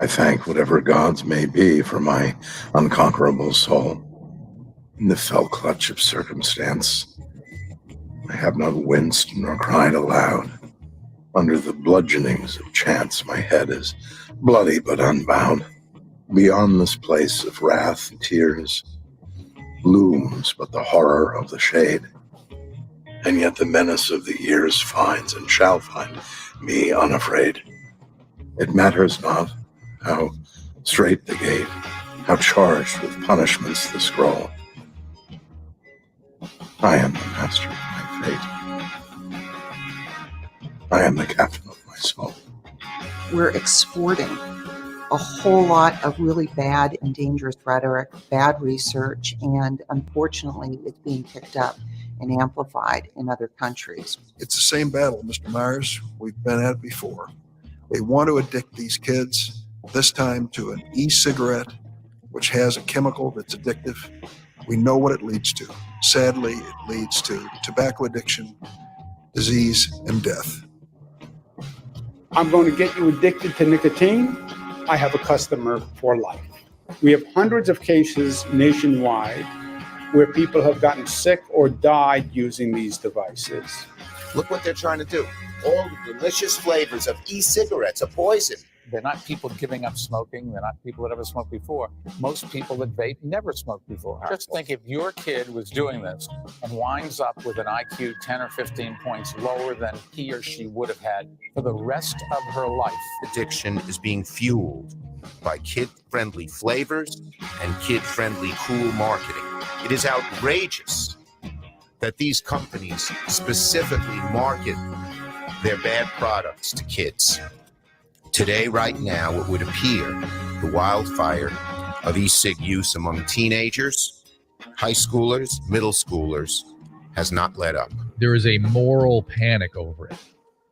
I thank whatever gods may be for my unconquerable soul. In the fell clutch of circumstance, I have not winced nor cried aloud. Under the bludgeonings of chance, my head is bloody but unbowed. Beyond this place of wrath and tears looms but the horror of the shade, and yet the menace of the years finds and shall find me unafraid. It matters not how straight the gate, how charged with punishments the scroll. I am the master of my fate. I am the captain of my soul. We're exporting a whole lot of really bad and dangerous rhetoric, bad research, and unfortunately it's being picked up and amplified in other countries. It's the same battle, Mr. Myers. We've been at it before. They want to addict these kids, this time to an e-cigarette, which has a chemical that's addictive. We know what it leads to. Sadly, it leads to tobacco addiction, disease, and death. I'm going to get you addicted to nicotine. I have a customer for life. We have hundreds of cases nationwide where people have gotten sick or died using these devices. Look what they're trying to do. All the delicious flavors of e-cigarettes are poison. They're not people giving up smoking. They're not people that ever smoked before. Most people that vape never smoked before. Just think if your kid was doing this and winds up with an IQ 10 or 15 points lower than he or she would have had for the rest of her life. Addiction is being fueled by kid-friendly flavors and kid-friendly cool marketing. It is outrageous that these companies specifically market their bad products to kids. Today, right now, it would appear the wildfire of e-cig use among teenagers, high schoolers, middle schoolers has not let up. There is a moral panic over it.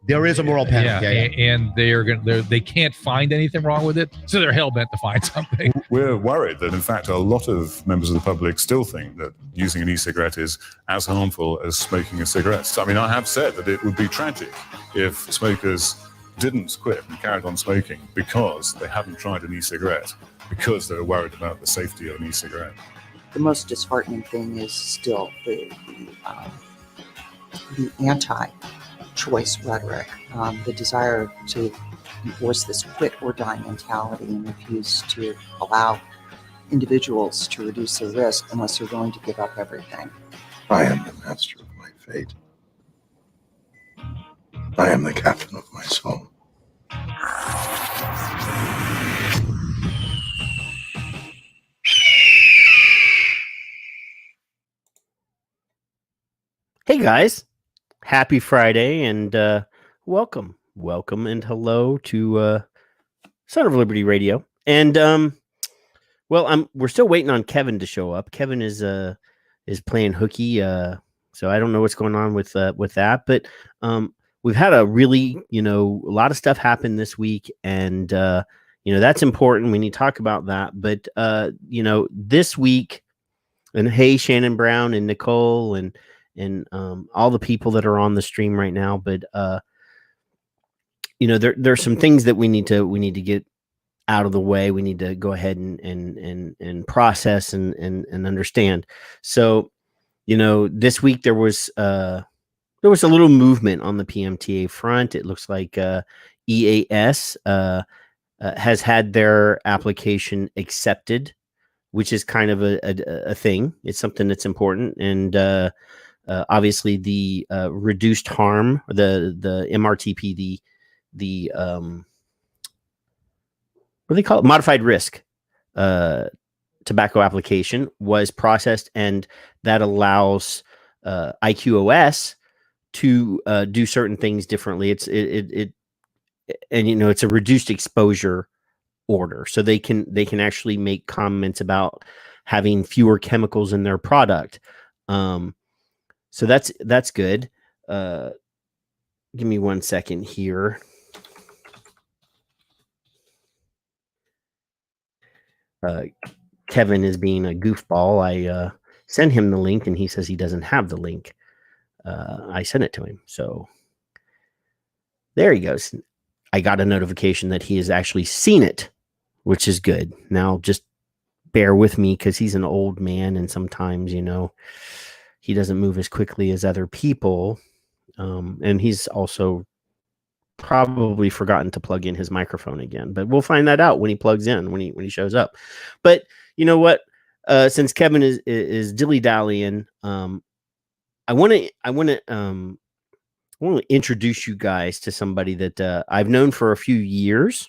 There is a moral panic. And they can't find anything wrong with it, so they're hell-bent to find something. We're worried that, in fact, a lot of members of the public still think that using an e-cigarette is as harmful as smoking a cigarette. I mean, I have said that it would be tragic if smokers didn't quit and carried on smoking because they hadn't tried an e-cigarette, because they were worried about the safety of an e-cigarette. The most disheartening thing is still the anti-choice rhetoric, the desire to enforce this quit or die mentality and refuse to allow individuals to reduce their risk unless they're willing to give up everything. I am the master of my fate. I am the captain of my soul. Hey guys, happy Friday and welcome and hello to Son of Liberty Radio. And we're still waiting on Kevin to show up. Kevin is playing hooky, so I don't know what's going on with that, but we've had a really, a lot of stuff happen this week, and that's important. We need to talk about that. But this week, and hey, Shannon Brown and Nicole and all the people that are on the stream right now. But there's some things that we need to get out of the way. We need to go ahead and process and understand. So, this week there was a little movement on the PMTA front. It looks like EAS has had their application accepted, which is kind of a thing. It's something that's important. And obviously the reduced harm, the MRTP, the what do they call it? Modified risk tobacco application was processed, and that allows IQOS to do certain things differently. It's a reduced exposure order, so they can actually make comments about having fewer chemicals in their product. So that's good. Give me 1 second here. Kevin is being a goofball. I sent him the link, and he says he doesn't have the link. I sent it to him, so there he goes. I got a notification that he has actually seen it. which is good. Now, just bear with me because he's an old man, and sometimes, he doesn't move as quickly as other people. And he's also probably forgotten to plug in his microphone again, but we'll find that out when he plugs in, when he shows up. But you know what? Since Kevin is dilly-dallying, I want to introduce you guys to somebody that I've known for a few years.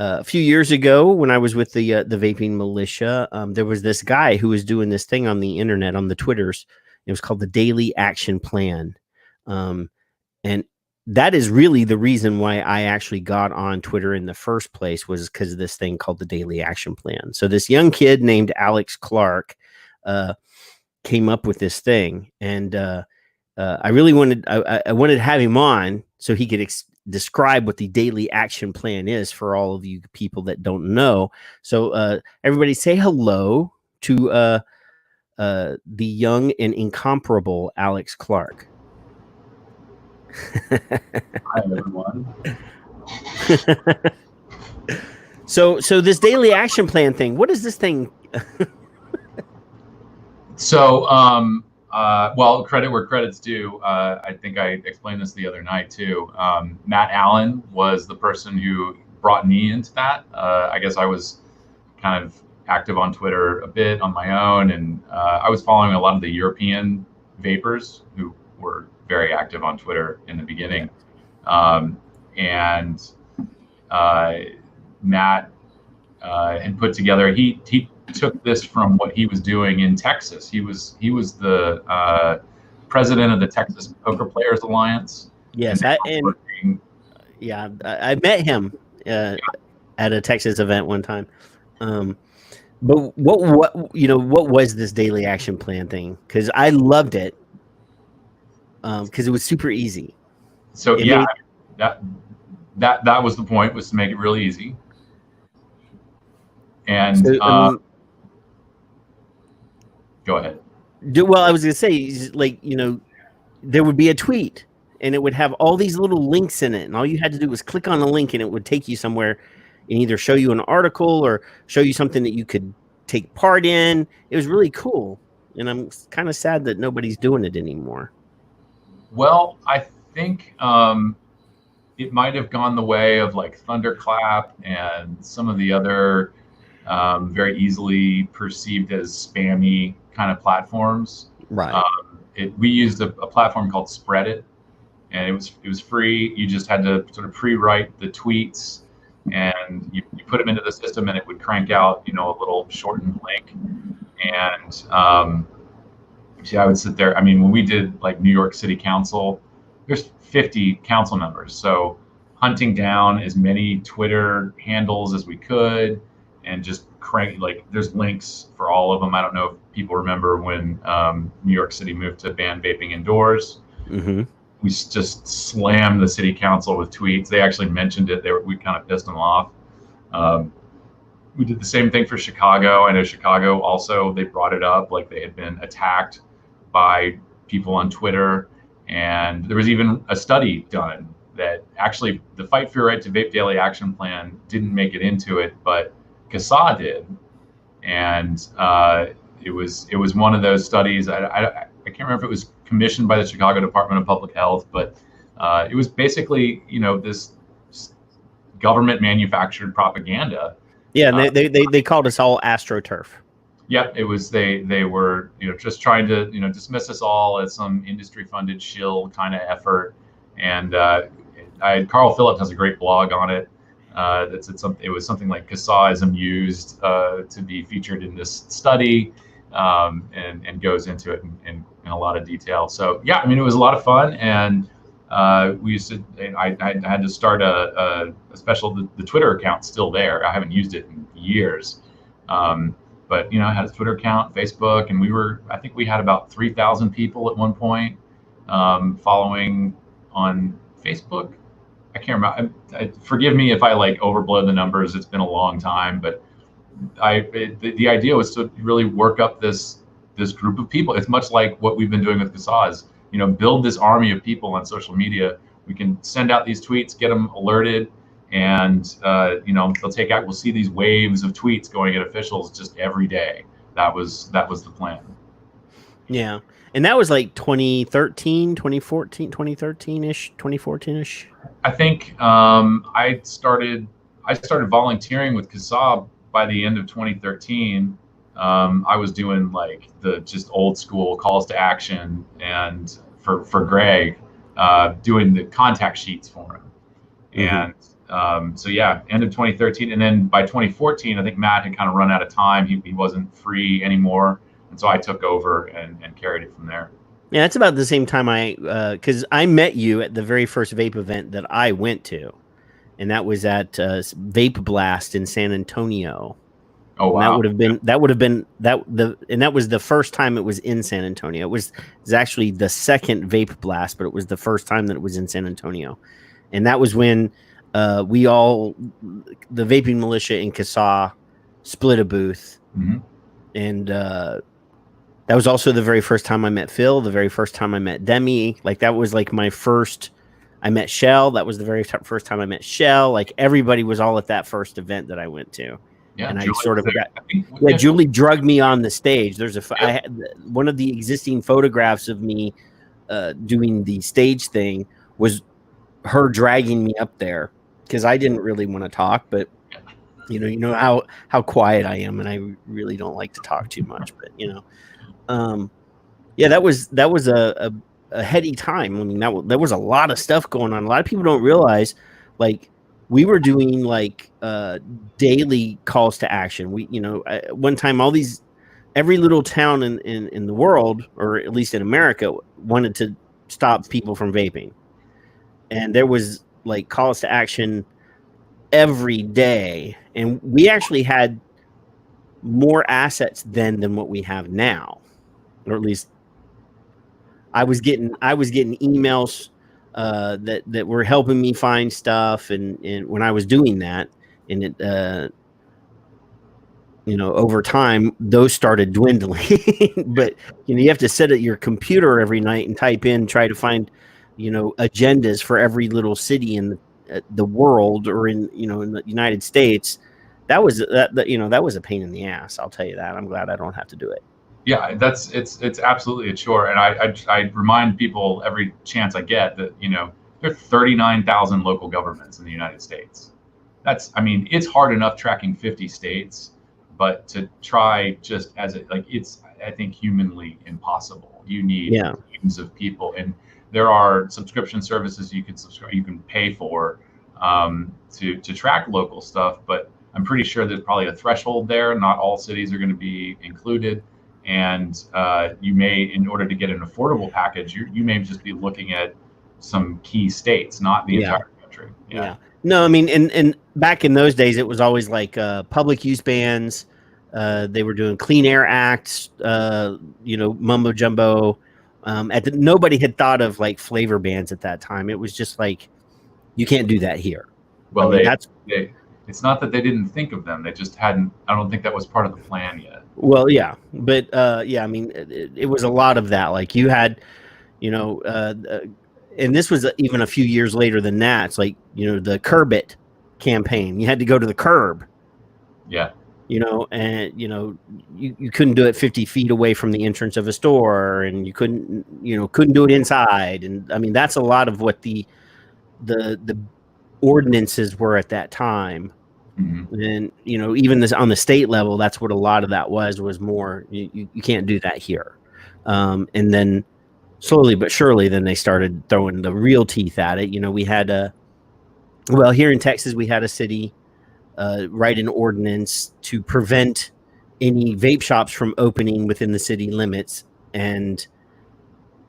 A few years ago, when I was with the vaping militia, there was this guy who was doing this thing on the internet, on the Twitters. It was called the Daily Action Plan. And that is really the reason why I actually got on Twitter in the first place, was because of this thing called the Daily Action Plan. So this young kid named Alex Clark came up with this thing. And I really wanted to have him on so he could describe what the Daily Action Plan is for all of you people that don't know. So everybody say hello to the young and incomparable Alex Clark. Hi, everyone. So this Daily Action Plan thing, what is this thing? So, well, credit where credit's due. I think I explained this the other night too. Matt Allen was the person who brought me into that. I guess I was kind of active on Twitter a bit on my own, and I was following a lot of the European vapors who were very active on Twitter in the beginning. And Matt had put together, he took this from what he was doing in Texas. He was the president of the Texas Poker Players Alliance. Yes, I met him at a Texas event one time. But what was this Daily Action Plan thing? Because I loved it. Because it was super easy. So that was the point, was to make it really easy. And go ahead. Well, I was going to say, there would be a tweet, and it would have all these little links in it, and all you had to do was click on the link, and it would take you somewhere and either show you an article or show you something that you could take part in. It was really cool, and I'm kind of sad that nobody's doing it anymore. Well, I think it might have gone the way of like Thunderclap and some of the other very easily perceived as spammy kind of platforms. Right. We used a platform called Spreadit, and it was free. You just had to sort of pre-write the tweets, and you put them into the system, and it would crank out, a little shortened link. And I would sit there. I mean, when we did like New York City Council, there's 50 council members. So hunting down as many Twitter handles as we could, and just crank, there's links for all of them. I don't know if people remember when New York City moved to ban vaping indoors. Mm-hmm. We just slammed the city council with tweets. They actually mentioned it. We kind of pissed them off. We did the same thing for Chicago. I know Chicago also, they brought it up, like they had been attacked by people on Twitter. And there was even a study done that actually the Fight for Your Right to Vape Daily Action Plan didn't make it into it, but CASAA did. And it was one of those studies. I can't remember if it was commissioned by the Chicago Department of Public Health, but it was basically, this government manufactured propaganda. Yeah, and they called us all AstroTurf. Yep, it was they were just trying to dismiss us all as some industry funded shill kind of effort. And Carl Phillips has a great blog on it. It was something like CASAAism used to be featured in this study, and goes into it in a lot of detail. So yeah, I mean, it was a lot of fun, and we used to. I had to start a special. The Twitter account's still there. I haven't used it in years, but I had a Twitter account, Facebook, and I think we had about 3,000 people at one point following on Facebook. I can't remember. Forgive me if I overblow the numbers. It's been a long time, but the idea was to really work up this group of people. It's much like what we've been doing with CASAA, is build this army of people on social media. We can send out these tweets, get them alerted, and they'll take out. We'll see these waves of tweets going at officials just every day. That was the plan. Yeah. And that was like 2013, 2014, 2013-ish, 2014-ish. I think I started volunteering with CASAA by the end of 2013. I was doing like the just old school calls to action, and for Greg, doing the contact sheets for him. And so yeah, end of 2013, and then by 2014, I think Matt had kind of run out of time. He wasn't free anymore, and so I took over and carried it from there. Yeah, that's about the same time because I met you at the very first vape event that I went to, and that was at Vape Blast in San Antonio. Oh wow! And that was the first time it was in San Antonio. It was actually the second Vape Blast, but it was the first time that it was in San Antonio, and that was when the vaping militia in CASAA split a booth, and that was also the very first time I met Phil, the very first time I met Demi. Like, that was like my first, I met Shell. That was the very first time I met Shell. Like, everybody was all at that first event that I went to. Yeah, and Julie, I sort of got, Julie drugged me on the stage. There's I had one of the existing photographs of me doing the stage thing was her dragging me up there because I didn't really want to talk, but you know how quiet I am, and I really don't like to talk too much, but yeah, that was a heady time. I mean, there was a lot of stuff going on. A lot of people don't realize, like, we were doing like daily calls to action. We, one time, every little town in the world, or at least in America, wanted to stop people from vaping, and there was like calls to action every day, and we actually had more assets then than what we have now, or at least I was getting emails that were helping me find stuff, and when I was doing that, and it over time those started dwindling. But you have to sit at your computer every night and type in, try to find agendas for every little city in the world, or in the United States. That was a pain in the ass, I'll tell you that. I'm glad I don't have to do it. Yeah, it's absolutely a chore, and I remind people every chance I get that there are 39,000 local governments in the United States. It's hard enough tracking 50 states, but to try just it's I think humanly impossible. You need teams of people, and there are subscription services you can pay for to track local stuff, but I'm pretty sure there's probably a threshold there. Not all cities are going to be included. And you may, in order to get an affordable package, you may just be looking at some key states, not the entire country. Yeah. No, I mean, and back in those days, it was always like public use bans. They were doing Clean Air Acts, mumbo jumbo. Nobody had thought of like flavor bans at that time. It was just like, you can't do that here. Well, it's not that they didn't think of them. They just hadn't. I don't think that was part of the plan yet. Well, yeah, but I mean, it was a lot of that. Like, you had, and this was even a few years later than that. It's like, the Curb It campaign. You had to go to the curb. Yeah. And you couldn't do it 50 feet away from the entrance of a store, and you couldn't do it inside. And I mean, that's a lot of what the ordinances were at that time. And even this on the state level, that's what a lot of that was more you can't do that here. And then slowly but surely, then they started throwing the real teeth at it. We had here in Texas, we had a city write an ordinance to prevent any vape shops from opening within the city limits, and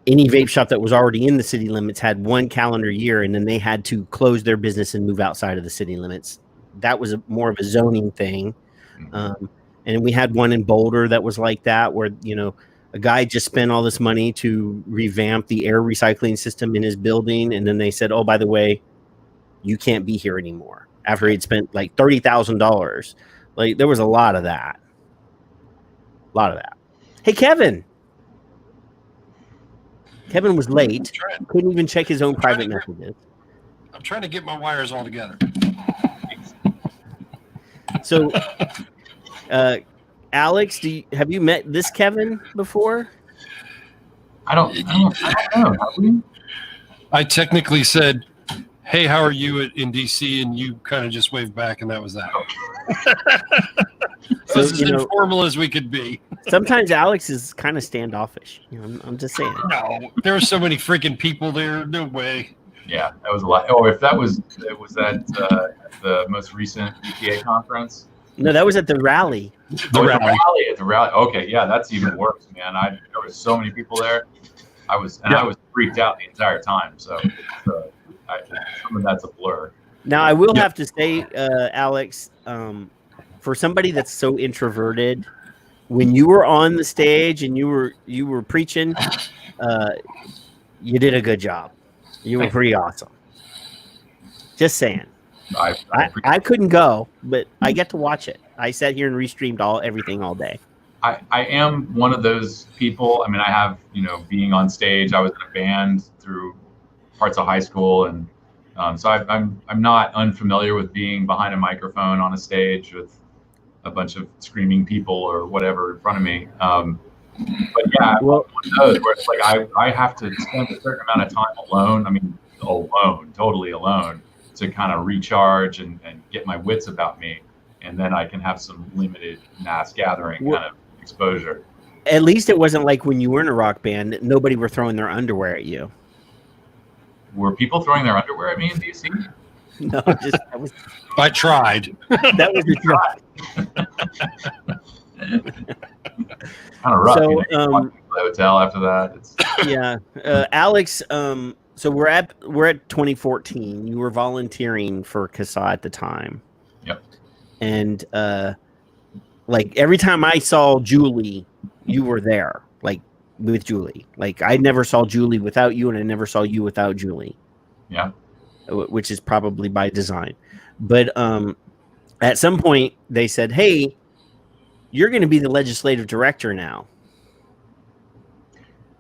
any vape shop that was already in the city limits had 1 calendar year, and then they had to close their business and move outside of the city limits. That was more of a zoning thing. And we had one in Boulder that was like that, where, a guy just spent all this money to revamp the air recycling system in his building. And then they said, oh, by the way, you can't be here anymore, after he'd spent like $30,000. Like, there was a lot of that. Hey, Kevin was late. Couldn't even check his own private messages. I'm trying to get my wires all together. So, Alex, have you met this Kevin before? I don't know. Have we? I technically said, "Hey, how are you in DC?" and you kind of just waved back, and that was that. So as informal as we could be. Sometimes Alex is kind of standoffish. I'm just saying. No, there were so many freaking people there. No way. Yeah, that was a lot. Oh, if it was at the most recent EPA conference. No, that was at the rally. The rally. Okay, yeah, that's even worse, man. There was so many people there. I was freaked out the entire time. So some of that's a blur. Now I will have to say, Alex, for somebody that's so introverted, when you were on the stage and you were preaching, you did a good job. You were pretty awesome. Just saying. I couldn't go, but I get to watch it. I sat here and restreamed everything all day. I am one of those people. I mean, I have, being on stage. I was in a band through parts of high school, and so I'm not unfamiliar with being behind a microphone on a stage with a bunch of screaming people or whatever in front of me. But yeah, one of those where it's like I have to spend a certain amount of time alone. I mean, totally alone, to kind of recharge and get my wits about me, and then I can have some limited mass gathering kind of exposure. At least it wasn't like when you were in a rock band, nobody were throwing their underwear at you. Were people throwing their underwear at me in DC? No, I tried. That was the try. Kind of rough. So, the hotel after that. Yeah, Alex. So we're at 2014. You were volunteering for CASAA at the time. Yep. And like every time I saw Julie, you were there, like with Julie. Like I never saw Julie without you, and I never saw you without Julie. Yeah. Which is probably by design. But at some point they said, "Hey, you're going to be the legislative director now."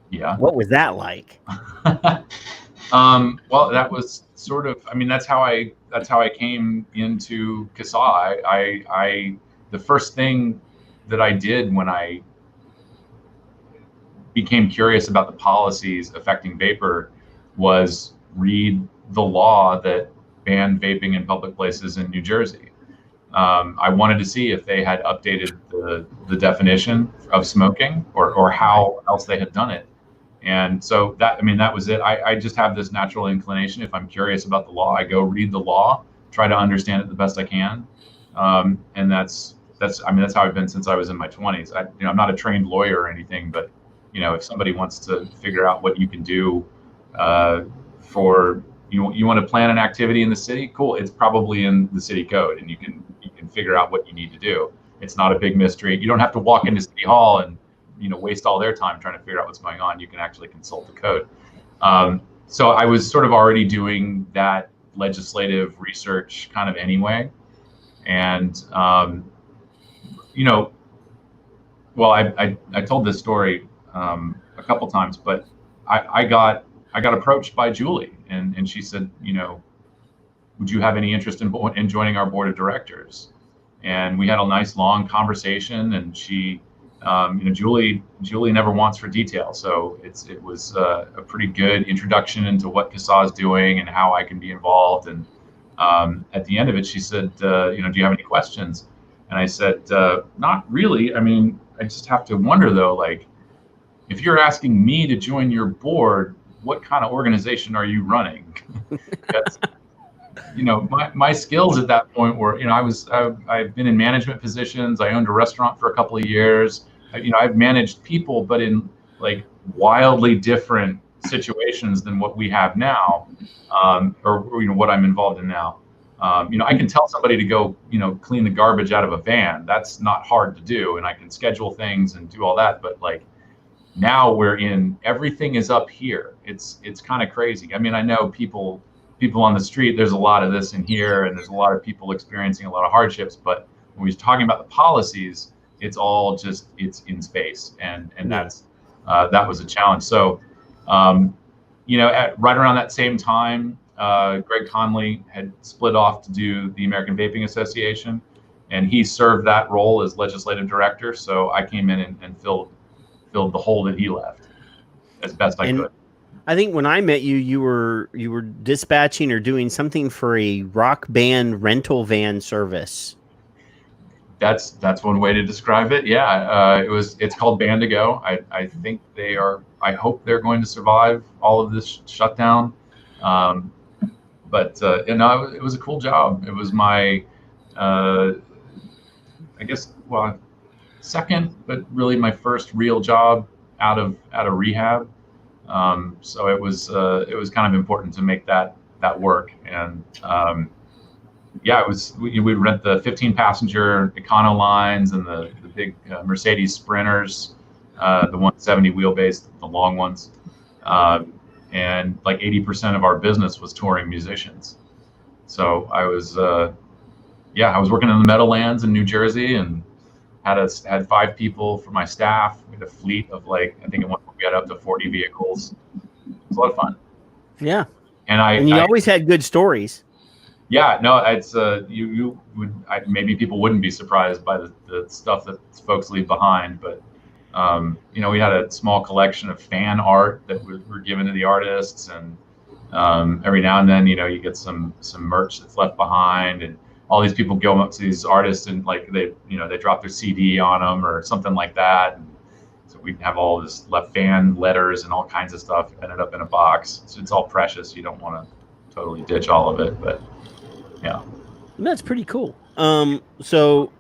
Yeah. What was that like? Well, that was sort of, I mean, that's how I came into CASAA. I the first thing that I did when I became curious about the policies affecting vapor was read the law that banned vaping in public places in New Jersey. I wanted to see if they had updated the definition of smoking or how else they had done it. And so that was it. I just have this natural inclination. If I'm curious about the law, I go read the law, try to understand it the best I can. And that's how I've been since I was in my 20s. I'm not a trained lawyer or anything, but if somebody wants to figure out what you can do for you want to plan an activity in the city, cool. It's probably in the city code, and you can figure out what you need to do. It's not a big mystery. You don't have to walk into City Hall and waste all their time trying to figure out what's going on. You can actually consult the code. So I was sort of already doing that legislative research kind of anyway. And, well, I told this story a couple times, but I got approached by Julie, and she said, would you have any interest in joining our board of directors? And we had a nice long conversation, and she, Julie never wants for detail. So it was a pretty good introduction into what CASAA is doing and how I can be involved. And at the end of it, she said, do you have any questions? And I said, not really. I mean, I just have to wonder though, like, if you're asking me to join your board, what kind of organization are you running? Because, my skills at that point were, I've been in management positions. I owned a restaurant for a couple of years. I've managed people, but in like wildly different situations than what we have now, or what I'm involved in now. I can tell somebody to go, clean the garbage out of a van. That's not hard to do, and I can schedule things and do all that. But like now everything is up here. It's kind of crazy. I mean, I know people on the street, there's a lot of this in here, and there's a lot of people experiencing a lot of hardships. But when we're talking about the policies, it's all just, it's in space. And that was a challenge. So, right around that same time, Greg Conley had split off to do the American Vaping Association. and he served that role as legislative director. So I came in and filled the hole that he left as best I could. I think when I met you, you were dispatching or doing something for a rock band rental van service. That's one way to describe it. Yeah, it's called Bandigo. I think they are. I hope they're going to survive all of this shutdown. But it was a cool job. It was my, I guess, second, but really my first real job out of rehab. So it was kind of important to make that work. And it was, we'd rent the 15-passenger Econo lines and the big Mercedes Sprinters, the 170 wheelbase, the long ones. And like 80% of our business was touring musicians. So I was working in the Meadowlands in New Jersey and had 5 people for my staff. We had a fleet of I think at one point we had up to 40 vehicles. It was a lot of fun. Yeah. And you always had good stories. Yeah, no, it's maybe people wouldn't be surprised by the stuff that folks leave behind, but we had a small collection of fan art that were given to the artists, and every now and then, you get some merch that's left behind, and all these people go up to these artists and they drop their CD on them or something like that. And so we have all this left fan letters and all kinds of stuff ended up in a box. So it's all precious. You don't want to totally ditch all of it, but yeah. That's pretty cool. So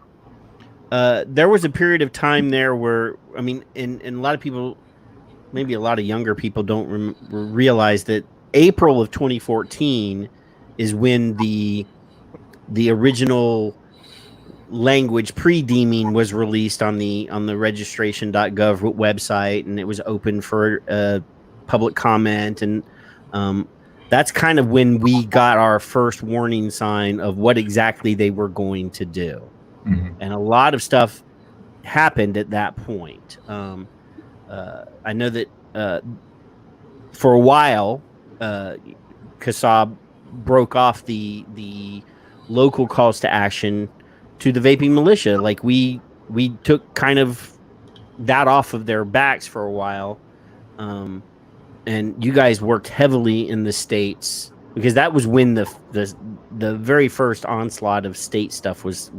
there was a period of time there where, I mean, and a lot of people, maybe a lot of younger people don't realize that April of 2014 is when the original language pre-deeming was released on the registration.gov website, and it was open for public comment, and that's kind of when we got our first warning sign of what exactly they were going to do. Mm-hmm. And a lot of stuff happened at that point. I know that for a while, CASAA broke off the local calls to action to the vaping militia. Like we took kind of that off of their backs for a while. And you guys worked heavily in the states, because that was when the very first onslaught of state stuff was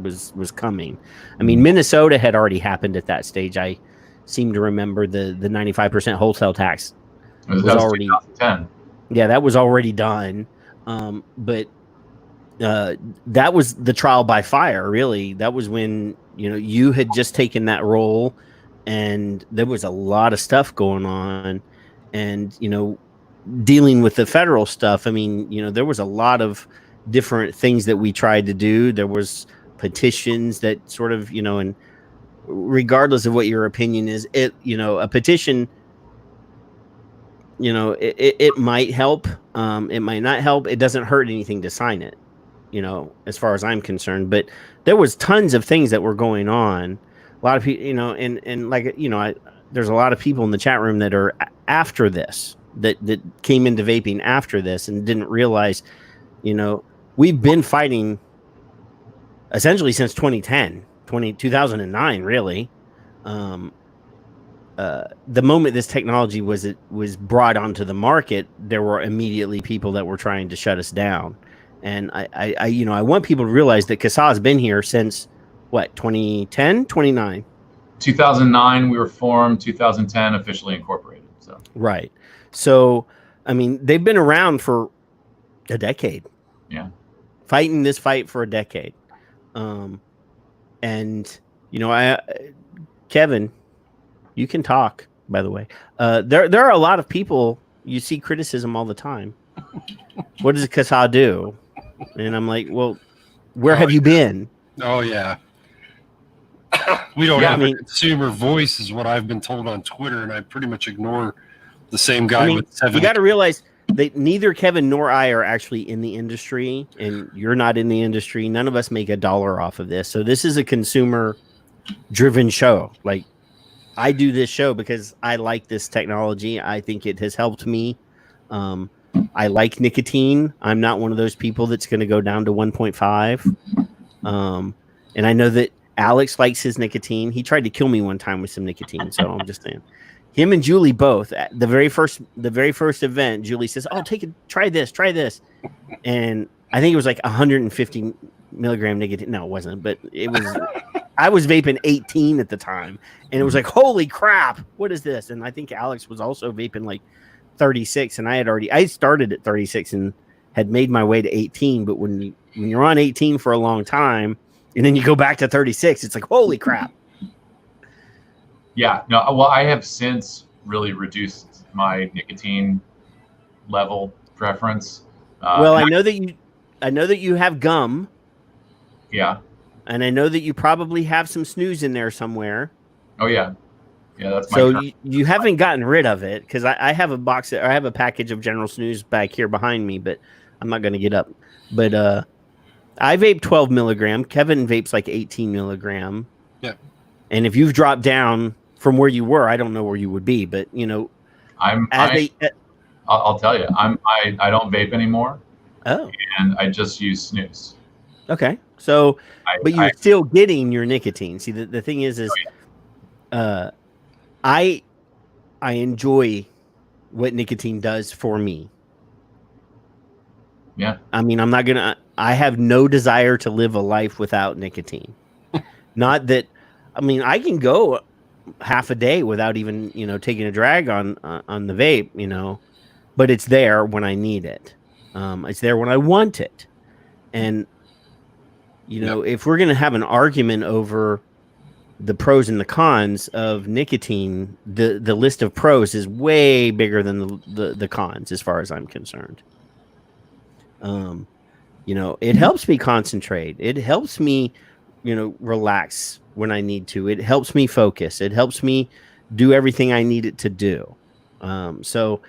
coming. I mean, Minnesota had already happened at that stage. I seem to remember the 95% wholesale tax was already 2010. Yeah, that was already done. But that was the trial by fire, really. That was when, you had just taken that role, and there was a lot of stuff going on, and, dealing with the federal stuff. I mean, there was a lot of different things that we tried to do. There was petitions that sort of, and regardless of what your opinion is, a petition, it might help. It might not help. It doesn't hurt anything to sign it, as far as I'm concerned. But there was tons of things that were going on. A lot of people, there's a lot of people in the chat room that are after this, that came into vaping after this and didn't realize, we've been fighting essentially since 2009, really. The moment this technology was brought onto the market, there were immediately people that were trying to shut us down. And I want people to realize that CASAA has been here since what, 2010, 29? 2009 we were formed, 2010 officially incorporated. So right. So I mean, they've been around for a decade. Yeah. Fighting this fight for a decade. And Kevin, you can talk, by the way. There are a lot of people, you see criticism all the time. What does CASAA do? And I'm like, well, where have you been? Oh, yeah. We don't have a consumer voice, is what I've been told on Twitter, and I pretty much ignore the same guy with 7. You got to realize that neither Kevin nor I are actually in the industry, and you're not in the industry. None of us make $1 off of this. So this is a consumer-driven show. Like, I do this show because I like this technology. I think it has helped me. I like nicotine. I'm not one of those people that's going to go down to 1.5. And I know that Alex likes his nicotine. He tried to kill me one time with some nicotine. So I'm just saying. Him and Julie both. At the very first event, Julie says, "Oh, try this. And I think it was like 150 milligram nicotine. No, it wasn't, but it was. I was vaping 18 at the time, and it was like, holy crap, what is this? And I think Alex was also vaping like 36, and I started at 36 and had made my way to 18. But when you're on 18 for a long time, and then you go back to 36, it's like, holy crap. Yeah, no, well, I have since really reduced my nicotine level preference. Well, I know that you have gum. Yeah. And I know that you probably have some snooze in there somewhere. Oh yeah. Yeah, that's my so you haven't gotten rid of it, because I have a package of General Snooze back here behind me, but I'm not going to get up. But I vape 12 milligram. Kevin vapes like 18 milligram. Yeah. And if you've dropped down from where you were, I don't know where you would be, but I'll tell you, I don't vape anymore. Oh. And I just use snooze. Okay. So, but you're still getting your nicotine. See, the thing is I enjoy what nicotine does for me. Yeah. I mean, I have no desire to live a life without nicotine. Not that, I mean, I can go half a day without even, taking a drag on the vape, but it's there when I need it. It's there when I want it. And, if we're going to have an argument over the pros and the cons of nicotine, the list of pros is way bigger than the cons, as far as I'm concerned. It helps me concentrate. It helps me, relax when I need to. It helps me focus. It helps me do everything I need it to do. So,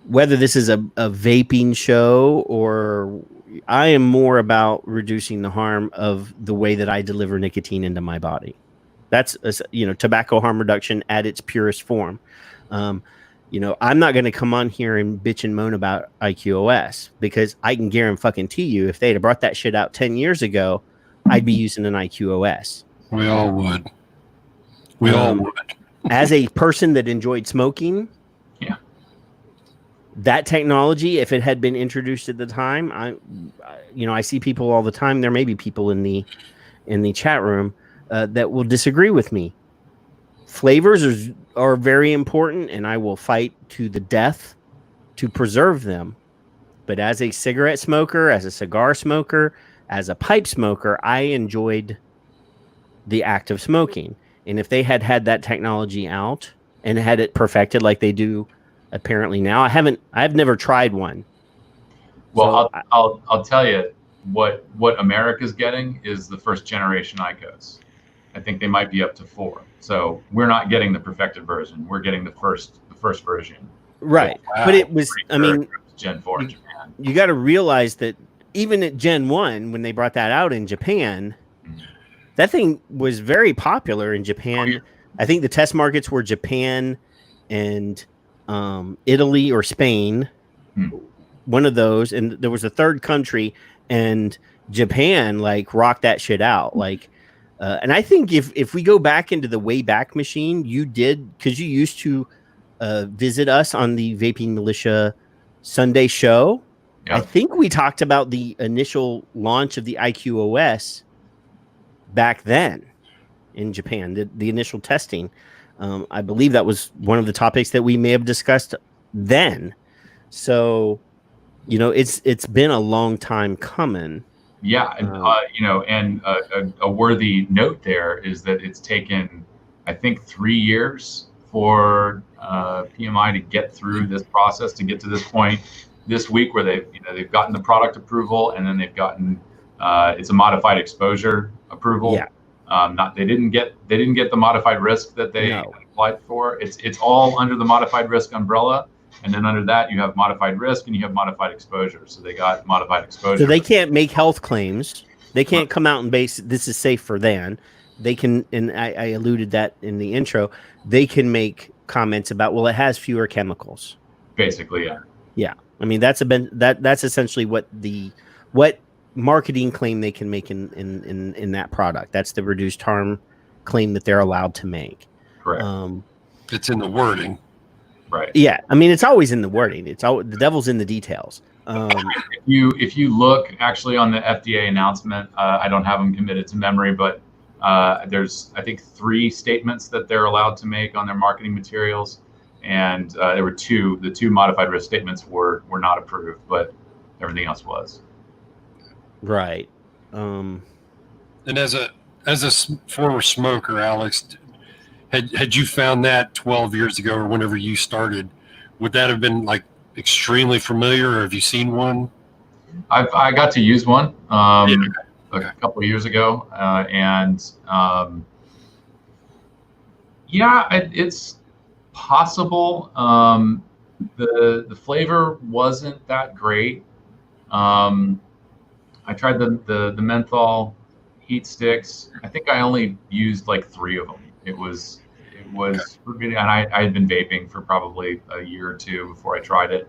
whether this is a vaping show, or I am more about reducing the harm of the way that I deliver nicotine into my body. That's, tobacco harm reduction at its purest form. I'm not going to come on here and bitch and moan about IQOS, because I can guarantee you, if they'd have brought that shit out 10 years ago, I'd be using an IQOS. We all would. We all would. As a person that enjoyed smoking, yeah, that technology, if it had been introduced at the time, I see people all the time. There may be people in the chat room that will disagree with me. Flavors are very important, and I will fight to the death to preserve them. But as a cigarette smoker, as a cigar smoker, as a pipe smoker, I enjoyed the act of smoking. And if they had that technology out and had it perfected like they do apparently now, I've never tried one. Well, so I'll tell you what America's getting is the first generation IQOS. I think they might be up to 4. So we're not getting the perfected version. We're getting the first version. Right. So, wow, but it was, Gen 4 in Japan. You got to realize that even at Gen 1, when they brought that out in Japan, that thing was very popular in Japan. Oh, yeah. I think the test markets were Japan and Italy or Spain, one of those. And there was a third country, and Japan rocked that shit out. And I think if we go back into the Wayback Machine, you did, because you used to visit us on the Vaping Militia Sunday show. Yep. I think we talked about the initial launch of the IQOS back then in Japan, the initial testing. I believe that was one of the topics that we may have discussed then. So, it's been a long time coming. Yeah, and a worthy note there is that it's taken, I think, 3 years for PMI to get through this process, to get to this point this week where they've gotten the product approval, and then they've gotten it's a modified exposure approval. Yeah. They didn't get the modified risk that they applied for. It's all under the modified risk umbrella. And then under that, you have modified risk and you have modified exposure. So they got modified exposure. So they can't make health claims. They can't come out and base this is safe for them. They can, and I alluded that in the intro, they can make comments about, well, it has fewer chemicals. Basically, yeah. Yeah. I mean, that's essentially what marketing claim they can make in that product. That's the reduced harm claim that they're allowed to make. Correct. It's in the wording. Right. Yeah, I mean, it's always in the wording. It's all the devil's in the details. If you look actually on the FDA announcement, I don't have them committed to memory, but there's I think 3 statements that they're allowed to make on their marketing materials, and there were 2. The 2 modified risk statements were not approved, but everything else was. Right. And as a former smoker, Alex, had you found that 12 years ago or whenever you started, would that have been like extremely familiar, or have you seen one? I got to use one a couple of years ago, and it's possible. The flavor wasn't that great. I tried the menthol heat sticks. I think I only used like 3 of them. It was and I had been vaping for probably a year or 2 before I tried it.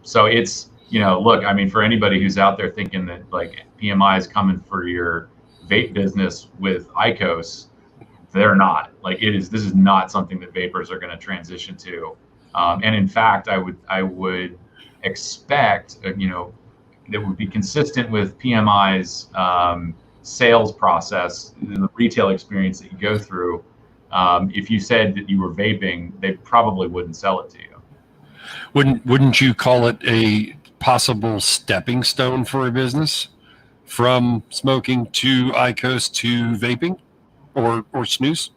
So it's, look, I mean, for anybody who's out there thinking that like PMI is coming for your vape business with IQOS, they're not. Like this is not something that vapors are going to transition to. And in fact, I would expect, that would be consistent with PMI's sales process, the retail experience that you go through. If you said that you were vaping, they probably wouldn't sell it to you. Wouldn't you call it a possible stepping stone for a business from smoking to IQOS to vaping or snus?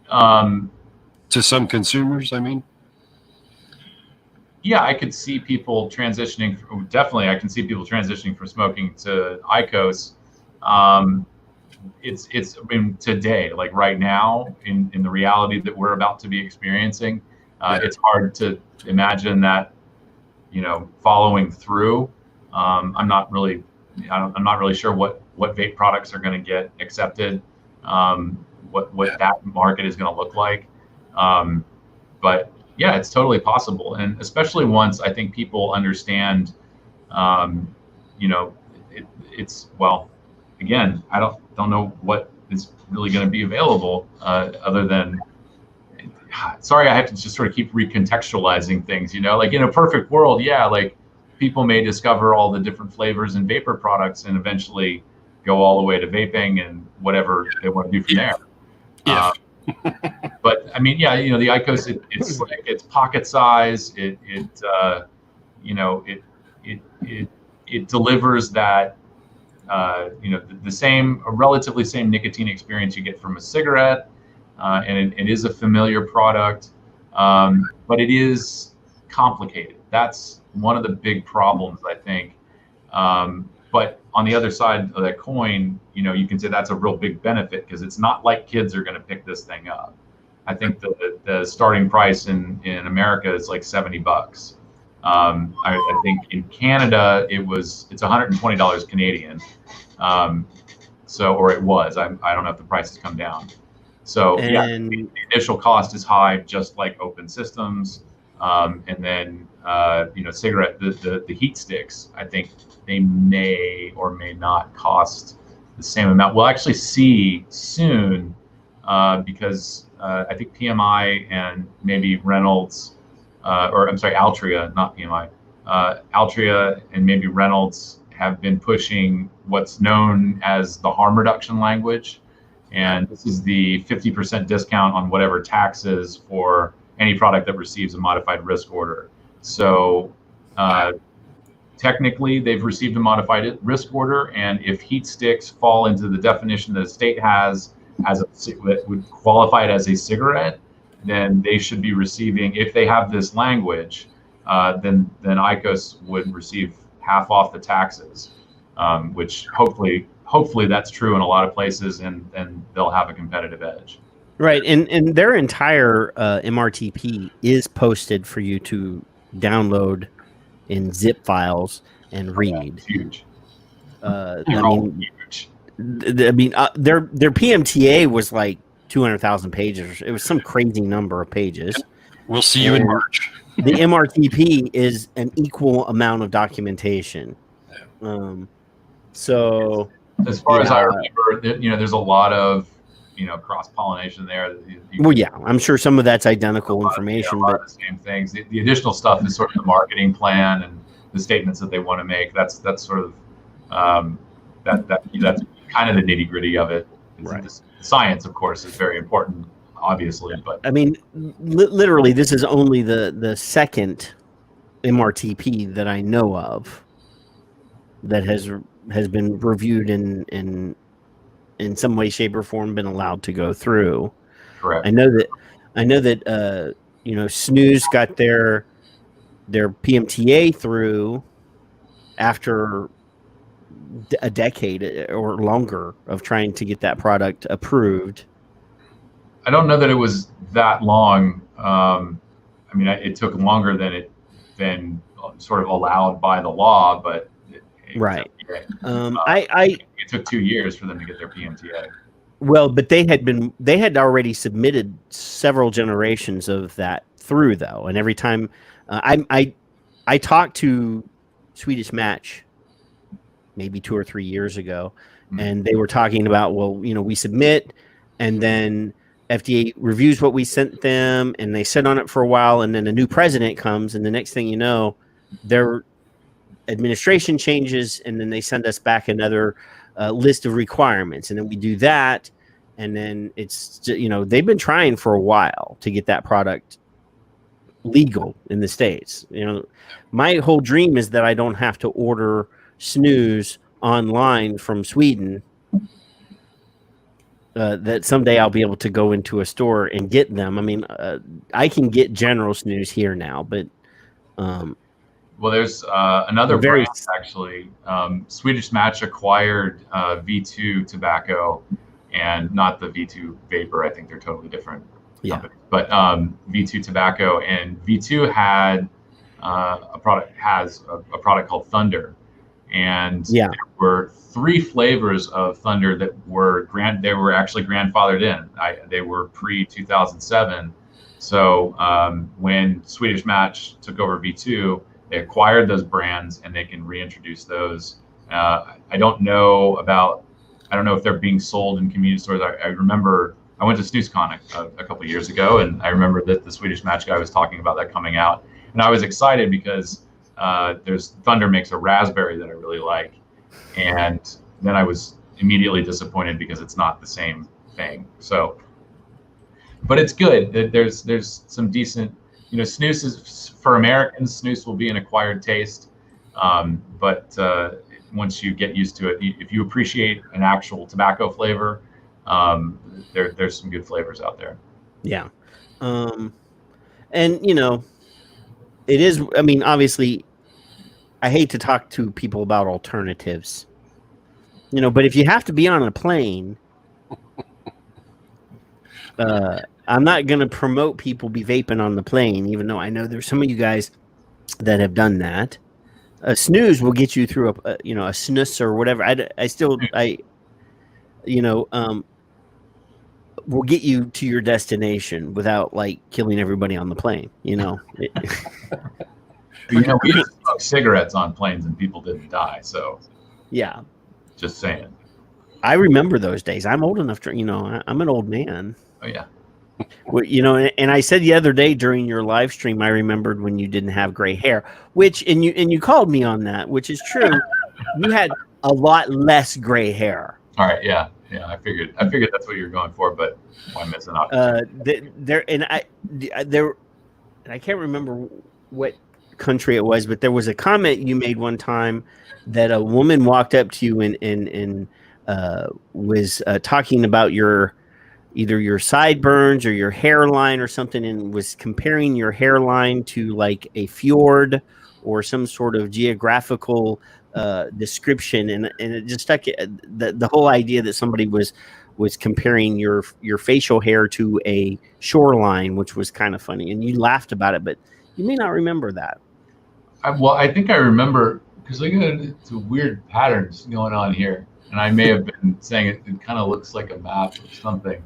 To some consumers, I mean. Yeah, I could see people transitioning. Definitely, I can see people transitioning from smoking to IQOS. It's I mean, today, like right now, in the reality that we're about to be experiencing, it's hard to imagine that, following through. I'm not really sure what vape products are going to get accepted, what that market is going to look like. But yeah, it's totally possible, and especially once I think people understand, it's well, again, I don't know what is really going to be available other than. Sorry, I have to just sort of keep recontextualizing things. Like in a perfect world, yeah, like people may discover all the different flavors and vapor products and eventually go all the way to vaping and whatever they want to do from there. Yeah. But I mean, yeah, the IQOS, it's like it's pocket size. It delivers that, the relatively same nicotine experience you get from a cigarette, and it is a familiar product, but it is complicated. That's one of the big problems, I think. But on the other side of that coin, you can say that's a real big benefit because it's not like kids are going to pick this thing up. I think the starting price in America is like $70. I think in Canada it's $120 Canadian. Or it was. I don't know if the price has come down. So yeah, the initial cost is high, just like open systems. And then cigarette the heat sticks, I think they may or may not cost the same amount. We'll actually see soon, because I think PMI and maybe Reynolds, Altria, not PMI, Altria and maybe Reynolds have been pushing what's known as the harm reduction language. And this is the 50% discount on whatever taxes for any product that receives a modified risk order. So technically, they've received a modified risk order, and if heat sticks fall into the definition that a state has that would qualify it as a cigarette, then they should be receiving, if they have this language, then IQOS would receive half off the taxes, which hopefully that's true in a lot of places, and they'll have a competitive edge. Right, and their entire MRTP is posted for you to download in zip files and read. It's huge. Huge. Their PMTA was like 200,000 pages. It was some crazy number of pages. We'll see you in March. The MRTP is an equal amount of documentation. So as far as I yeah. remember, there's a lot of cross pollination there. Well, yeah, I'm sure some of that's identical a lot information, of but the same things. The additional stuff is sort of the marketing plan and the statements that they want to make. That's sort of that's kind of the nitty gritty of it. Right. The science, of course, is very important, obviously. But I mean, literally, this is only the second MRTP that I know of that has been reviewed in some way, shape, or form, been allowed to go through. Correct. I know that snus got their PMTA through after a decade or longer of trying to get that product approved. I don't know that it was that long. I mean, it took longer than sort of allowed by the law, but right. It took 2 years for them to get their PMTA. Well, but they had already submitted several generations of that through, though, and every time I talked to Swedish Match maybe 2 or 3 years ago, and they were talking about, well, we submit, and then FDA reviews what we sent them, and they sit on it for a while, and then a new president comes, and the next thing you know, their administration changes, and then they send us back another list of requirements, and then we do that, and then it's they've been trying for a while to get that product legal in the States. My whole dream is that I don't have to order snus online from Sweden, that someday I'll be able to go into a store and get them. I mean, I can get General snus here now, but well, there's another brand, actually. Swedish Match acquired V2 tobacco, and not the V2 vapor. I think they're totally different companies. But V2 tobacco, and V2 had a product called Thunder, and there were 3 flavors of Thunder that were actually grandfathered in. They were pre-2007. So when Swedish Match took over V2, they acquired those brands, and they can reintroduce those. I don't know if they're being sold in convenience stores. I remember I went to SnusCon a couple of years ago, and I remember that the Swedish Match guy was talking about that coming out, and I was excited because Thunder makes a raspberry that I really like, and then I was immediately disappointed because it's not the same thing. So, but it's good. There's some decent. Snus is for Americans. Snus will be an acquired taste, but once you get used to it, if you appreciate an actual tobacco flavor, there's some good flavors out there. Yeah, and it is. I mean, obviously, I hate to talk to people about alternatives, but if you have to be on a plane, I'm not going to promote people be vaping on the plane, even though I know there's some of you guys that have done that. A snooze will get you through a snus or whatever. Will get you to your destination without killing everybody on the plane. We used to smoke cigarettes on planes and people didn't die. So yeah, just saying. I remember those days. I'm old enough to, I'm an old man. Oh yeah. Well, and I said the other day during your live stream, I remembered when you didn't have gray hair, and you called me on that, which is true. You had a lot less gray hair. All right, yeah. I figured that's what you were going for, but why miss an opportunity? I can't remember what country it was, but there was a comment you made one time that a woman walked up to you and was talking about either your sideburns or your hairline or something, and was comparing your hairline to a fjord or some sort of geographical description, and it just stuck. The whole idea that somebody was comparing your facial hair to a shoreline, which was kind of funny, and you laughed about it, but you may not remember that. I think I remember, because look at the weird patterns going on here, and I may have been saying it kind of looks like a map or something.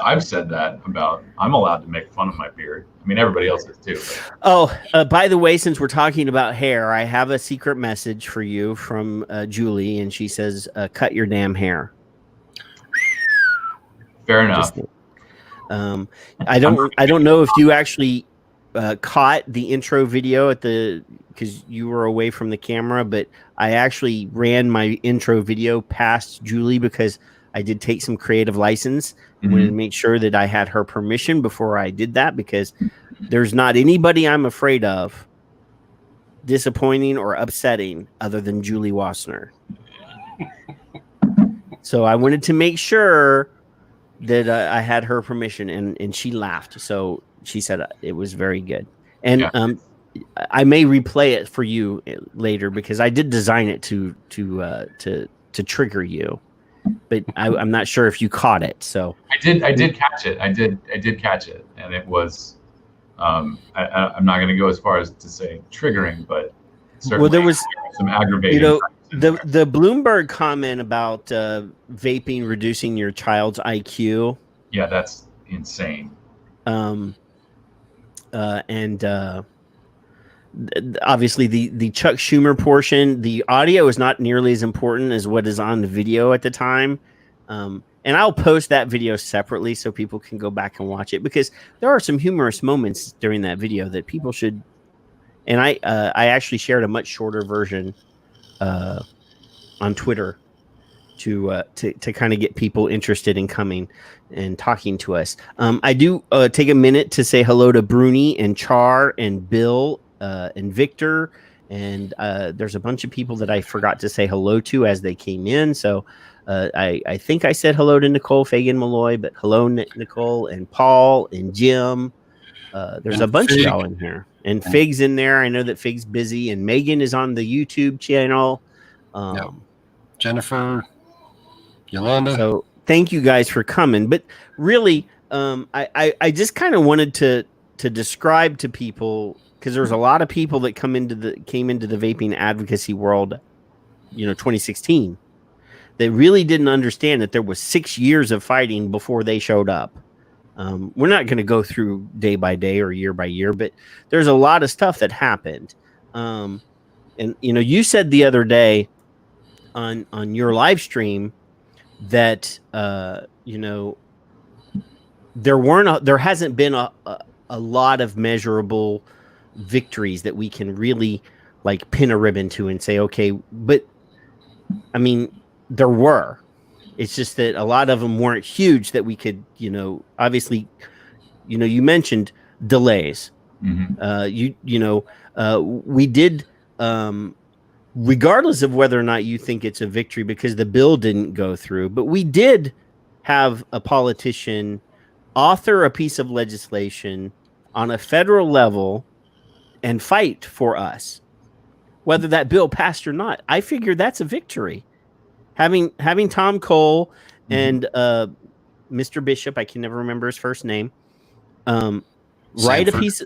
I've said that about, I'm allowed to make fun of my beard. I mean, everybody else is too. But. Oh, by the way, since we're talking about hair, I have a secret message for you from Julie, and she says, "Cut your damn hair." Fair enough. I don't know if you actually caught the intro video because you were away from the camera, but I actually ran my intro video past Julie because I did take some creative license. I wanted to make sure that I had her permission before I did that, because there's not anybody I'm afraid of disappointing or upsetting other than Julie Wassner. So I wanted to make sure that I had her permission, and she laughed. So she said it was very good. And I may replay it for you later, because I did design it to trigger you. But I'm not sure if you caught it. So I did catch it. I did catch it, and it was. I'm not going to go as far as to say triggering, but certainly there was some aggravating. The Bloomberg comment about vaping reducing your child's IQ. Yeah, that's insane. Obviously the Chuck Schumer portion, the audio is not nearly as important as what is on the video at the time. And I'll post that video separately so people can go back and watch it, because there are some humorous moments during that video that people should. And I actually shared a much shorter version on Twitter to kind of get people interested in coming and talking to us. I do take a minute to say hello to Bruni and Char and Bill and Victor, and there's a bunch of people that I forgot to say hello to as they came in. So I think I said hello to Nicole Fagan Malloy, but hello Nicole and Paul and Jim. There's a bunch of y'all in here, and Fig's in there. I know that Fig's busy, and Megan is on the YouTube channel. Jennifer, Yolanda. So thank you guys for coming. But really, I just kind of wanted to describe to people, because there's a lot of people that came into the vaping advocacy world, 2016, that really didn't understand that there was 6 years of fighting before they showed up. We're not going to go through day by day or year by year, but there's a lot of stuff that happened. And you said the other day on your live stream that there hasn't been a lot of measurable victories that we can really like pin a ribbon to and say, okay, but I mean, there were. It's just that a lot of them weren't huge that we could, obviously, you mentioned delays. We did, regardless of whether or not you think it's a victory because the bill didn't go through, but we did have a politician author a piece of legislation on a federal level and fight for us, whether that bill passed or not. I figure that's a victory. Having Tom Cole and Mr. Bishop, I can never remember his first name, write a piece.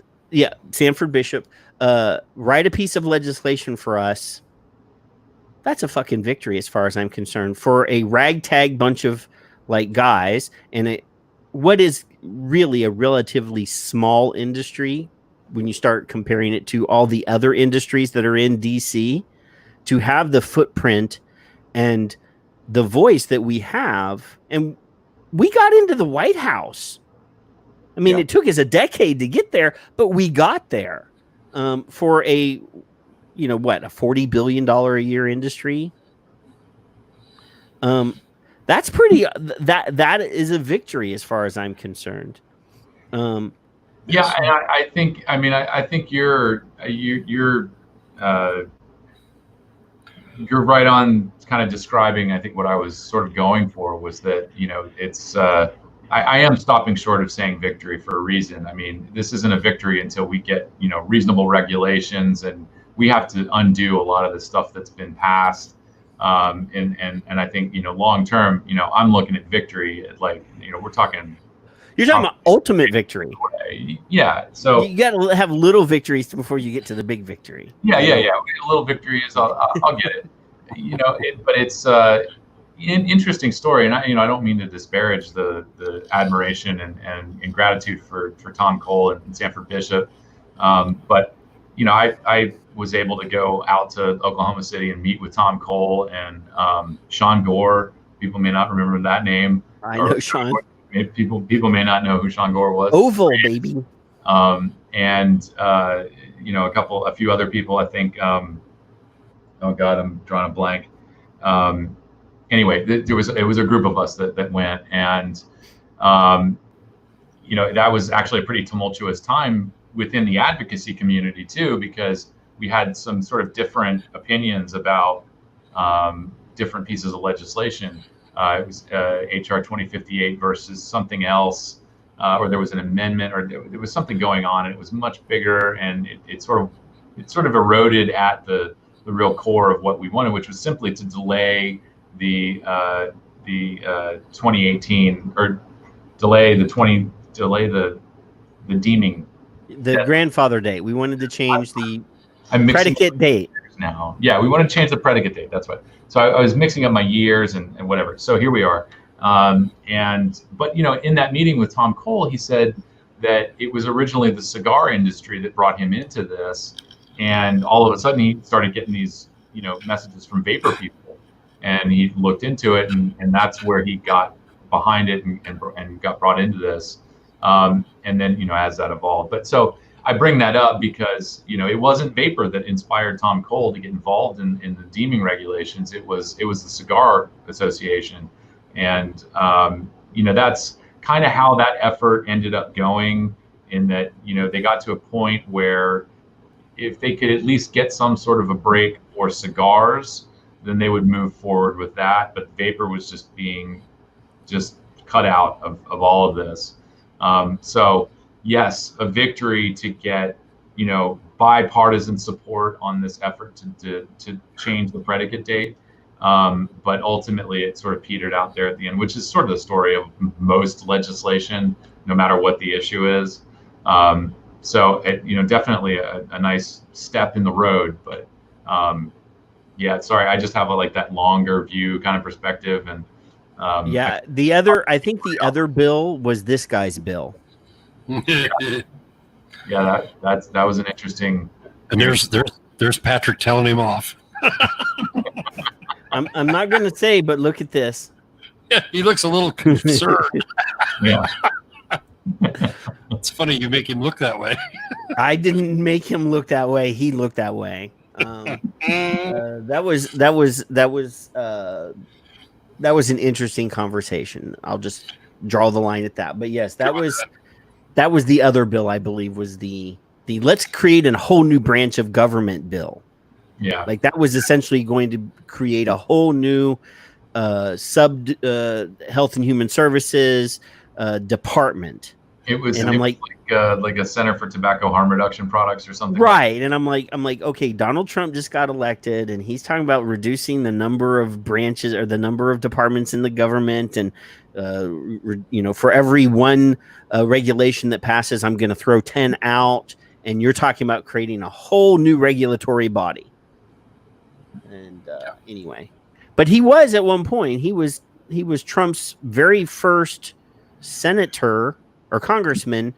Sanford Bishop, write a piece of legislation for us. That's a fucking victory as far as I'm concerned for a ragtag bunch of like guys and what is really a relatively small industry when you start comparing it to all the other industries that are in DC, to have the footprint and the voice that we have. And we got into the White House. I mean, It took us a decade to get there, but we got there for a $40 billion a year industry. That's pretty, that is a victory as far as I'm concerned. And I think you're right on kind of describing, I think what I was sort of going for was that, it's, I am stopping short of saying victory for a reason. I mean, this isn't a victory until we get, reasonable regulations, and we have to undo a lot of the stuff that's been passed. And I think, long term, I'm looking at victory at we're talking. You're talking about ultimate victory. Yeah. So you got to have little victories before you get to the big victory. Yeah. A little victory is, I'll get it. But it's, interesting story, and I don't mean to disparage the admiration and gratitude for Tom Cole and Sanford Bishop, but I was able to go out to Oklahoma City and meet with Tom Cole and Sean Gore. People may not remember that name. I know Sean. People may not know who Sean Gore was. Oval, baby. And a few other people. I think. Oh God, I'm drawing a blank. Anyway, it was a group of us that went, and that was actually a pretty tumultuous time within the advocacy community too, because we had some sort of different opinions about different pieces of legislation. It was HR 2058 versus something else, or there was an amendment, or there was something going on, and it was much bigger, and it sort of eroded at the real core of what we wanted, which was simply to delay the 2018 or delay the deeming. The grandfather date. We wanted to change the predicate date. Now, yeah, we wanted to change the predicate date. That's what. So I was mixing up my years and whatever. So here we are. But in that meeting with Tom Cole, he said that it was originally the cigar industry that brought him into this, and all of a sudden he started getting these messages from vapor people, and he looked into it, and that's where he got behind it and got brought into this. And then as that evolved. But so I bring that up because it wasn't vapor that inspired Tom Cole to get involved in the deeming regulations. It was the Cigar Association, and that's kind of how that effort ended up going. In that they got to a point where if they could at least get some sort of a break for cigars, then they would move forward with that. But vapor was just being cut out of all of this. So yes, a victory to get bipartisan support on this effort to change the predicate date, but ultimately it sort of petered out there at the end, which is sort of the story of most legislation, no matter what the issue is. So it, definitely a nice step in the road, but yeah, sorry, I just have that longer view kind of perspective. And I think the other bill was this guy's bill. Yeah, that was an interesting. And there's Patrick telling him off. I'm not going to say, but look at this. Yeah, he looks a little concerned. Yeah. It's funny you make him look that way. I didn't make him look that way. He looked that way. That was an interesting conversation. I'll just draw the line at that. But yes, that was the other bill, I believe, was the let's create a whole new branch of government bill. Yeah. That was essentially going to create a whole new health and human services department. It was, and I'm like a Center for Tobacco Harm Reduction Products or something. Right. And I'm like, okay, Donald Trump just got elected and he's talking about reducing the number of branches or the number of departments in the government. And, for every one regulation that passes, I'm going to throw 10 out. And you're talking about creating a whole new regulatory body. And anyway, but he was at one point, he was Trump's very first senator or congressman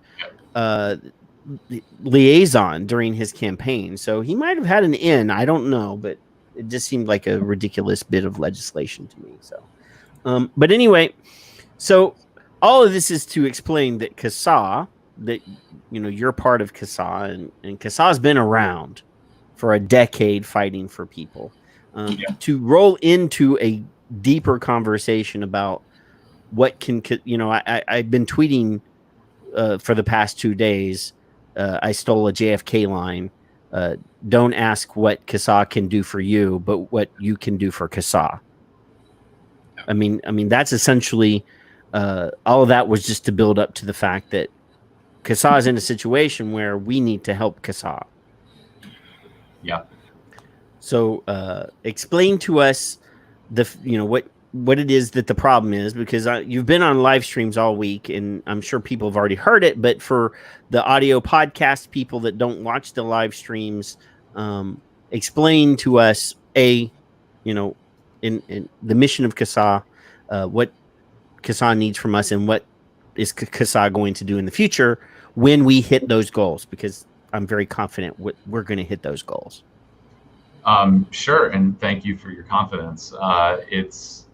liaison during his campaign. So he might have had an in, I don't know, but it just seemed like a ridiculous bit of legislation to me. So, but anyway, so all of this is to explain that CASAA, that, you're part of CASAA, and CASAA's been around for a decade fighting for people. To roll into a deeper conversation about what I've been tweeting for the past 2 days. I stole a JFK line. Don't ask what CASAA can do for you, but what you can do for CASAA. I mean, that's essentially all of that was just to build up to the fact that CASAA is in a situation where we need to help CASAA. Yeah. So explain to us what it is that the problem is, because you've been on live streams all week and I'm sure people have already heard it, but for the audio podcast people that don't watch the live streams, explain to us, in the mission of CASAA, what CASAA needs from us, and what is CASAA going to do in the future when we hit those goals, because I'm very confident we're going to hit those goals. Sure, and thank you for your confidence. It's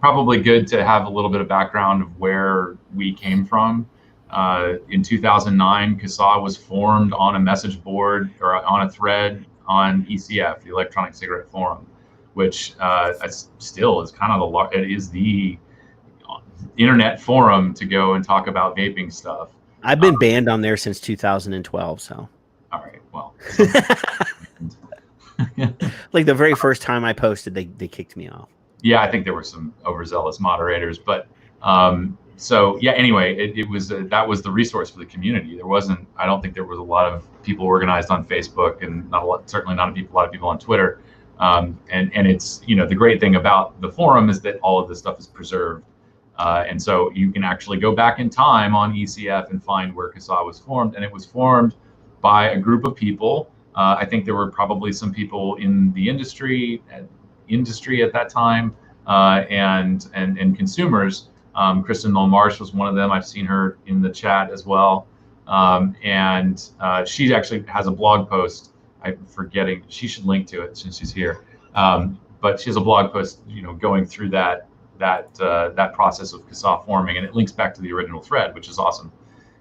probably good to have a little bit of background of where we came from. In 2009, CASAA was formed on a message board or on a thread on ECF, the Electronic Cigarette Forum, which still is kind of it is the internet forum to go and talk about vaping stuff. I've been banned on there since 2012, so. All right, well. Like the very first time I posted, they kicked me off. Yeah, I think there were some overzealous moderators, but so yeah. Anyway, it was that was the resource for the community. There wasn't. I don't think there was a lot of people organized on Facebook, and certainly not a lot of people on Twitter. And it's, you know, the great thing about the forum is that all of this stuff is preserved, and so you can actually go back in time on ECF and find where CASAA was formed, and it was formed by a group of people. I think there were probably some people in the industry at that time, and consumers. Kristen Marsh was one of them. I've seen her in the chat as well, and she actually has a blog post. I'm forgetting. She should link to it since she's here. But she has a blog post, you know, going through that process of CASAA forming, and it links back to the original thread, which is awesome.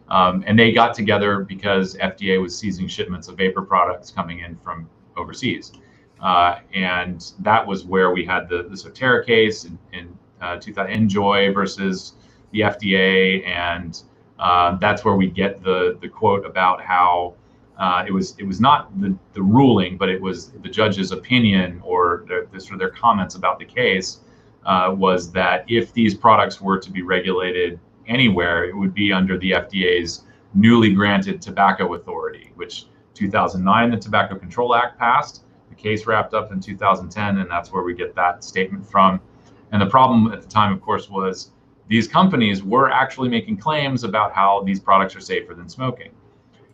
And they got together because FDA was seizing shipments of vapor products coming in from overseas. And that was where we had the Soterra case in 2000, Enjoy versus the FDA. And that's where we get the quote about how it was not the ruling, but it was the judge's opinion or their comments about the case, was that if these products were to be regulated anywhere, it would be under the FDA's newly granted tobacco authority, which 2009, the Tobacco Control Act passed. The case wrapped up in 2010, and that's where we get that statement from. And the problem at the time, of course, was these companies were actually making claims about how these products are safer than smoking.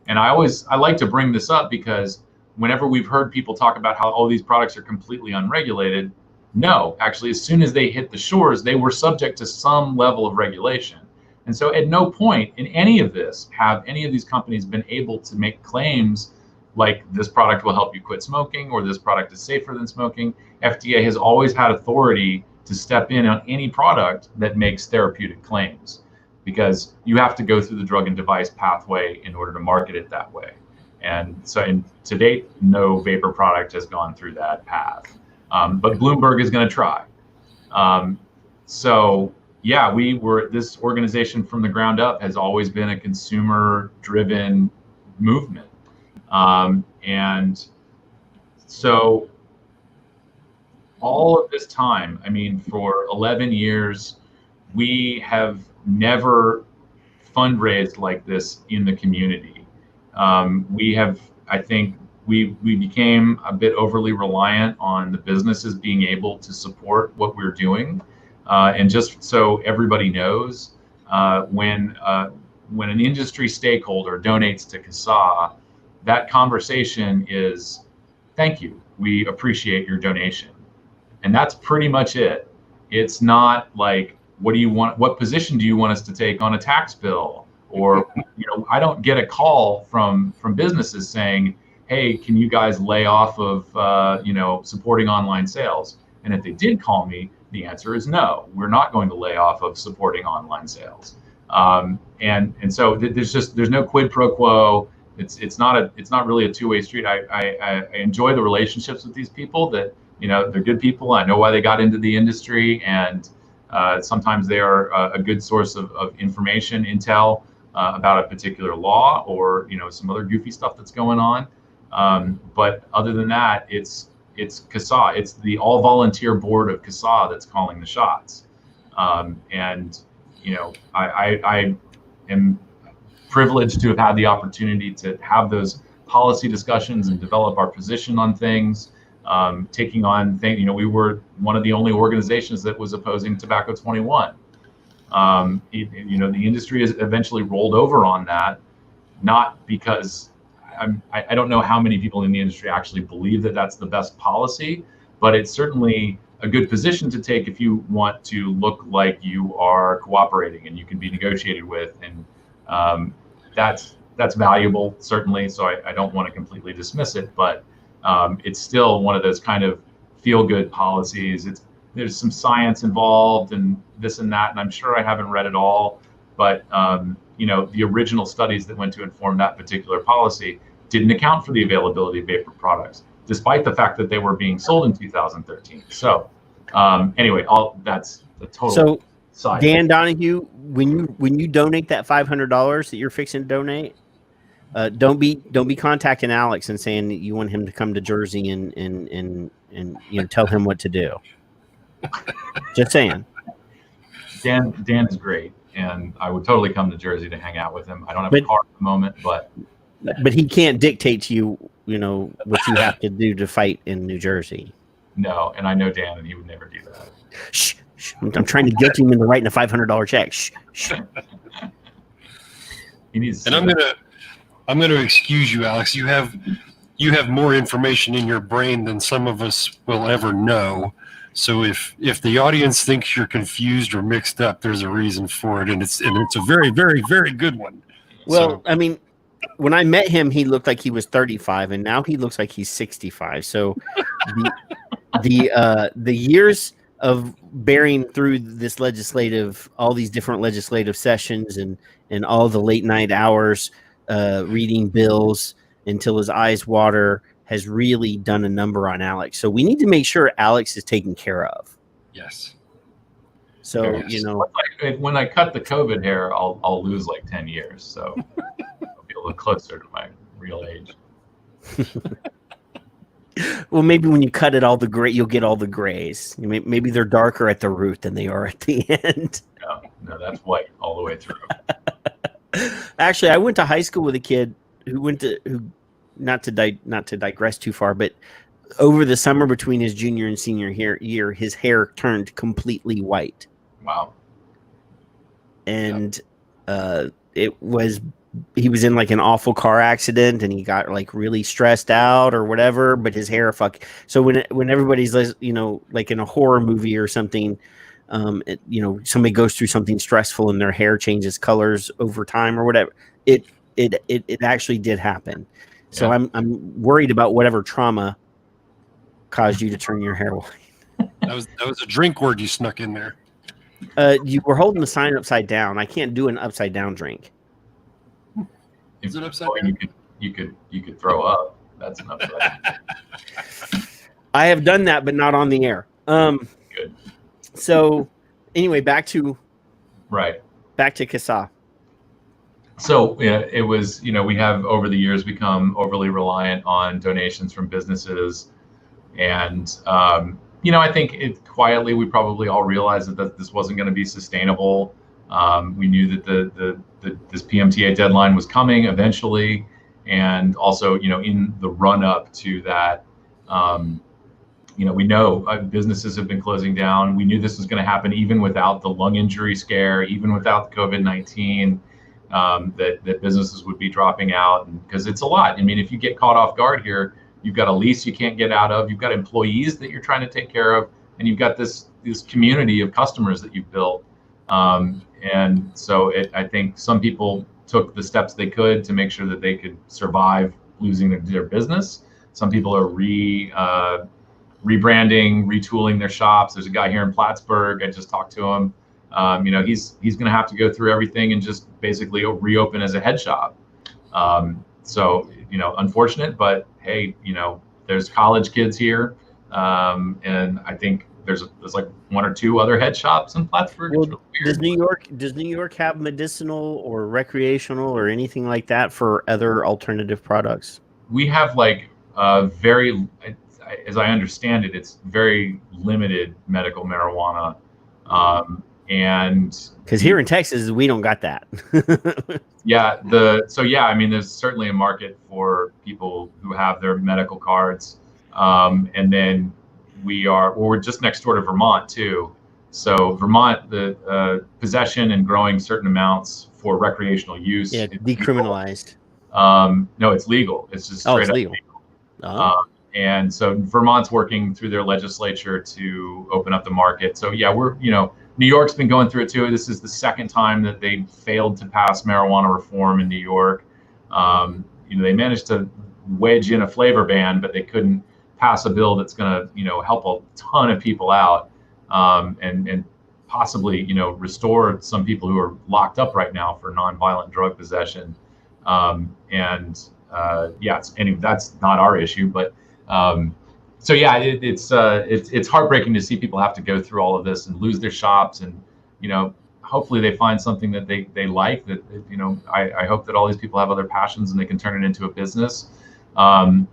And I like to bring this up because whenever we've heard people talk about how all these products are completely unregulated, no, actually, as soon as they hit the shores, they were subject to some level of regulation. And so at no point in any of this have any of these companies been able to make claims like this product will help you quit smoking or this product is safer than smoking. FDA has always had authority to step in on any product that makes therapeutic claims, because you have to go through the drug and device pathway in order to market it that way. And so to date, no vapor product has gone through that path. But Bloomberg is going to try. So yeah, this organization from the ground up has always been a consumer-driven movement. And so all of this time, I mean, for 11 years, we have never fundraised like this in the community. I think we became a bit overly reliant on the businesses being able to support what we're doing. And just so everybody knows, when an industry stakeholder donates to CASAA, that conversation is, thank you, we appreciate your donation. And that's pretty much it. It's not like, what position do you want us to take on a tax bill? Or, I don't get a call from businesses saying, hey, can you guys lay off of, supporting online sales? And if they did call me, the answer is no, we're not going to lay off of supporting online sales. And so there's no quid pro quo. It's not really a two-way street. I enjoy the relationships with these people that, they're good people. I know why they got into the industry, and sometimes they are a good source of information, intel about a particular law or, some other goofy stuff that's going on. But other than that, it's CASAA. It's the all-volunteer board of CASAA that's calling the shots. And I am privileged to have had the opportunity to have those policy discussions and develop our position on things. Taking on things, we were one of the only organizations that was opposing Tobacco 21. The industry has eventually rolled over on that, not because I don't know how many people in the industry actually believe that that's the best policy, but it's certainly a good position to take if you want to look like you are cooperating and you can be negotiated with, and that's valuable, certainly. So I don't want to completely dismiss it, but it's still one of those kind of feel-good policies. There's some science involved and this and that, and I'm sure I haven't read it all, but the original studies that went to inform that particular policy didn't account for the availability of vapor products, despite the fact that they were being sold in 2013. So anyway, that's the total. So side. Dan Donahue, when you donate that $500 that you're fixing to donate, don't be contacting Alex and saying that you want him to come to Jersey and tell him what to do. Just saying. Dan is great, and I would totally come to Jersey to hang out with him. I don't have a car at the moment, but he can't dictate to you, what you have to do to fight in New Jersey. No, and I know Dan, and he would never do that. Shh. I'm trying to guilt him into writing a $500 check. Shh. He needs. And I'm gonna excuse you, Alex. You have more information in your brain than some of us will ever know. So if the audience thinks you're confused or mixed up, there's a reason for it, and it's a very, very, very good one. Well, I mean, when I met him, he looked like he was 35, and now he looks like he's 65. So the years of bearing through all these different legislative sessions and all the late night hours reading bills until his eyes water has really done a number on Alex. So we need to make sure Alex is taken care of. Yes. So, when I cut the COVID hair, I'll lose like 10 years. So I'll be a little closer to my real age. Well, maybe when you cut it all the gray, you'll get all the grays. Maybe they're darker at the root than they are at the end. No, that's white all the way through. Actually, I went to high school with a kid who not to digress too far, but over the summer between his junior and senior year, his hair turned completely white. Wow. And he was in like an awful car accident and he got like really stressed out or whatever, but his hair so when everybody's like in a horror movie or something, somebody goes through something stressful and their hair changes colors over time or whatever, it actually did happen. So I'm worried about whatever trauma caused you to turn your hair white. That was a drink word you snuck in there. You were holding the sign upside down. I can't do an upside down drink. Is it upside down? You could throw up. That's an upside down. I have done that, but not on the air. Good. So anyway, back to CASAA. So it was, we have over the years become overly reliant on donations from businesses. And, I think quietly, we probably all realized that this wasn't going to be sustainable. We knew that this PMTA deadline was coming eventually. And also, in the run up to that, we know businesses have been closing down. We knew this was going to happen even without the lung injury scare, even without the COVID-19. That businesses would be dropping out, because it's a lot. I mean, if you get caught off guard here, you've got a lease you can't get out of, you've got employees that you're trying to take care of, and you've got this community of customers that you've built. And so I think some people took the steps they could to make sure that they could survive losing their business. Some people are rebranding, retooling their shops. There's a guy here in Plattsburgh. I just talked to him. He's going to have to go through everything and just basically reopen as a head shop. So, unfortunate, but hey, there's college kids here. And I think there's like one or two other head shops in Plattsburgh. Well, does New York have medicinal or recreational or anything like that for other alternative products? We have very, as I understand it, it's very limited medical marijuana. And because here in Texas, we don't got that. There's certainly a market for people who have their medical cards. And then we're just next door to Vermont too. So Vermont, the possession and growing certain amounts for recreational use. Yeah, decriminalized. No, it's legal. It's just straight up legal. And so Vermont's working through their legislature to open up the market. So yeah, New York's been going through it too. This is the second time that they failed to pass marijuana reform in New York. They managed to wedge in a flavor ban, but they couldn't pass a bill that's going to, help a ton of people out, and possibly, restore some people who are locked up right now for nonviolent drug possession. Anyway, that's not our issue, but it's heartbreaking to see people have to go through all of this and lose their shops, and hopefully they find something that they like. That I hope that all these people have other passions and they can turn it into a business. And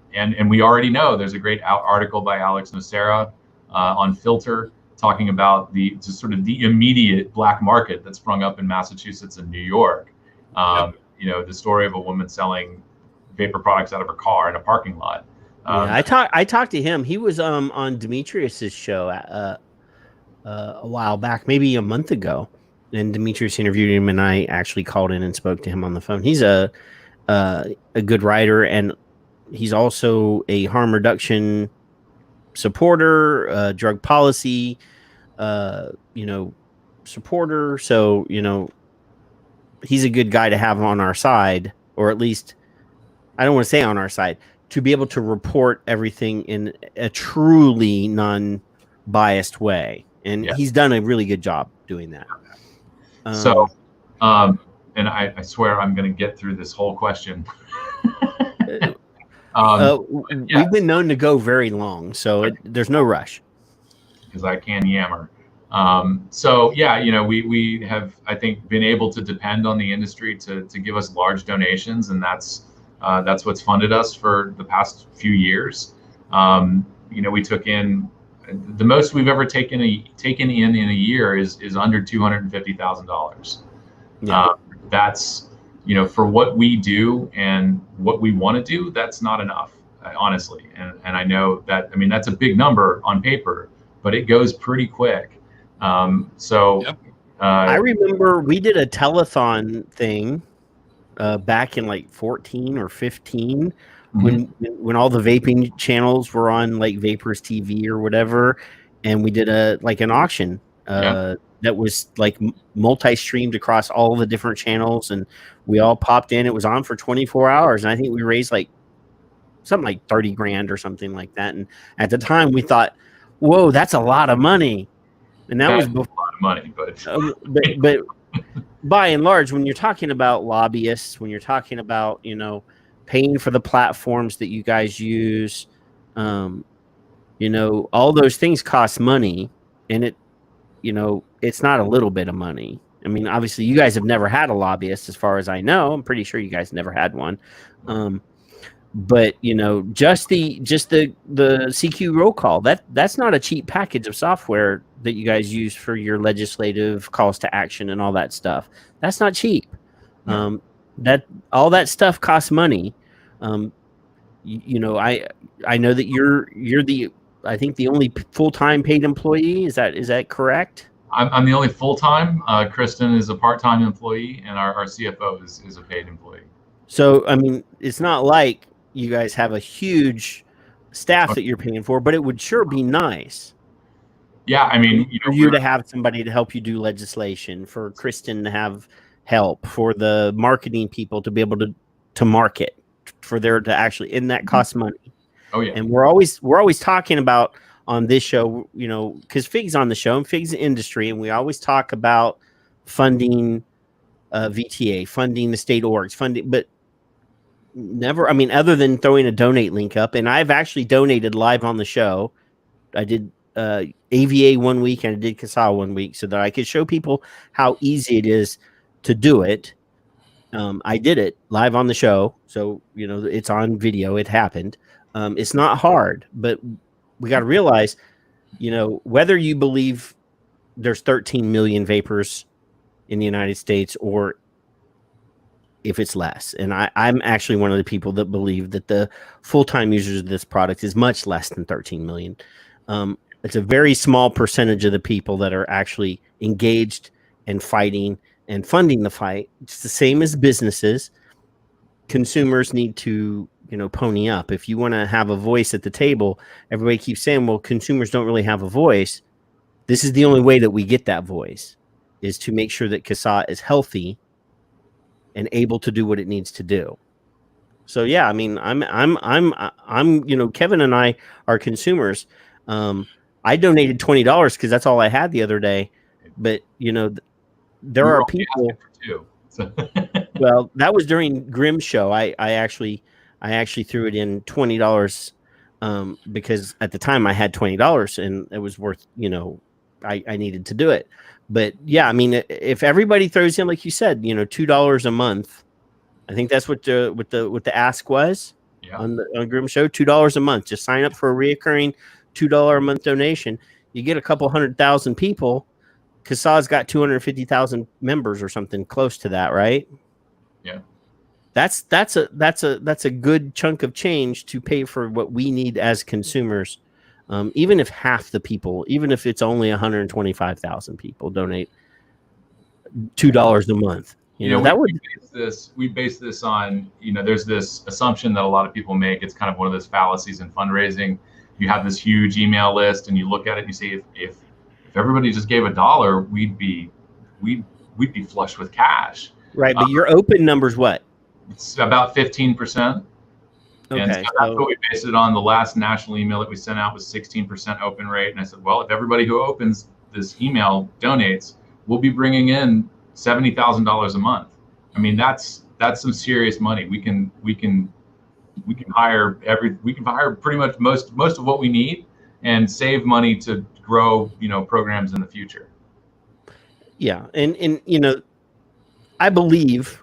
we already know there's a great article by Alex Nocera on Filter talking about the immediate black market that sprung up in Massachusetts and New York. The story of a woman selling vapor products out of her car in a parking lot. I talked to him. He was on Demetrius's show a while back, maybe a month ago, and Demetrius interviewed him, and I actually called in and spoke to him on the phone. He's a good writer, and he's also a harm reduction supporter, drug policy, supporter. So he's a good guy to have on our side, or at least I don't want to say on our side, to be able to report everything in a truly non-biased way. And he's done a really good job doing that. And I swear I'm going to get through this whole question. We've been known to go very long, so there's no rush. Because I can yammer. We have, I think, been able to depend on the industry to give us large donations, and that's what's funded us for the past few years. We took in the most we've ever taken in a year is under $250,000. That's for what we do and what we want to do, that's not enough, honestly. And I know that, that's a big number on paper, but it goes pretty quick. I remember we did a telethon thing back in like 14 or 15 when all the vaping channels were on like Vapors TV or whatever, and we did an auction that was like multi-streamed across all the different channels, and we all popped in. It was on for 24 hours, and I think we raised like something like 30 grand or something like that. And at the time we thought, whoa, that's a lot of money. And that was before, a lot of money, but by and large, when you're talking about lobbyists, when you're talking about, paying for the platforms that you guys use, all those things cost money, and it's not a little bit of money. Obviously you guys have never had a lobbyist as far as I know. I'm pretty sure you guys never had one. But just the CQ roll call, that's not a cheap package of software that you guys use for your legislative calls to action and all that stuff. That's not cheap. That all that stuff costs money. I know that you're I think the only full-time paid employee. Is that correct? I'm the only full-time. Kristen is a part-time employee, and our CFO is a paid employee. So it's not like you guys have a huge staff that you're paying for, but it would sure be nice. Yeah, for you to have somebody to help you do legislation, for Kristen to have help, for the marketing people to be able to market, for there to actually, and that costs money. Oh yeah. And we're always talking about on this show, because Fig's on the show and Fig's industry, and we always talk about funding VTA, funding the state orgs, but never, other than throwing a donate link up. And I've actually donated live on the show. I did AVA one week and I did CASAA one week so that I could show people how easy it is to do it. I did it live on the show. So, it's on video. It happened. It's not hard, but we got to realize, whether you believe there's 13 million vapors in the United States or if it's less. And I'm actually one of the people that believe that the full-time users of this product is much less than 13 million. It's a very small percentage of the people that are actually engaged and fighting and funding the fight. It's the same as businesses. Consumers need to pony up. If you want to have a voice at the table, everybody keeps saying, well, consumers don't really have a voice. This is the only way that we get that voice, is to make sure that CASAA is healthy and able to do what it needs to do. So yeah, I mean, I'm Kevin and I are consumers. I donated $20 because that's all I had the other day. But there are people. Well, that was during Grimm's show. I actually threw it in $20 because at the time I had $20 and it was worth, I needed to do it. But yeah, I mean, if everybody throws in, like you said, $2 a month, I think that's what the ask was on Grimm's show, $2 a month. Just sign up for a reoccurring $2 a month donation. You get a couple 100,000 people. CASAA's got 250,000 members or something close to that, right? Yeah. That's a good chunk of change to pay for what we need as consumers. Even if half the people, even if it's only 125,000 people donate $2 a month, we base this on, there's this assumption that a lot of people make. It's kind of one of those fallacies in fundraising. You have this huge email list and you look at it and you say, if everybody just gave $1, we'd be flush with cash. Right, but your open number's what? It's about 15%. Okay, and so that's what we based it on. The last national email that we sent out was 16% open rate. And I said, well, if everybody who opens this email donates, we'll be bringing in $70,000 a month. I mean, that's some serious money. We can hire pretty much most of what we need and save money to grow, programs in the future. Yeah. And I believe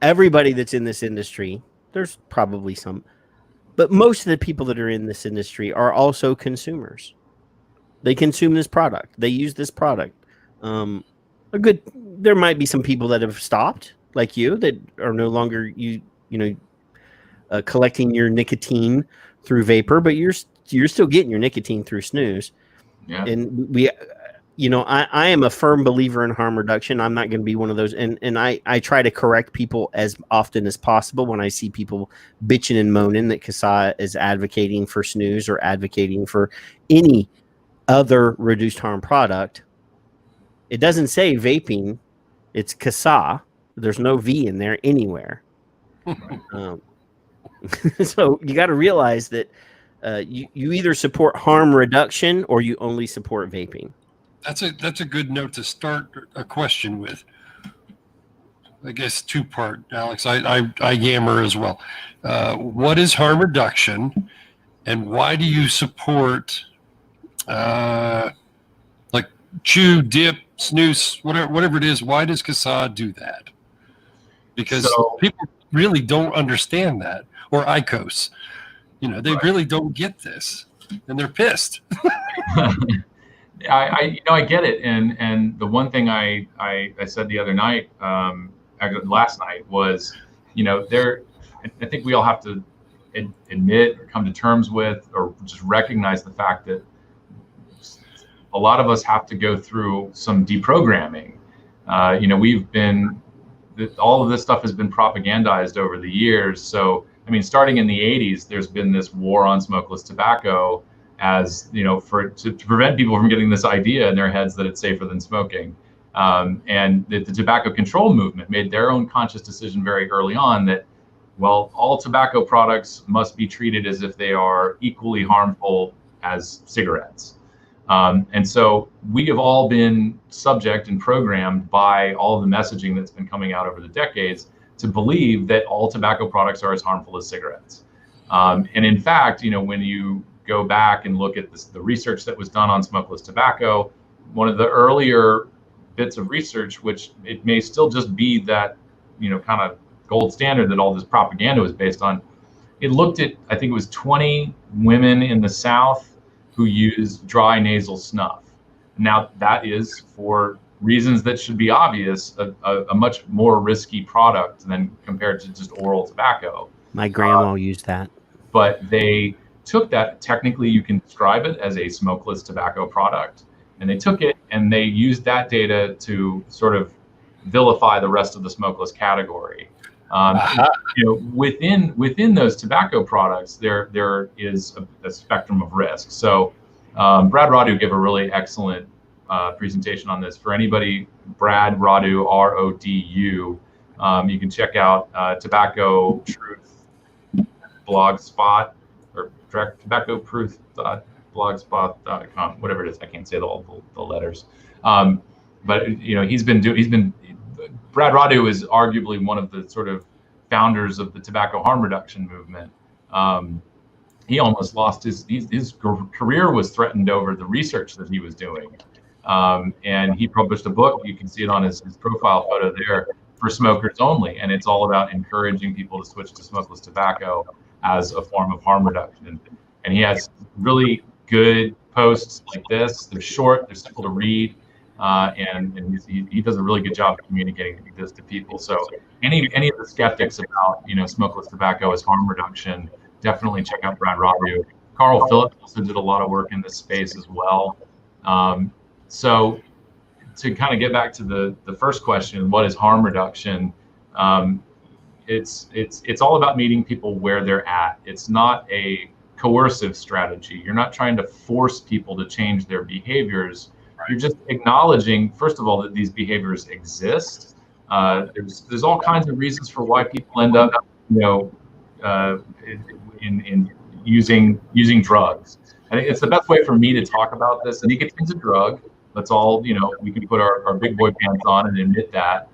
everybody that's in this industry, there's probably some, but most of the people that are in this industry are also consumers. They consume this product. They use this product. There might be some people that have stopped, like you, that are no longer collecting your nicotine through vapor, but you're still getting your nicotine through snus. Yeah. And I am a firm believer in harm reduction. I'm not going to be one of those. And I try to correct people as often as possible when I see people bitching and moaning that CASAA is advocating for snus or advocating for any other reduced harm product. It doesn't say vaping. It's CASAA. There's no V in there anywhere. So you got to realize that you either support harm reduction or you only support vaping. That's a good note to start a question with. I guess two-part, Alex. I yammer as well. What is harm reduction, and why do you support like chew, dip, snooze, whatever it is? Why does CASAA do that? Because people really don't understand that, or IQOS. They really don't get this, and they're pissed. I get it, and the one thing I said the other night, last night was, I think we all have to admit or come to terms with, or just recognize the fact that a lot of us have to go through some deprogramming. All of this stuff has been propagandized over the years. So, I mean, starting in the 80s, there's been this war on smokeless tobacco, as to prevent people from getting this idea in their heads that it's safer than smoking. And the tobacco control movement made their own conscious decision very early on that, well, all tobacco products must be treated as if they are equally harmful as cigarettes. And so we have all been subject and programmed by all of the messaging that's been coming out over the decades to believe that all tobacco products are as harmful as cigarettes. And in fact, when you go back and look at the research that was done on smokeless tobacco, one of the earlier bits of research, which it may still just be that, kind of gold standard that all this propaganda was based on, it looked at, I think it was 20 women in the South who used dry nasal snuff. Now, that is, for reasons that should be obvious, a much more risky product than compared to just oral tobacco. My grandma used that. But they took that, technically you can describe it as a smokeless tobacco product, and they took it and they used that data to sort of vilify the rest of the smokeless category. Within those tobacco products, there is a spectrum of risk. So Brad Radu gave a really excellent presentation on this. For anybody, Brad Radu, RODU, you can check out Tobacco Truth blogspot or Tobacco Truth blogspot.com, whatever it is. I can't say all the letters. But Brad Radu is arguably one of the sort of founders of the tobacco harm reduction movement. He almost lost his career was threatened over the research that he was doing. And he published a book, you can see it on his profile photo there, for smokers only. And it's all about encouraging people to switch to smokeless tobacco as a form of harm reduction. And he has really good posts like this. They're short, they're simple to read. And he does a really good job of communicating this to people. So any of the skeptics about smokeless tobacco as harm reduction, definitely check out Brad Radu. Carl Phillips also did a lot of work in this space as well. So to kind of get back to the first question, what is harm reduction? It's all about meeting people where they're at. It's not a coercive strategy. You're not trying to force people to change their behaviors. You're just acknowledging, first of all, that these behaviors exist. There's all kinds of reasons for why people end up, in using drugs. I think it's the best way for me to talk about this. Nicotine's a drug. Let's all, we can put our big boy pants on and admit that.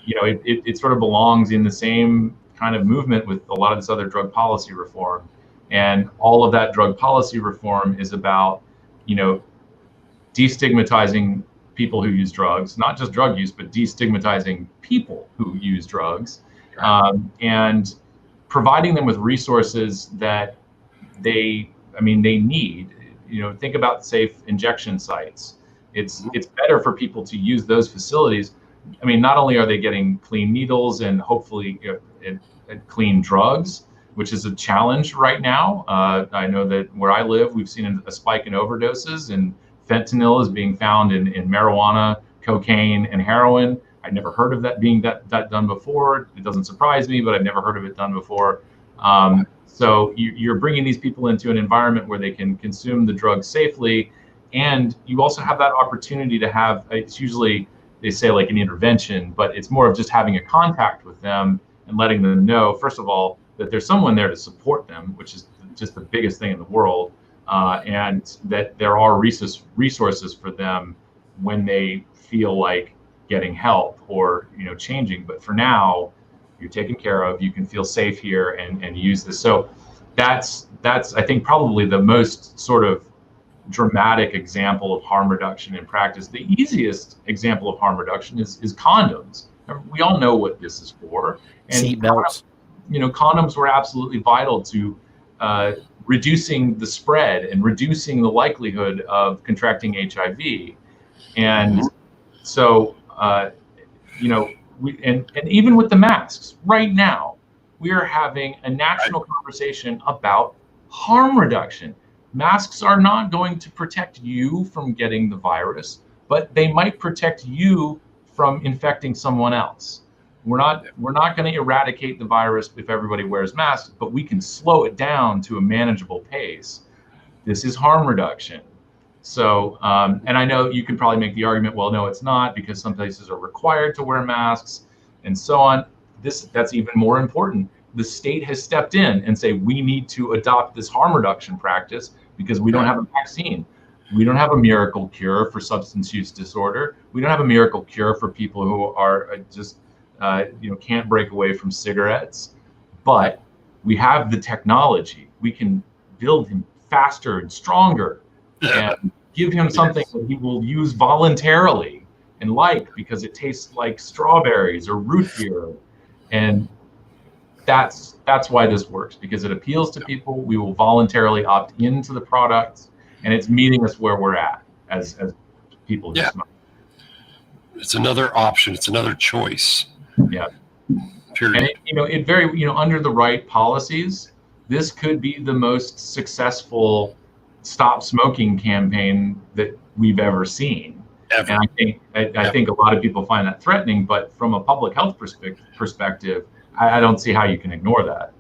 It sort of belongs in the same kind of movement with a lot of this other drug policy reform. And all of that drug policy reform is about, destigmatizing people who use drugs, not just drug use, but destigmatizing people who use drugs, and providing them with resources that they need. Think about safe injection sites. It's better for people to use those facilities. Not only are they getting clean needles and hopefully clean drugs, which is a challenge right now. I know that where I live, we've seen a spike in overdoses, and fentanyl is being found in marijuana, cocaine, and heroin. I'd never heard of that being that done before. It doesn't surprise me, but I've never heard of it done before. So you're bringing these people into an environment where they can consume the drug safely, and you also have that opportunity to have, it's usually, they say like an intervention, but it's more of just having a contact with them and letting them know, first of all, that there's someone there to support them, which is just the biggest thing in the world, and that there are resources for them when they feel like getting help or changing. But for now, you're taken care of. You can feel safe here and use this. So that's I think probably the most sort of dramatic example of harm reduction in practice. The easiest example of harm reduction is condoms. We all know what this is for. And seatbelts. Condoms were absolutely vital to reducing the spread and reducing the likelihood of contracting HIV. And so, and even with the masks, right now, we are having a national conversation about harm reduction. Masks are not going to protect you from getting the virus, but they might protect you from infecting someone else. We're not going to eradicate the virus if everybody wears masks, but we can slow it down to a manageable pace. This is harm reduction. So, and I know you can probably make the argument, well, no, it's not, because some places are required to wear masks and so on. That's even more important. The state has stepped in and say, we need to adopt this harm reduction practice because we don't have a vaccine. We don't have a miracle cure for substance use disorder. We don't have a miracle cure for people who are just, can't break away from cigarettes, but we have the technology. We can build him faster and stronger and give him something that he will use voluntarily and because it tastes like strawberries or root beer. And that's why this works, because it appeals to people. We will voluntarily opt into the product, and it's meeting us where we're at as people who smoke. It's another option. It's another choice. Yeah. Period. And under the right policies, this could be the most successful stop smoking campaign that we've ever seen. Ever. And I think a lot of people find that threatening, but from a public health perspective, I don't see how you can ignore that.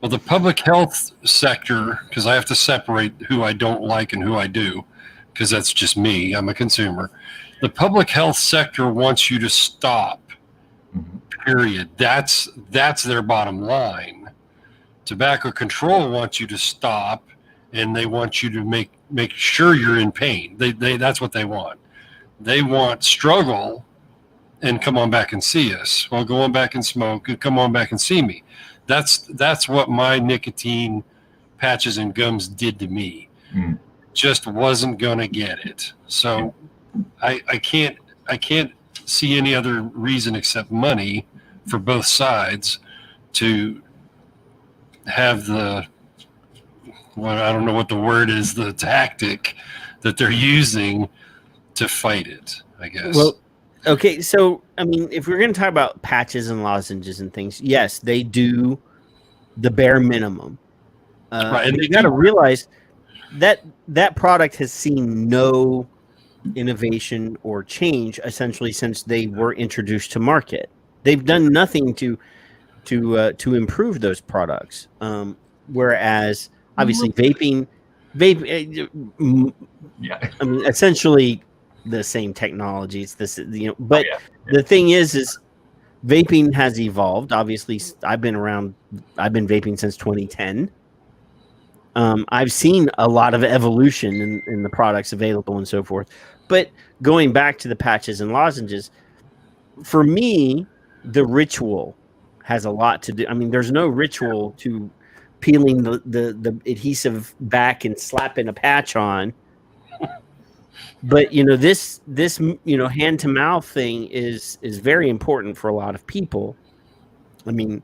Well, the public health sector, because I have to separate who I don't like and who I do, because that's just me. I'm a consumer. The public health sector wants you to stop. Period. That's their bottom line. Tobacco control wants you to stop, and they want you to make sure you're in pain. They that's what they want. They want struggle and come on back and see us. Well, go on back and smoke and come on back and see me. That's what my nicotine patches and gums did to me. Just wasn't gonna get it. So I can't see any other reason except money for both sides to have I don't know what the word is, the tactic that they're using to fight it, I guess. Well, okay, so I mean, if we're going to talk about patches and lozenges and things, yes, they do the bare minimum. Right, and you got to realize that that product has seen no innovation or change essentially since they were introduced to market. They've done nothing to improve those products. Whereas obviously vape, Yeah. I mean, essentially the same technology. It's this, but the thing is vaping has evolved. Obviously, I've been vaping since 2010. I've seen a lot of evolution in the products available and so forth. But going back to the patches and lozenges, for me, the ritual has a lot to do. I mean, there's no ritual to peeling the adhesive back and slapping a patch on. But this hand to mouth thing is very important for a lot of people. I mean,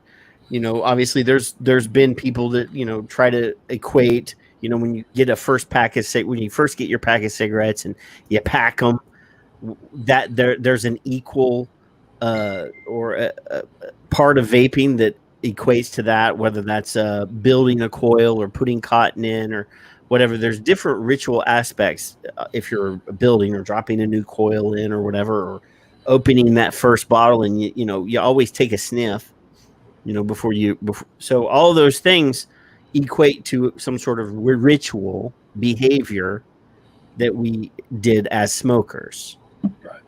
obviously there's been people that try to equate, when you get when you first get your pack of cigarettes and you pack them, that there's an equal or a part of vaping that equates to that, whether that's building a coil or putting cotton in or whatever. There's different ritual aspects if you're building or dropping a new coil in or whatever, or opening that first bottle, and you always take a sniff, before so all of those things equate to some sort of ritual behavior that we did as smokers. Right.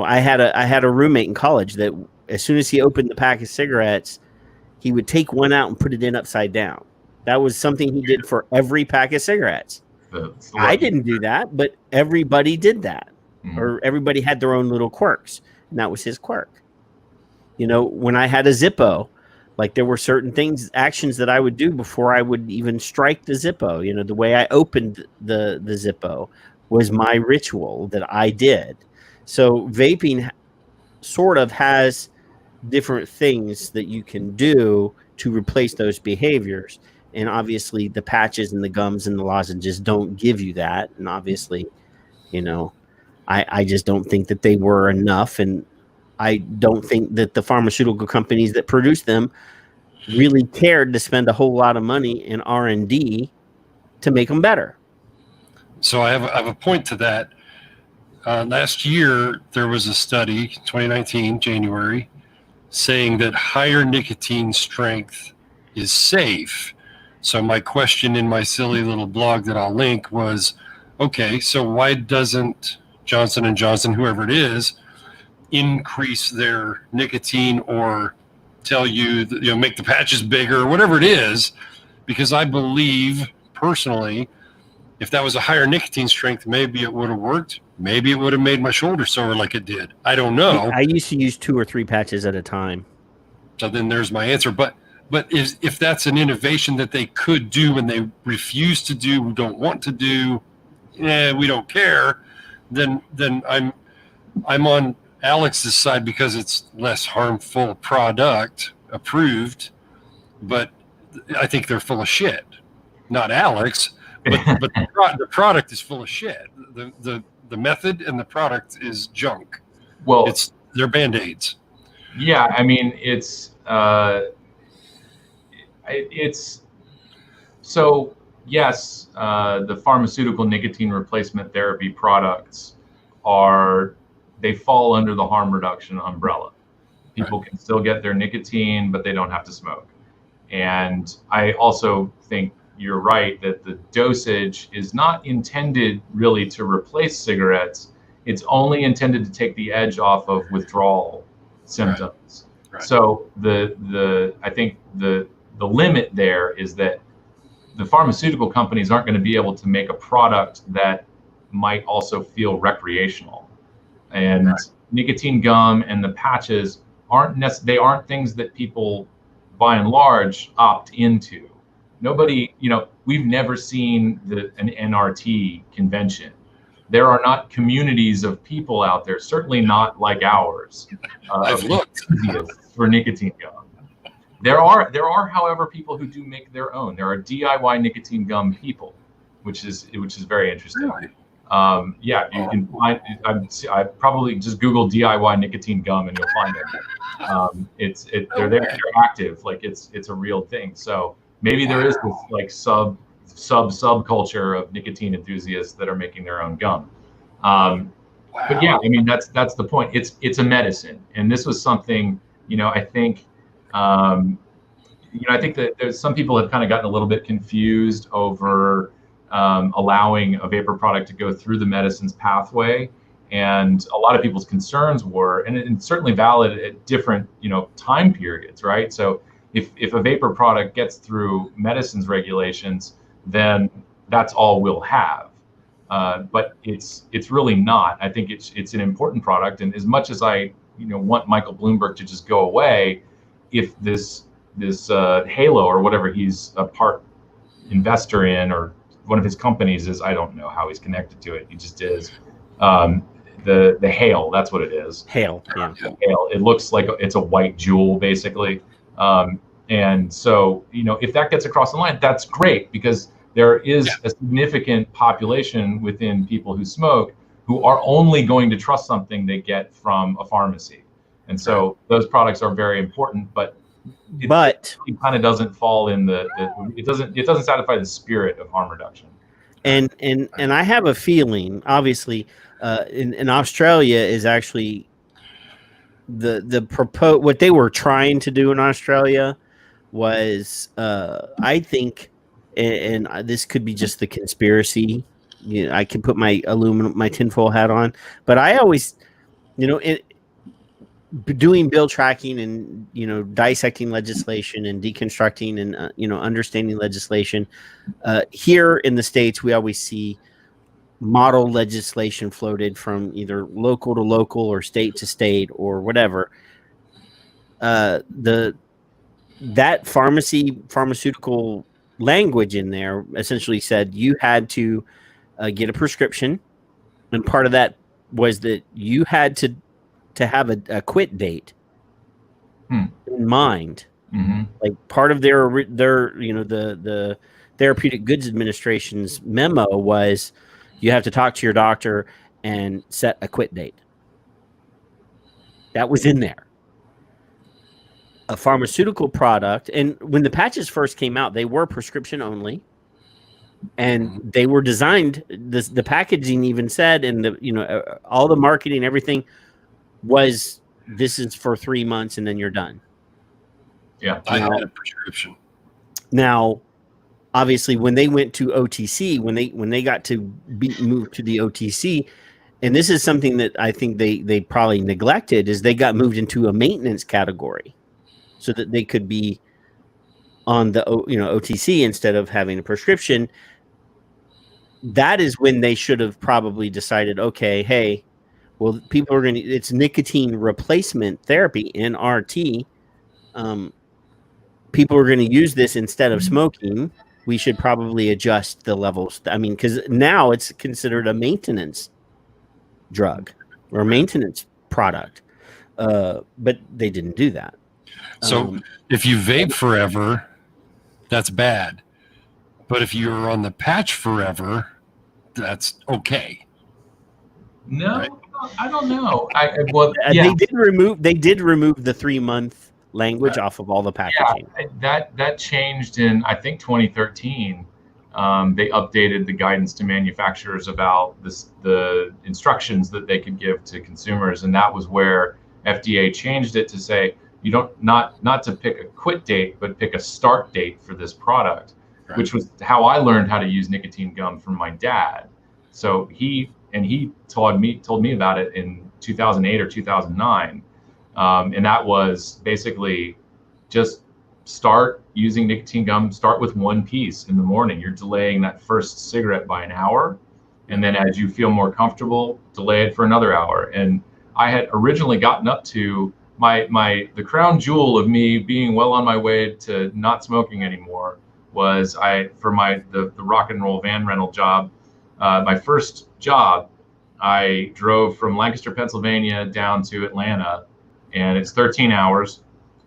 I had a roommate in college that as soon as he opened the pack of cigarettes, he would take one out and put it in upside down. That was something he did for every pack of cigarettes. I didn't do that, but everybody did that. Or everybody had their own little quirks, and that was his quirk. When I had a Zippo, like there were certain actions that I would do before I would even strike the Zippo. The way I opened the Zippo was my ritual that I did. So vaping sort of has different things that you can do to replace those behaviors. And obviously the patches and the gums and the lozenges don't give you that. And obviously, I just don't think that they were enough. And I don't think that the pharmaceutical companies that produce them really cared to spend a whole lot of money in R&D to make them better. So I have a point to that. Last year, there was a study, 2019, January, saying that higher nicotine strength is safe. So my question in my silly little blog that I'll link was, okay, so why doesn't Johnson & Johnson, whoever it is, increase their nicotine or tell you, make the patches bigger or whatever it is? Because I believe personally, if that was a higher nicotine strength, maybe it would have worked. Maybe it would have made my shoulder sore like it did. I don't know. I used to use 2 or 3 patches at a time. So then there's my answer. But if that's an innovation that they could do and they refuse to do, don't want to do, we don't care, then I'm on Alex's side because it's less harmful product approved. But I think they're full of shit. Not Alex, but the product is full of shit. The method and the product is junk. Well, they're Band-Aids. Yeah, I mean it's so yes, the pharmaceutical nicotine replacement therapy products they fall under the harm reduction umbrella. People can still get their nicotine, but they don't have to smoke. And I also think you're right that the dosage is not intended really to replace cigarettes. It's only intended to take the edge off of withdrawal symptoms. Right. So I think the limit there is that the pharmaceutical companies aren't going to be able to make a product that might also feel recreational. And nicotine gum and the patches aren't things that people by and large opt into. Nobody, we've never seen an NRT convention. There are not communities of people out there, certainly not like ours, I've looked for nicotine gum. There are, however, people who do make their own. There are DIY nicotine gum people, which is very interesting. Really? You can find. I probably just Google DIY nicotine gum and you'll find them. They're there. They're active. Like it's a real thing. So maybe there is this like subculture of nicotine enthusiasts that are making their own gum. But yeah, I mean that's the point. It's a medicine, and this was something. I think. I think that there's some people have kind of gotten a little bit confused over allowing a vapor product to go through the medicines pathway, and a lot of people's concerns were, and it's certainly valid at different time periods, right? So if a vapor product gets through medicines regulations, then that's all we'll have. But it's really not. I think it's an important product, and as much as I want Michael Bloomberg to just go away, if this Halo or whatever he's a part investor in, or one of his companies is, I don't know how he's connected to it. He just is. The Hale, that's what it is. Hale, yeah. Hale. It looks like it's a white jewel, basically. And so, if that gets across the line, that's great, because there is a significant population within people who smoke who are only going to trust something they get from a pharmacy. And so those products are very important, but it kind of doesn't fall in it doesn't satisfy the spirit of harm reduction. And I have a feeling, obviously, in Australia is actually what they were trying to do in Australia was, I think, and this could be just the conspiracy. I can put my tinfoil hat on, but I always, doing bill tracking and dissecting legislation and deconstructing and understanding legislation, here in the States we always see model legislation floated from either local to local or state to state or whatever. That pharmaceutical language in there essentially said you had to get a prescription, and part of that was that you had to have a quit date in mind. Mm-hmm. Like part of their the Therapeutic Goods Administration's memo was you have to talk to your doctor and set a quit date. That was in there. A pharmaceutical product, and when the patches first came out, they were prescription only, and they were designed. The packaging even said, and all the marketing, everything was, this is for 3 months and then you're done. Yeah, I had a prescription. Now, obviously, when they went to OTC, when they got to be moved to the OTC, and this is something that I think they probably neglected, is they got moved into a maintenance category, so that they could be on the OTC instead of having a prescription. That is when they should have probably decided, okay, hey, well, people are it's nicotine replacement therapy, NRT. People are going to use this instead of smoking. We should probably adjust the levels. I mean, because now it's considered a maintenance drug or maintenance product. But they didn't do that. So if you vape forever, that's bad. But if you're on the patch forever, that's okay. No, right? I don't know. They did remove the 3-month language off of all the packaging. Yeah, that changed in, I think, 2013. they updated the guidance to manufacturers about the instructions that they could give to consumers, and that was where FDA changed it to say you don't not to pick a quit date, but pick a start date for this product, right. Which was how I learned how to use nicotine gum from my dad. So he told me about it in 2008 or 2009, and that was basically just start using nicotine gum. Start with one piece in the morning. You're delaying that first cigarette by an hour, and then as you feel more comfortable, delay it for another hour. And I had originally gotten up to the crown jewel of me being well on my way to not smoking anymore was the rock and roll van rental job. My first job, I drove from Lancaster, Pennsylvania down to Atlanta, and it's 13 hours.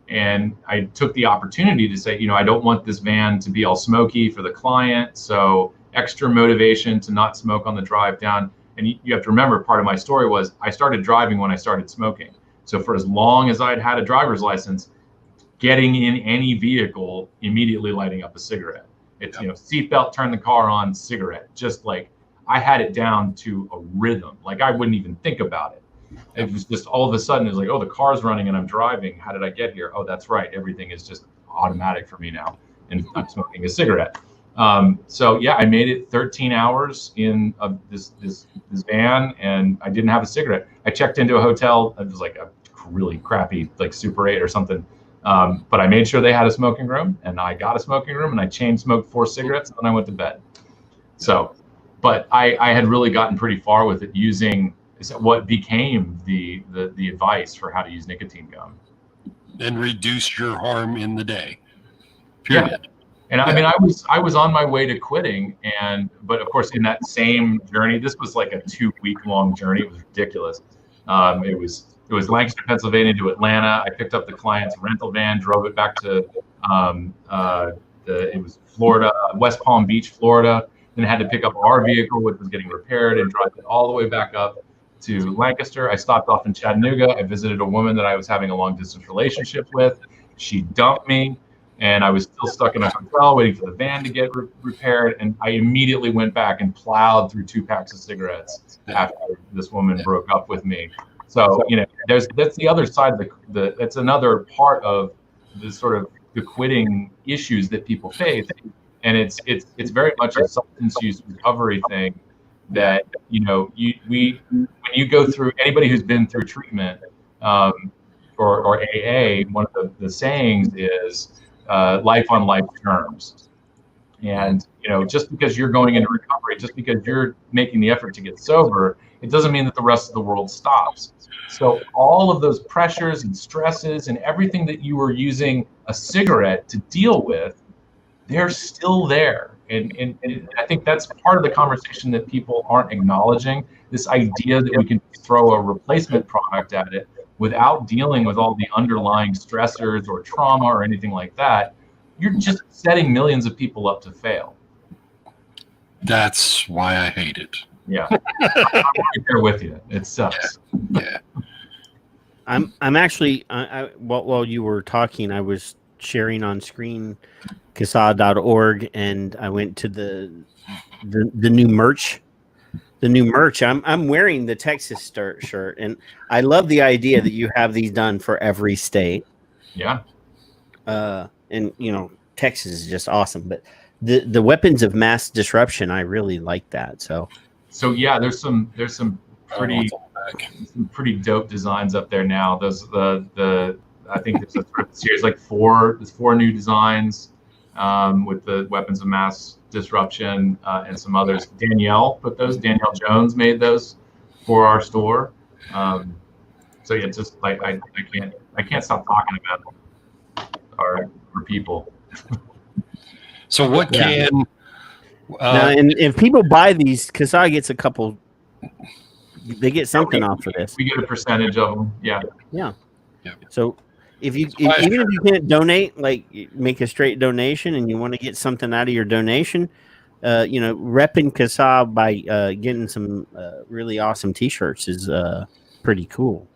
And I took the opportunity to say, I don't want this van to be all smoky for the client. So extra motivation to not smoke on the drive down. And you have to remember, part of my story was I started driving when I started smoking. So for as long as I'd had a driver's license, getting in any vehicle, immediately lighting up a cigarette. It's, seatbelt, turn the car on, cigarette. Just like I had it down to a rhythm. Like I wouldn't even think about it. It was just all of a sudden, it was like, oh, the car's running and I'm driving. How did I get here? Oh, that's right. Everything is just automatic for me now. And I'm smoking a cigarette. So yeah, I made it 13 hours in this van, and I didn't have a cigarette. I checked into a hotel. It was like a really crappy, like Super 8 or something. But I made sure they had a smoking room, and I got a smoking room, and I chain smoked 4 cigarettes, and then I went to bed. So, but I had really gotten pretty far with it using what became the advice for how to use nicotine gum. And reduce your harm in the day. Period. Yeah. And I mean, I was on my way to quitting, but of course, in that same journey, this was like a 2-week-long journey. It was ridiculous. It was Lancaster, Pennsylvania to Atlanta. I picked up the client's rental van, drove it back to it was Florida, West Palm Beach, Florida. Then had to pick up our vehicle, which was getting repaired, and drive it all the way back up to Lancaster. I stopped off in Chattanooga. I visited a woman that I was having a long distance relationship with. She dumped me. And I was still stuck in a hotel waiting for the van to get repaired. And I immediately went back and plowed through 2 packs of cigarettes after this woman broke up with me. So, that's the other side of that's another part of the sort of the quitting issues that people face. And it's very much a substance use recovery thing that, when you go through, anybody who's been through treatment or AA, one of the sayings is, life on life terms. And, just because you're going into recovery, just because you're making the effort to get sober, it doesn't mean that the rest of the world stops. So all of those pressures and stresses and everything that you were using a cigarette to deal with, they're still there. And I think that's part of the conversation that people aren't acknowledging, this idea that we can throw a replacement product at it without dealing with all the underlying stressors or trauma or anything like that. You're just setting millions of people up to fail. That's why I hate it. Yeah, I'm right there with you. It sucks. Yeah. I'm actually, while you were talking, I was sharing on screen CASAA.org, and I went to the new merch. The new merch. I'm wearing the Texas shirt, and I love the idea that you have these done for every state. Yeah. And Texas is just awesome. But the weapons of mass disruption, I really like that. So yeah, there's some pretty dope designs up there now. Those I think there's a series like 4 new designs with the weapons of mass disruption and some others. Danielle Jones made those for our store. So yeah, just like I can't stop talking about our people. So what can now, and if people buy these, CASAA gets a couple, they get something off of this. We get a percentage of them. Yeah. So even if you can't donate, like make a straight donation, and you want to get something out of your donation, repping CASAA by getting some really awesome T-shirts is pretty cool.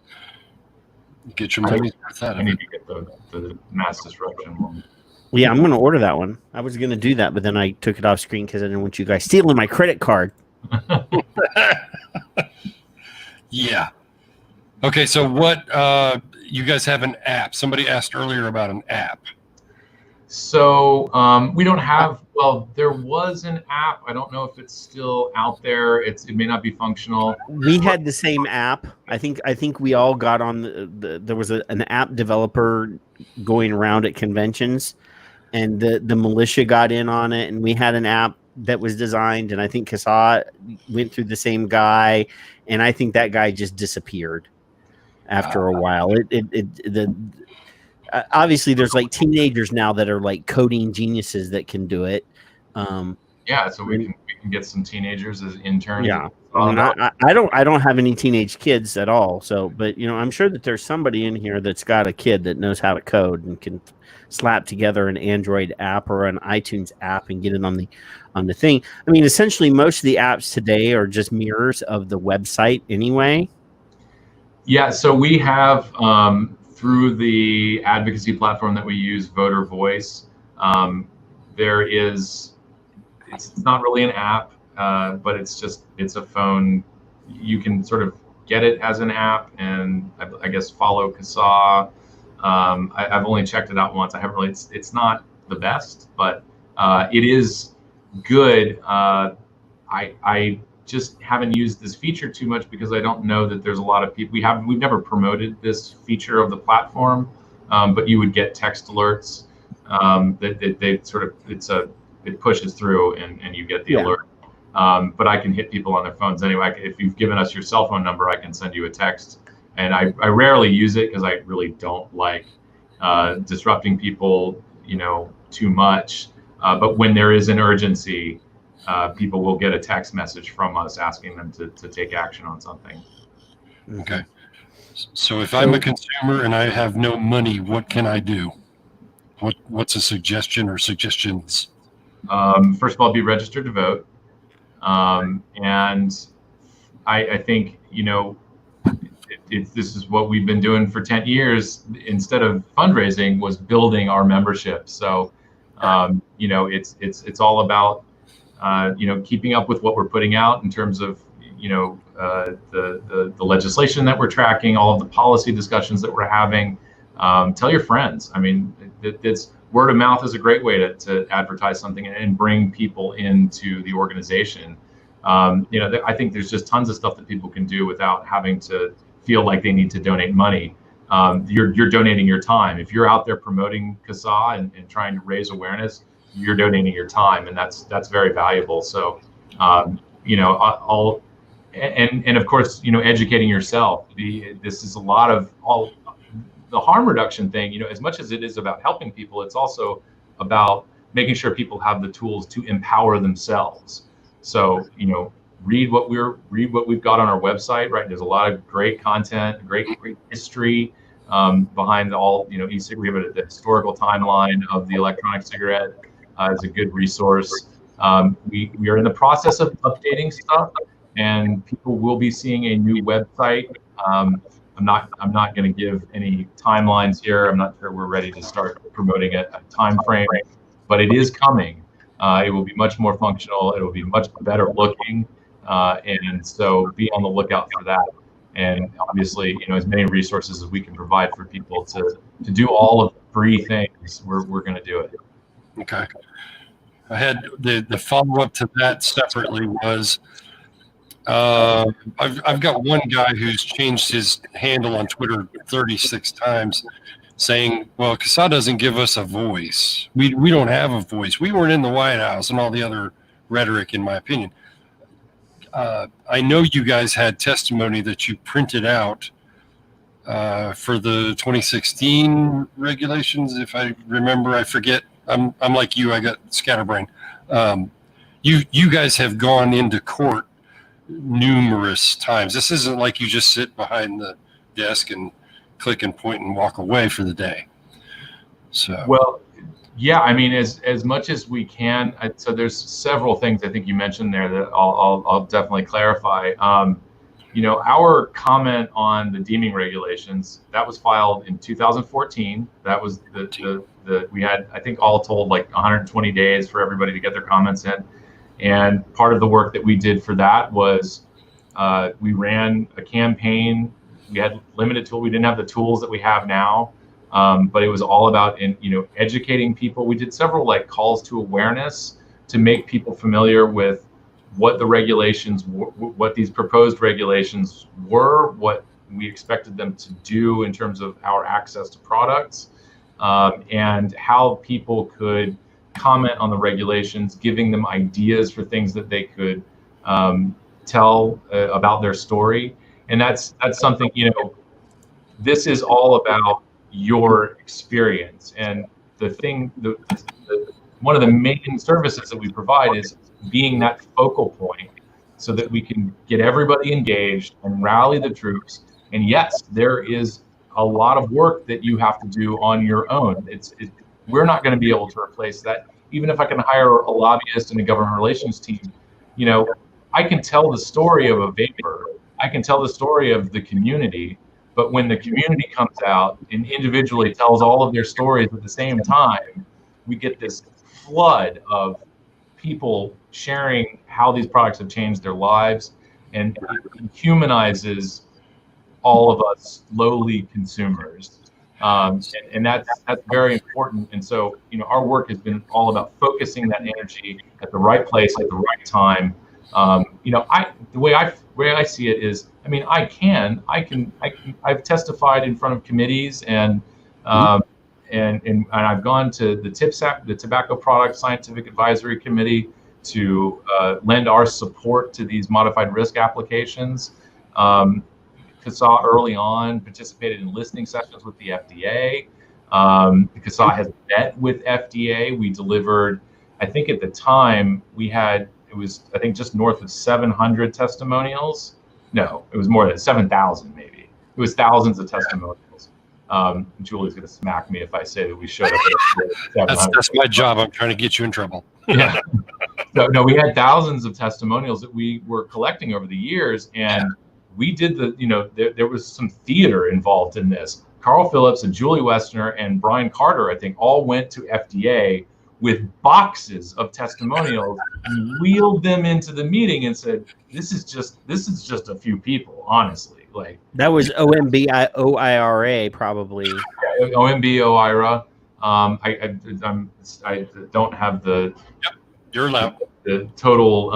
Get your money worth out of it. I need to get the mass disruption one. Yeah, I'm going to order that one. I was going to do that, but then I took it off screen because I didn't want you guys stealing my credit card. Yeah. Okay, so what, you guys have an app. Somebody asked earlier about an app. So we don't have, well, there was an app. I don't know if it's still out there. It may not be functional. We had the same app. I think we all got on there was an app developer going around at conventions, and the militia got in on it, and we had an app that was designed, and I think CASAA went through the same guy, and I think that guy just disappeared after a while. Obviously there's like teenagers now that are like coding geniuses that can do it. Yeah, so we can get some teenagers as interns. Yeah. I don't have any teenage kids at all. So, but I'm sure that there's somebody in here that's got a kid that knows how to code and can slap together an Android app or an iTunes app and get it on the thing. I mean, essentially most of the apps today are just mirrors of the website anyway. Yeah. So we have, through the advocacy platform that we use, Voter Voice, it's not really an app, but it's a phone. You can sort of get it as an app, and I guess follow CASAA. I've only checked it out once. I haven't really. It's not the best, but it is good. I just haven't used this feature too much because I don't know that there's a lot of people. We've never promoted this feature of the platform, but you would get text alerts that they sort of it pushes through and you get the alert. But I can hit people on their phones anyway. If you've given us your cell phone number, I can send you a text. And I rarely use it because I really don't like disrupting people, too much. But when there is an urgency, people will get a text message from us asking them to take action on something. Okay. So if I'm a consumer and I have no money, what can I do? What's a suggestion or suggestions? First of all, be registered to vote. And I think, this is what we've been doing for 10 years. Instead of fundraising, was building our membership. So, it's all about, keeping up with what we're putting out in terms of, the legislation that we're tracking, all of the policy discussions that we're having. Tell your friends. I mean, it's word of mouth is a great way to advertise something and bring people into the organization. I think there's just tons of stuff that people can do without having to feel like they need to donate money. You're donating your time. If you're out there promoting CASAA and trying to raise awareness, you're donating your time, and that's very valuable. So, and of course, educating yourself. This is a lot of all the harm reduction thing. As much as it is about helping people, it's also about making sure people have the tools to empower themselves. So, read what we've got on our website, right? There's a lot of great content, great history behind all, e-cigarette. We have the historical timeline of the electronic cigarette is a good resource. We are in the process of updating stuff, and people will be seeing a new website. I'm not going to give any timelines here. I'm not sure we're ready to start promoting a time frame, but it is coming. It will be much more functional. It will be much better looking. And so be on the lookout for that. And obviously, as many resources as we can provide for people to do all of the free things, we're going to do it. Okay. I had the follow-up to that separately was, I've got one guy who's changed his handle on Twitter 36 times saying, well, CASAA doesn't give us a voice. We don't have a voice. We weren't in the White House and all the other rhetoric, in my opinion. I know you guys had testimony that you printed out for the 2016 regulations. If I remember, I forget. I'm like you. I got scatterbrain. You guys have gone into court numerous times. This isn't like you just sit behind the desk and click and point and walk away for the day. So well, yeah. I mean, as much as we can. So there's several things I think you mentioned there that I'll definitely clarify. our comment on the deeming regulations, that was filed in 2014. That was we had, I think, all told, like 120 days for everybody to get their comments in. And part of the work that we did for that was we ran a campaign. We had limited tools. We didn't have the tools that we have now, but it was all about educating people. We did several like calls to awareness to make people familiar with what the regulations, what these proposed regulations were, what we expected them to do in terms of our access to products, and how people could comment on the regulations, giving them ideas for things that they could tell about their story. And that's something, this is all about your experience. And one of the main services that we provide is being that focal point so that we can get everybody engaged and rally the troops. And yes, there is a lot of work that you have to do on your own. We're not going to be able to replace that. Even if I can hire a lobbyist and a government relations team, I can tell the story of a vapor. I can tell the story of the community. But when the community comes out and individually tells all of their stories at the same time, we get this flood of people sharing how these products have changed their lives, and it humanizes all of us lowly consumers. And that's very important. And so, our work has been all about focusing that energy at the right place at the right time. The way I see it is, I've testified in front of committees and I've gone to the TPSAC, the Tobacco Product Scientific Advisory Committee, to lend our support to these modified risk applications. CASAA early on participated in listening sessions with the FDA. CASAA has met with FDA. We delivered, I think at the time it was just north of 700 testimonials. No, it was more than 7,000 maybe. It was thousands of testimonials. Julie's going to smack me if I say that we showed up at that's my job. I'm trying to get you in trouble. Yeah. No, we had thousands of testimonials that we were collecting over the years, and we did there was some theater involved in this. Carl Phillips and Julie Westner and Brian Carter, I think, all went to FDA with boxes of testimonials and wheeled them into the meeting and said, this is just a few people, honestly. Like, that was OMBOIRA probably. Yeah, OMBOIRA. I don't have the. Yep, you're allowed. The total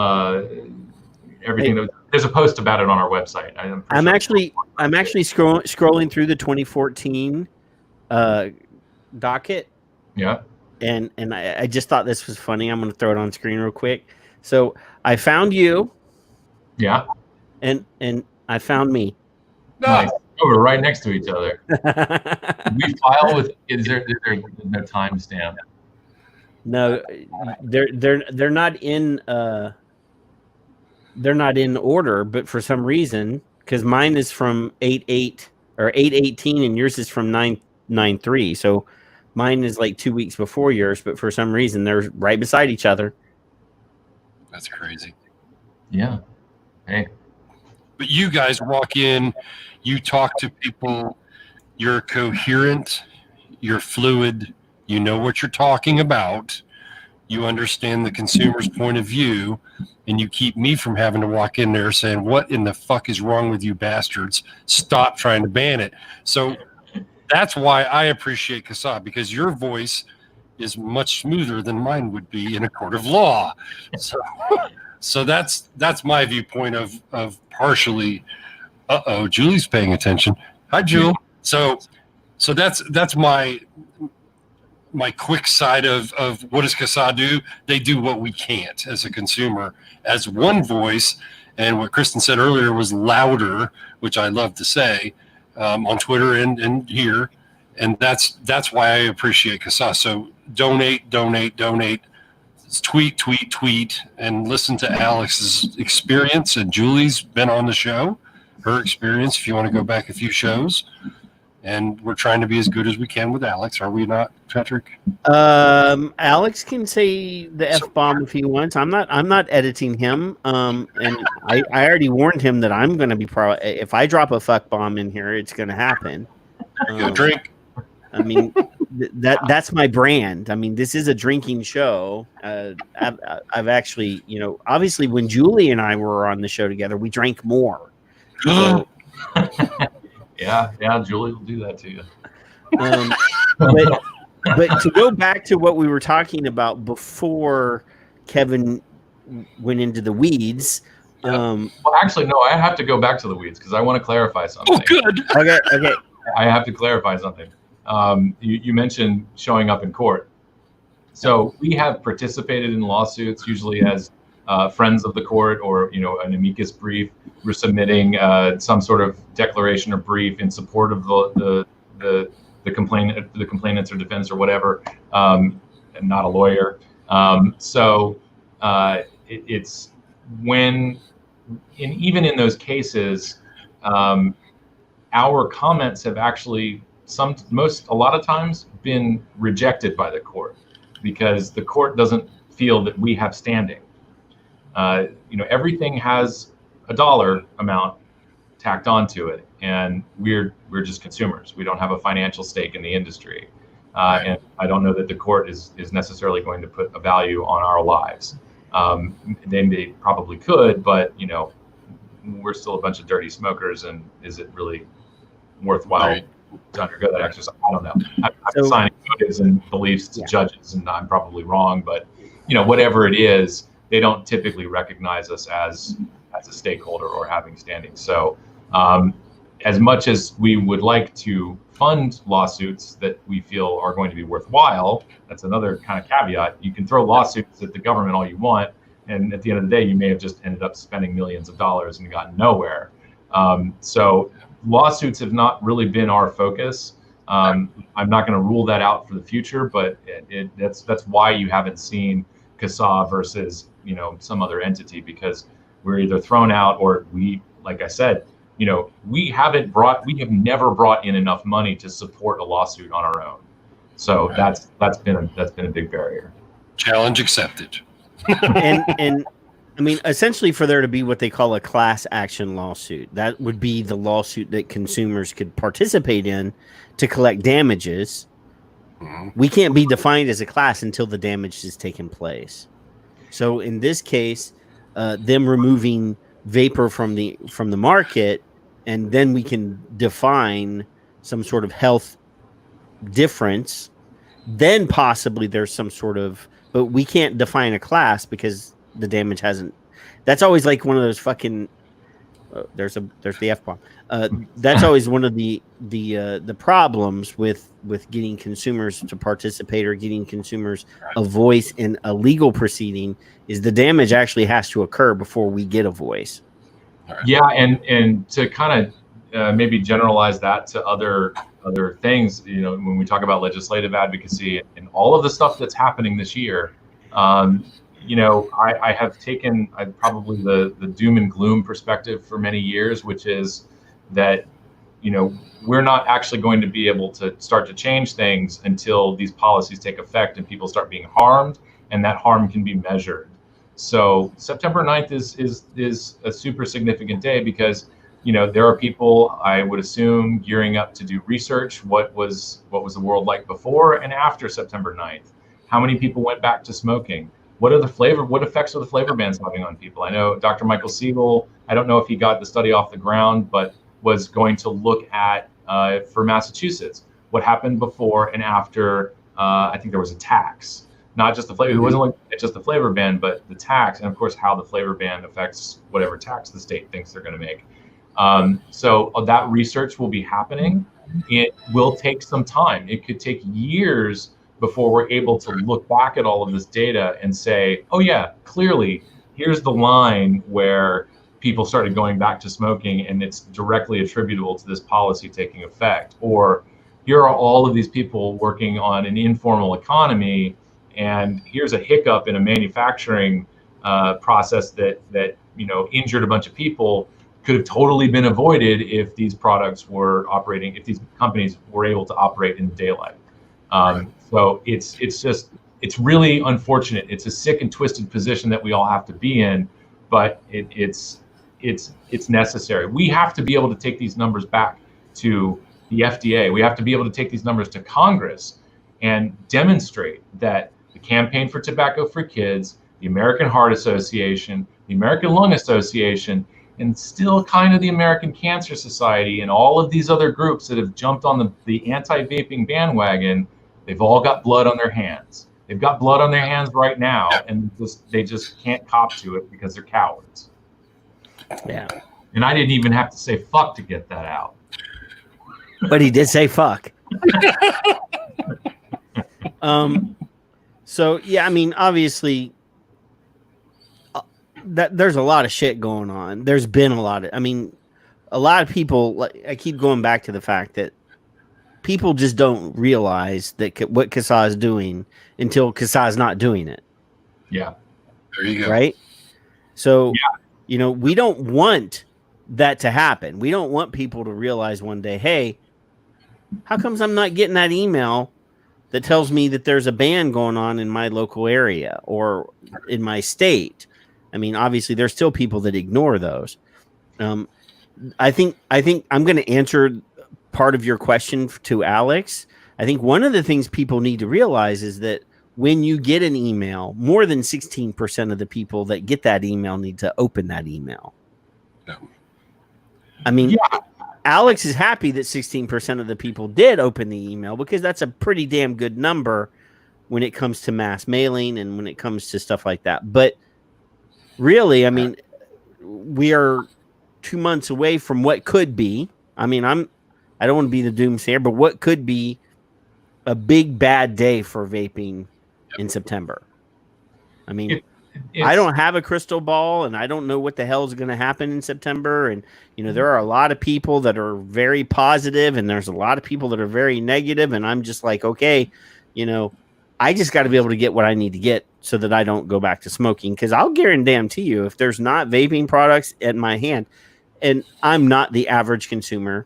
everything. Hey, there's a post about it on our website. I'm actually scrolling through the 2014 docket. Yeah. And I just thought this was funny. I'm going to throw it on screen real quick. So I found you. Yeah. And I found me. Nice. Oh, we're right next to each other. We file with. Is there no timestamp? No, they're not in. They're not in order, but for some reason, because mine is from 8/8 or 8/18, and yours is from 9/9/3. So mine is like 2 weeks before yours, but for some reason they're right beside each other. That's crazy. Yeah. Hey. But you guys walk in, you talk to people, you're coherent, you're fluid, you know what you're talking about, you understand the consumer's point of view, and you keep me from having to walk in there saying, what in the fuck is wrong with you bastards? Stop trying to ban it. So that's why I appreciate CASAA, because your voice is much smoother than mine would be in a court of law. So that's my viewpoint of partially. Julie's paying attention. Hi, Julie. So that's my quick side of what does CASAA do? They do what we can't as a consumer, as one voice. And what Kristen said earlier was louder, which I love to say on Twitter and here. And that's why I appreciate CASAA. So donate. Tweet, and listen to Alex's experience. And Julie's been on the show, her experience, if you want to go back a few shows. and we're trying to be as good as we can with Alex. Are we not, Patrick? Alex can say the F-bomb if he wants. I'm not editing him. And I already warned him that I'm going to be if I drop a fuck bomb in here, it's going to happen. Go drink. I mean, that's my brand. I mean, this is a drinking show. I've actually, obviously when Julie and I were on the show together, we drank more. So, yeah, Julie will do that to you. But to go back to what we were talking about before Kevin went into the weeds. Well, actually, no, I have to go back to the weeds because I want to clarify something. Oh, good. Okay. I have to clarify something. You mentioned showing up in court. So we have participated in lawsuits, usually as friends of the court or, an amicus brief. We're submitting some sort of declaration or brief in support of the complainants or defense or whatever, and not a lawyer. It's when, even in those cases, our comments have actually a lot of times been rejected by the court because the court doesn't feel that we have standing. Everything has a dollar amount tacked onto it, and we're just consumers. We don't have a financial stake in the industry, and I don't know that the court is necessarily going to put a value on our lives. They probably could, but we're still a bunch of dirty smokers, and is it really worthwhile to undergo that exercise? I don't know. I'm assigning motives and beliefs to judges, and I'm probably wrong, but whatever it is, they don't typically recognize us as a stakeholder or having standing. So as much as we would like to fund lawsuits that we feel are going to be worthwhile, that's another kind of caveat. You can throw lawsuits at the government all you want, and at the end of the day, you may have just ended up spending millions of dollars and gotten nowhere. So lawsuits have not really been our focus. I'm not going to rule that out for the future, but that's why you haven't seen CASAA versus some other entity, because we're either thrown out or we, like I said, we have never brought in enough money to support a lawsuit on our own. So that's been a big barrier. Challenge accepted. and I mean, essentially, for there to be what they call a class action lawsuit, that would be the lawsuit that consumers could participate in to collect damages. Mm-hmm. We can't be defined as a class until the damage has taken place. So in this case, them removing vapor from the market, and then we can define some sort of health difference. Then possibly there's some sort of, but we can't define a class because the damage hasn't. That's always like one of those fucking. There's the F-bomb. That's always one of the problems with getting consumers to participate or getting consumers a voice in a legal proceeding is the damage actually has to occur before we get a voice. Yeah, and to kind of maybe generalize that to other things, when we talk about legislative advocacy and all of the stuff that's happening this year, I have taken probably the doom and gloom perspective for many years, which is that, we're not actually going to be able to start to change things until these policies take effect and people start being harmed, and that harm can be measured. So September 9th is a super significant day because, there are people, I would assume, gearing up to do research. What was the world like before and after September 9th? How many people went back to smoking? What effects are the flavor bans having on people? I know Dr. Michael Siegel, I don't know if he got the study off the ground, but was going to look at, for Massachusetts, what happened before and after, I think there was a tax. Not just the flavor, it wasn't looking at just the flavor ban, but the tax, and of course how the flavor ban affects whatever tax the state thinks they're going to make. So that research will be happening. It will take some time. It could take years before we're able to look back at all of this data and say, oh yeah, clearly, here's the line where people started going back to smoking and it's directly attributable to this policy taking effect. Or here are all of these people working on an informal economy, and here's a hiccup in a manufacturing process that injured a bunch of people. could have totally been avoided if these products were operating, if these companies were able to operate in the daylight. So it's really unfortunate. It's a sick and twisted position that we all have to be in, but it's necessary. We have to be able to take these numbers back to the FDA. We have to be able to take these numbers to Congress and demonstrate that the Campaign for Tobacco-Free Kids, the American Heart Association, the American Lung Association, and still kind of the American Cancer Society and all of these other groups that have jumped on the anti-vaping bandwagon, they've all got blood on their hands. They've got blood on their hands right now, and they just can't cop to it because they're cowards. Yeah. And I didn't even have to say fuck to get that out. But he did say fuck. So yeah, I mean, obviously, that there's a lot of shit going on. There's been a lot of people. I keep going back to the fact that people just don't realize that what CASAA is doing until CASAA is not doing it. Yeah, there you go. Right. So, we don't want that to happen. We don't want people to realize one day, hey, how comes I'm not getting that email that tells me that there's a ban going on in my local area or in my state? I mean, obviously, there's still people that ignore those. I think I'm going to answer part of your question to Alex. I think one of the things people need to realize is that when you get an email, more than 16% of the people that get that email need to open that email. No. I mean, Alex is happy that 16% of the people did open the email because that's a pretty damn good number when it comes to mass mailing and when it comes to stuff like that. But really, I mean, we are 2 months away from what could be. I mean, I don't want to be the doomsayer, but what could be a big bad day for vaping in September. I mean, I don't have a crystal ball and I don't know what the hell is going to happen in September. And, there are a lot of people that are very positive and there's a lot of people that are very negative. And I'm just like, okay, I just got to be able to get what I need to get so that I don't go back to smoking. Because I'll guarantee you, if there's not vaping products at my hand, and I'm not the average consumer,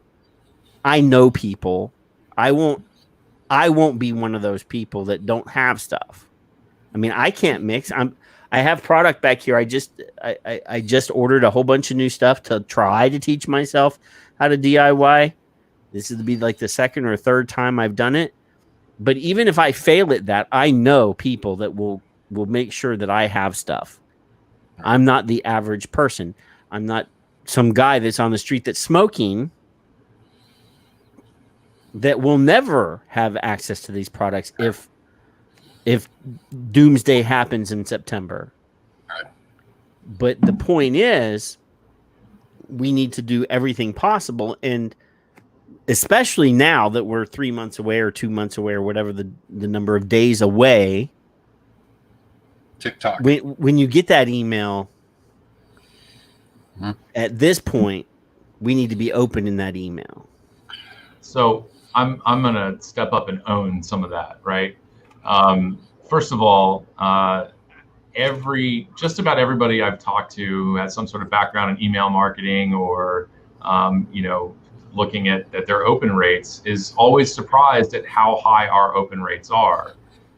I know people. I won't be one of those people that don't have stuff. I mean, I can't mix. I have product back here. I just ordered a whole bunch of new stuff to try to teach myself how to DIY. This is be like the second or third time I've done it. But even if I fail at that, I know people that will make sure that I have stuff. I'm not the average person. I'm not some guy that's on the street that's smoking that will never have access to these products if doomsday happens in September. But the point is, we need to do everything possible, and especially now that we're 3 months away or 2 months away or whatever the number of days away. TikTok. When you get that email, at this point, we need to be open in that email. So I'm gonna step up and own some of that, right? First of all, just about everybody I've talked to who has some sort of background in email marketing or looking at their open rates is always surprised at how high our open rates are.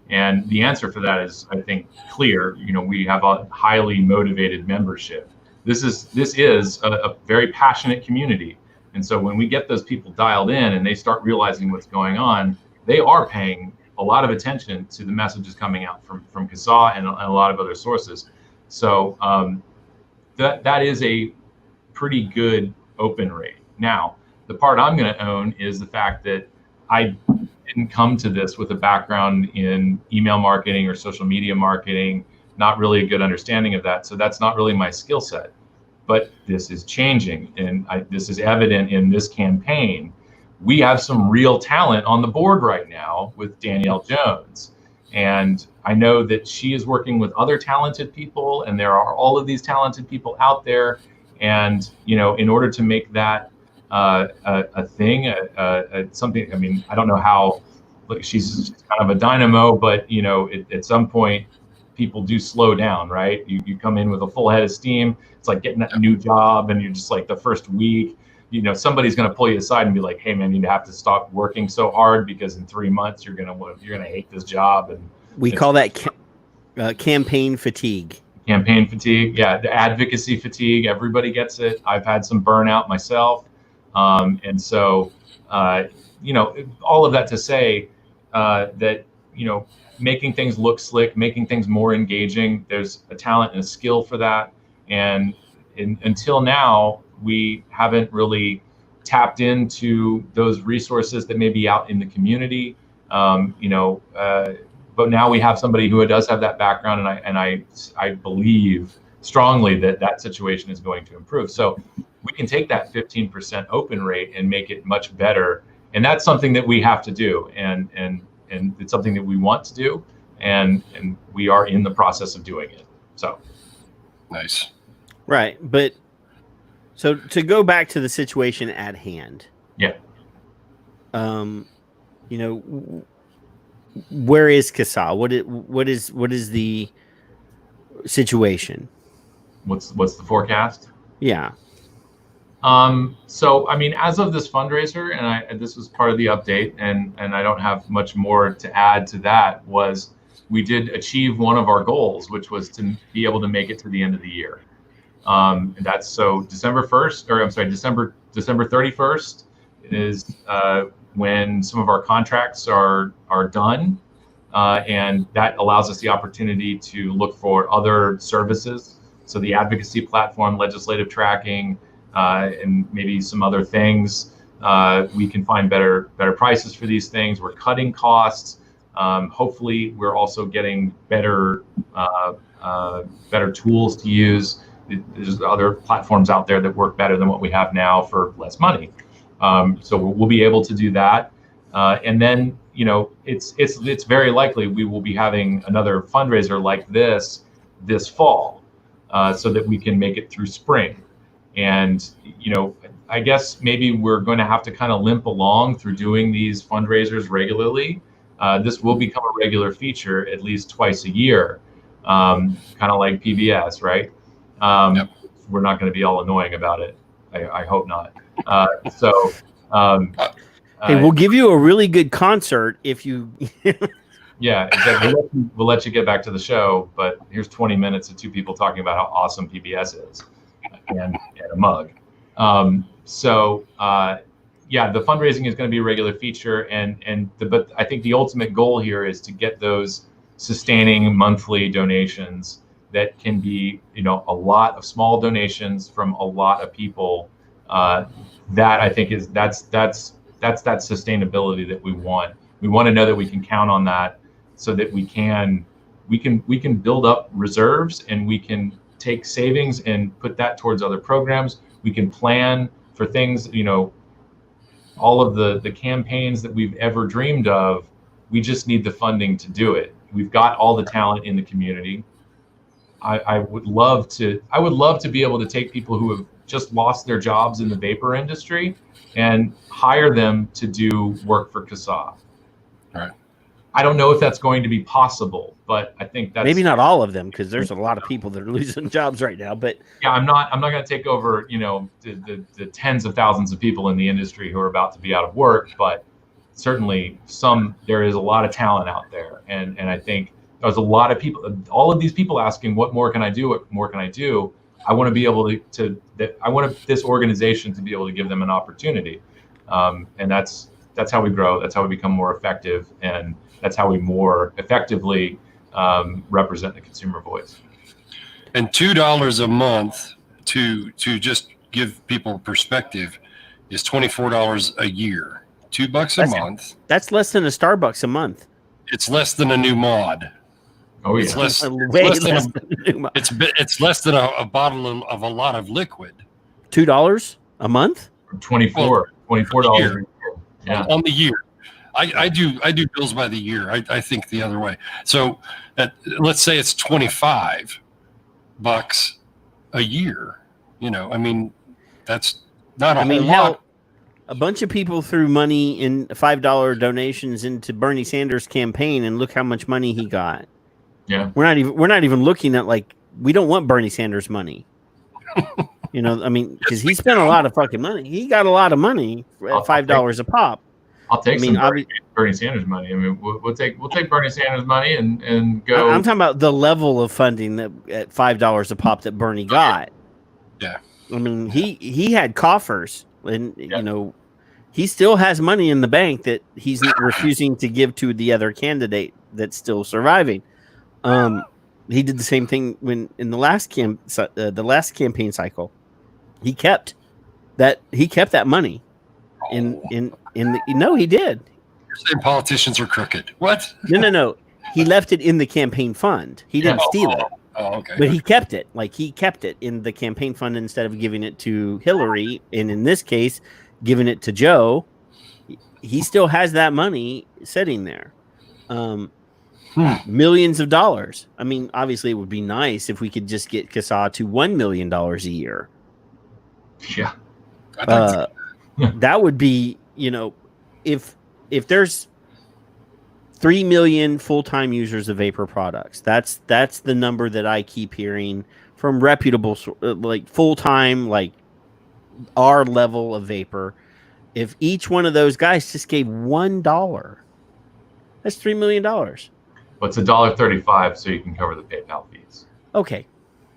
And the answer for that is, I think, clear. We have a highly motivated membership. This is a very passionate community. And so when we get those people dialed in and they start realizing what's going on, they are paying a lot of attention to the messages coming out from CASAA and a lot of other sources. So that is a pretty good open rate. Now, the part I'm going to own is the fact that I didn't come to this with a background in email marketing or social media marketing, not really a good understanding of that. So that's not really my skill set. But this is changing, and this is evident in this campaign. We have some real talent on the board right now with Danielle Jones. And I know that she is working with other talented people, and there are all of these talented people out there. And, in order to make that a thing, something, I mean, I don't know how, she's kind of a dynamo, but, at some point, people do slow down, right? You come in with a full head of steam. It's like getting that new job, and you're just like the first week, somebody's going to pull you aside and be like, "Hey, man, you have to stop working so hard because in 3 months you're gonna hate this job." And we call that campaign fatigue. Campaign fatigue, yeah, the advocacy fatigue. Everybody gets it. I've had some burnout myself, and so all of that to say that making things look slick, making things more engaging. There's a talent and a skill for that. And until now, we haven't really tapped into those resources that may be out in the community. But now we have somebody who does have that background, and I believe strongly that situation is going to improve. So we can take that 15% open rate and make it much better. And that's something that we have to do. And it's something that we want to do, and we are in the process of doing it. So nice. Right. But so to go back to the situation at hand. Yeah. Where is CASAA? What is the situation? What's the forecast? Yeah. So, I mean, as of this fundraiser, and this was part of the update, and I don't have much more to add to that, was we did achieve one of our goals, which was to be able to make it to the end of the year. And that's so December 31st is when some of our contracts are done. And that allows us the opportunity to look for other services. So the advocacy platform, legislative tracking, and maybe some other things. We can find better prices for these things. We're cutting costs. Hopefully, we're also getting better tools to use. There's other platforms out there that work better than what we have now for less money. So we'll be able to do that. And then, it's very likely we will be having another fundraiser like this fall, so that we can make it through spring. And, I guess maybe we're going to have to kind of limp along through doing these fundraisers regularly. This will become a regular feature at least twice a year, kind of like PBS, right? Yep. We're not going to be all annoying about it. I hope not. Hey, we'll give you a really good concert if you. Yeah, exactly. We'll let you get back to the show, but here's 20 minutes of two people talking about how awesome PBS is, and a mug. Yeah, the fundraising is going to be a regular feature, but I think the ultimate goal here is to get those sustaining monthly donations that can be, a lot of small donations from a lot of people. That I think that's that sustainability that we want. We want to know that we can count on that, so that we can build up reserves, and we can take savings and put that towards other programs. We can plan for things, all of the campaigns that we've ever dreamed of. We just need the funding to do it. We've got all the talent in the community. I would love to be able to take people who have just lost their jobs in the vapor industry and hire them to do work for CASAA. All right. I don't know if that's going to be possible, but I think that's maybe not all of them, because there's a lot of people that are losing jobs right now. But yeah, I'm not going to take over, the tens of thousands of people in the industry who are about to be out of work, but certainly there is a lot of talent out there, and I think there's a lot of people, all of these people asking, what more can I do? What more can I do? I want to be able I want this organization to be able to give them an opportunity, and that's how we grow. That's how we become more effective, and that's how we more effectively represent the consumer voice. And $2 a month to just give people perspective is $24 a year. $2 a month. That's less than a Starbucks a month. It's less than a new mod. Oh yeah, it's less than a bottle of a lot of liquid. $2 a month. $24. Yeah, on the year. I do bills by the year. I think the other way. So let's say it's $25 a year. That's not a whole lot. A bunch of people threw money in $5 donations into Bernie Sanders' campaign, and look how much money he got. Yeah. We're not even looking at like, we don't want Bernie Sanders money. You know, I mean, because he spent a lot of fucking money. He got a lot of money at $5 a pop. I'll take I mean, some Bernie Sanders money. I mean, we'll take Bernie Sanders money and go. I'm talking about the level of funding that at $5 a pop that Bernie got. Yeah. I mean, he had coffers, and you know, he still has money in the bank that he's refusing to give to the other candidate that's still surviving. He did the same thing when in the last campaign cycle. He kept that money in the no, he did. You're saying politicians are crooked. What? No. He left it in the campaign fund. He didn't steal it. Oh, okay. But he kept it. Like, he kept it in the campaign fund instead of giving it to Hillary, and in this case, giving it to Joe. He still has that money sitting there. Millions of dollars. I mean, obviously, it would be nice if we could just get CASAA to $1 million a year. Yeah. That would be, you know, if there's 3 million full-time users of vapor products, that's the number that I keep hearing from reputable, like full-time, like our level of vapor. If each one of those guys just gave $1, that's $3 million. But it's $1.35, so you can cover the PayPal fees. Okay.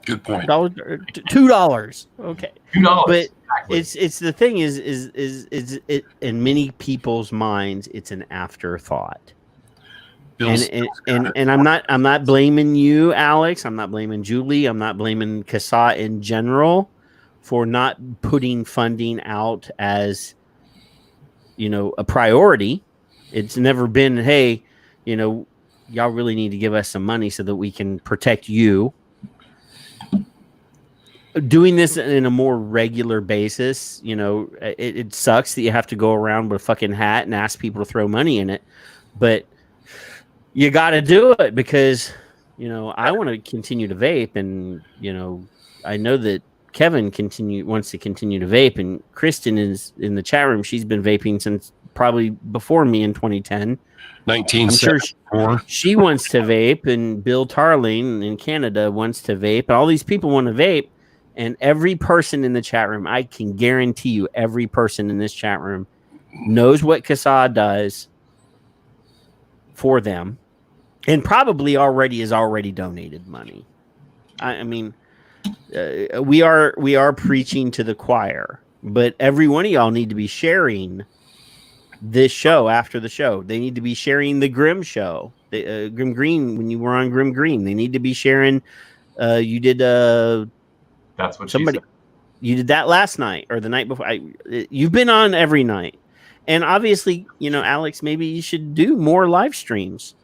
Good point. $2. Okay. $2. But exactly. it's the thing is it in many people's minds, it's an afterthought. And I'm not blaming you, Alex. I'm not blaming Julie. I'm not blaming CASAA in general for not putting funding out as, you know, a priority. It's never been, hey, you know, y'all really need to give us some money so that we can protect you. Doing this in a more regular basis, you know, it sucks that you have to go around with a fucking hat and ask people to throw money in it, but you got to do it because, you know, I want to continue to vape, and, you know, I know that Kevin wants to continue to vape, and Kristen is in the chat room. She's been vaping since probably before me in 2010. 1974. She wants to vape, and Bill Tarling in Canada wants to vape. All these people want to vape. And every person in the chat room, I can guarantee you, every person in this chat room knows what CASAA does for them, and probably has already donated money. I mean, we are preaching to the choir, but every one of y'all need to be sharing this show after the show. They need to be sharing the Grim show, Grim Green, when you were on Grim Green. They need to be sharing. You did. That's what somebody. You did that last night or the night before. You've been on every night, and obviously, you know, Alex, maybe you should do more live streams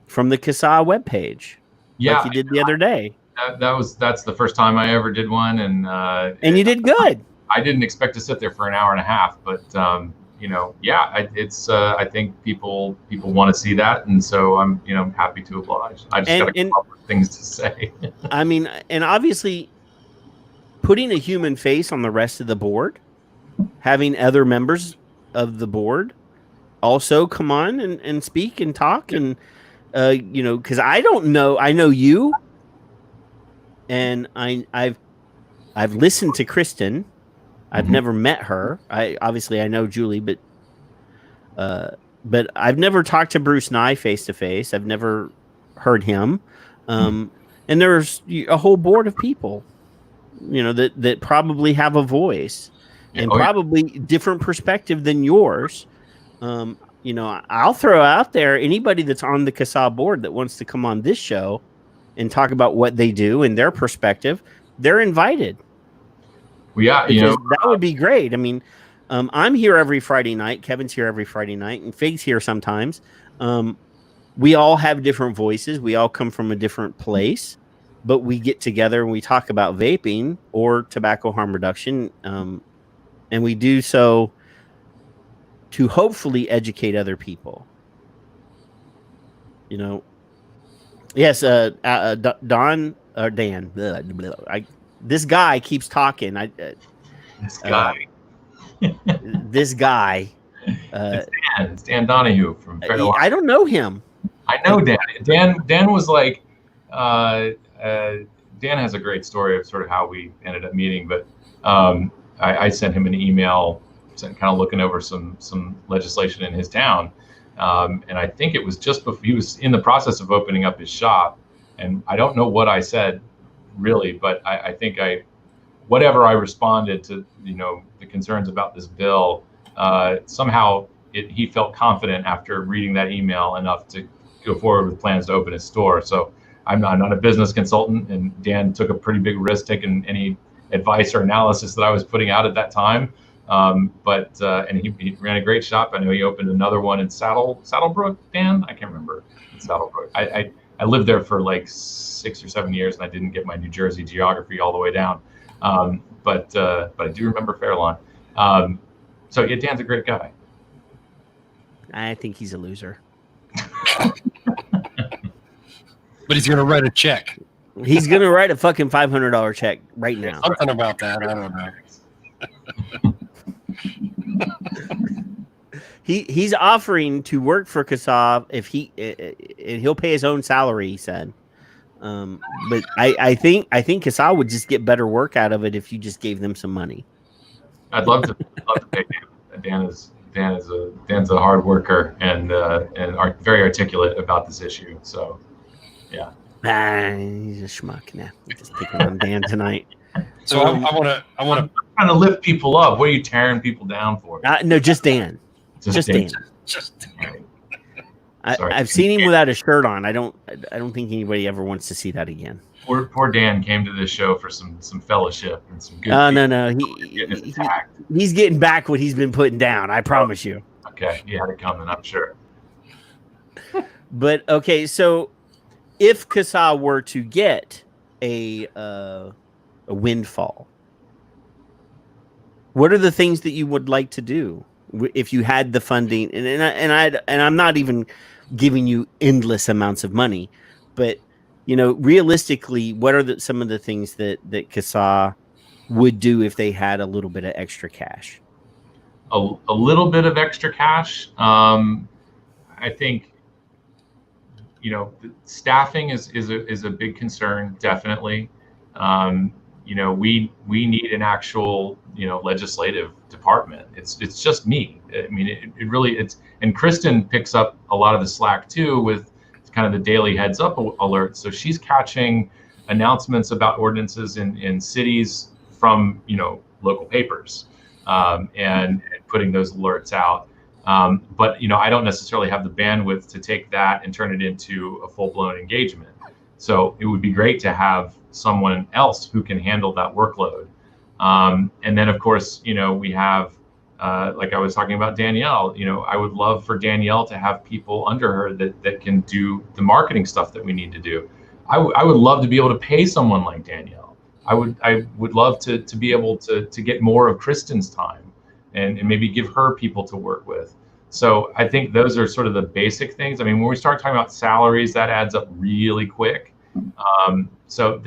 from the CASAA webpage, like you did the other day. That's the first time I ever did one, and you did good. I didn't expect to sit there for an hour and a half, but you know, yeah, it's I think people want to see that, and so I'm, you know, happy to oblige. I just got to come up with things to say. I mean, and obviously, putting a human face on the rest of the board, having other members of the board also come on and speak and talk, and you know, because I don't know, I know you, and I've listened to Kristen. I've never met her. I know Julie, but I've never talked to Bruce Nye face to face. I've never heard him, and there's a whole board of people, you know, that probably have a voice and probably different perspective than yours. You know, I'll throw out there anybody that's on the CASAA board that wants to come on this show and talk about what they do and their perspective. They're invited. Well, yeah, you know, that would be great. I mean, I'm here every Friday night. Kevin's here every Friday night, and Fig's here sometimes. We all have different voices. We all come from a different place. But we get together and we talk about vaping or tobacco harm reduction, and we do so to hopefully educate other people. You know, yes, Dan. This guy keeps talking. This guy. It's Dan Donahue from. I don't know him. I know Dan. Dan was like Dan has a great story of sort of how we ended up meeting, but I sent him an email, kind of looking over some legislation in his town, and I think it was just before he was in the process of opening up his shop, and I don't know what I said really, but I think whatever I responded to, the concerns about this bill, somehow he felt confident after reading that email enough to go forward with plans to open his store. So I'm not a business consultant, and Dan took a pretty big risk taking any advice or analysis that I was putting out at that time. But he ran a great shop. I know he opened another one in Saddlebrook, Dan? I can't remember. In Saddlebrook. I lived there for like 6 or 7 years, and I didn't get my New Jersey geography all the way down. But I do remember Fairlawn. So yeah, Dan's a great guy. I think he's a loser. But he's going to write a check. He's going to write a fucking $500 check right now. Something about that. I don't know. He's offering to work for CASAA and he'll pay his own salary, he said. But I think CASAA would just get better work out of it if you just gave them some money. I'd love to pay Dan. Dan's a hard worker and are very articulate about this issue. So, yeah. He's a schmuck. Nah, I'm just picking on Dan tonight. So I want to. I'm trying to lift people up. What are you tearing people down for? No, just Dan. Just Dan. I've seen him without a shirt on. I don't think anybody ever wants to see that again. Poor Dan came to this show for some fellowship and some good. No. He's getting back what he's been putting down. I promise you. Okay, he had it coming, I'm sure. But okay, so if CASAA were to get a windfall, what are the things that you would like to do if you had the funding? And I'm not even giving you endless amounts of money, but realistically, what are some of the things that CASAA would do if they had a little bit of extra cash? A little bit of extra cash. I think, staffing is a big concern, definitely. We need an actual, legislative department. It's just me. I mean, it really, and Kristen picks up a lot of the slack too with kind of the daily heads up alerts. So she's catching announcements about ordinances in cities from, local papers, and putting those alerts out. But, I don't necessarily have the bandwidth to take that and turn it into a full-blown engagement. So it would be great to have someone else who can handle that workload. And then, of course, we have, like I was talking about Danielle, I would love for Danielle to have people under her that can do the marketing stuff that we need to do. I would love to be able to pay someone like Danielle. I would love to be able to get more of Kristen's time and maybe give her people to work with. So I think those are sort of the basic things. I mean, when we start talking about salaries, that adds up really quick. So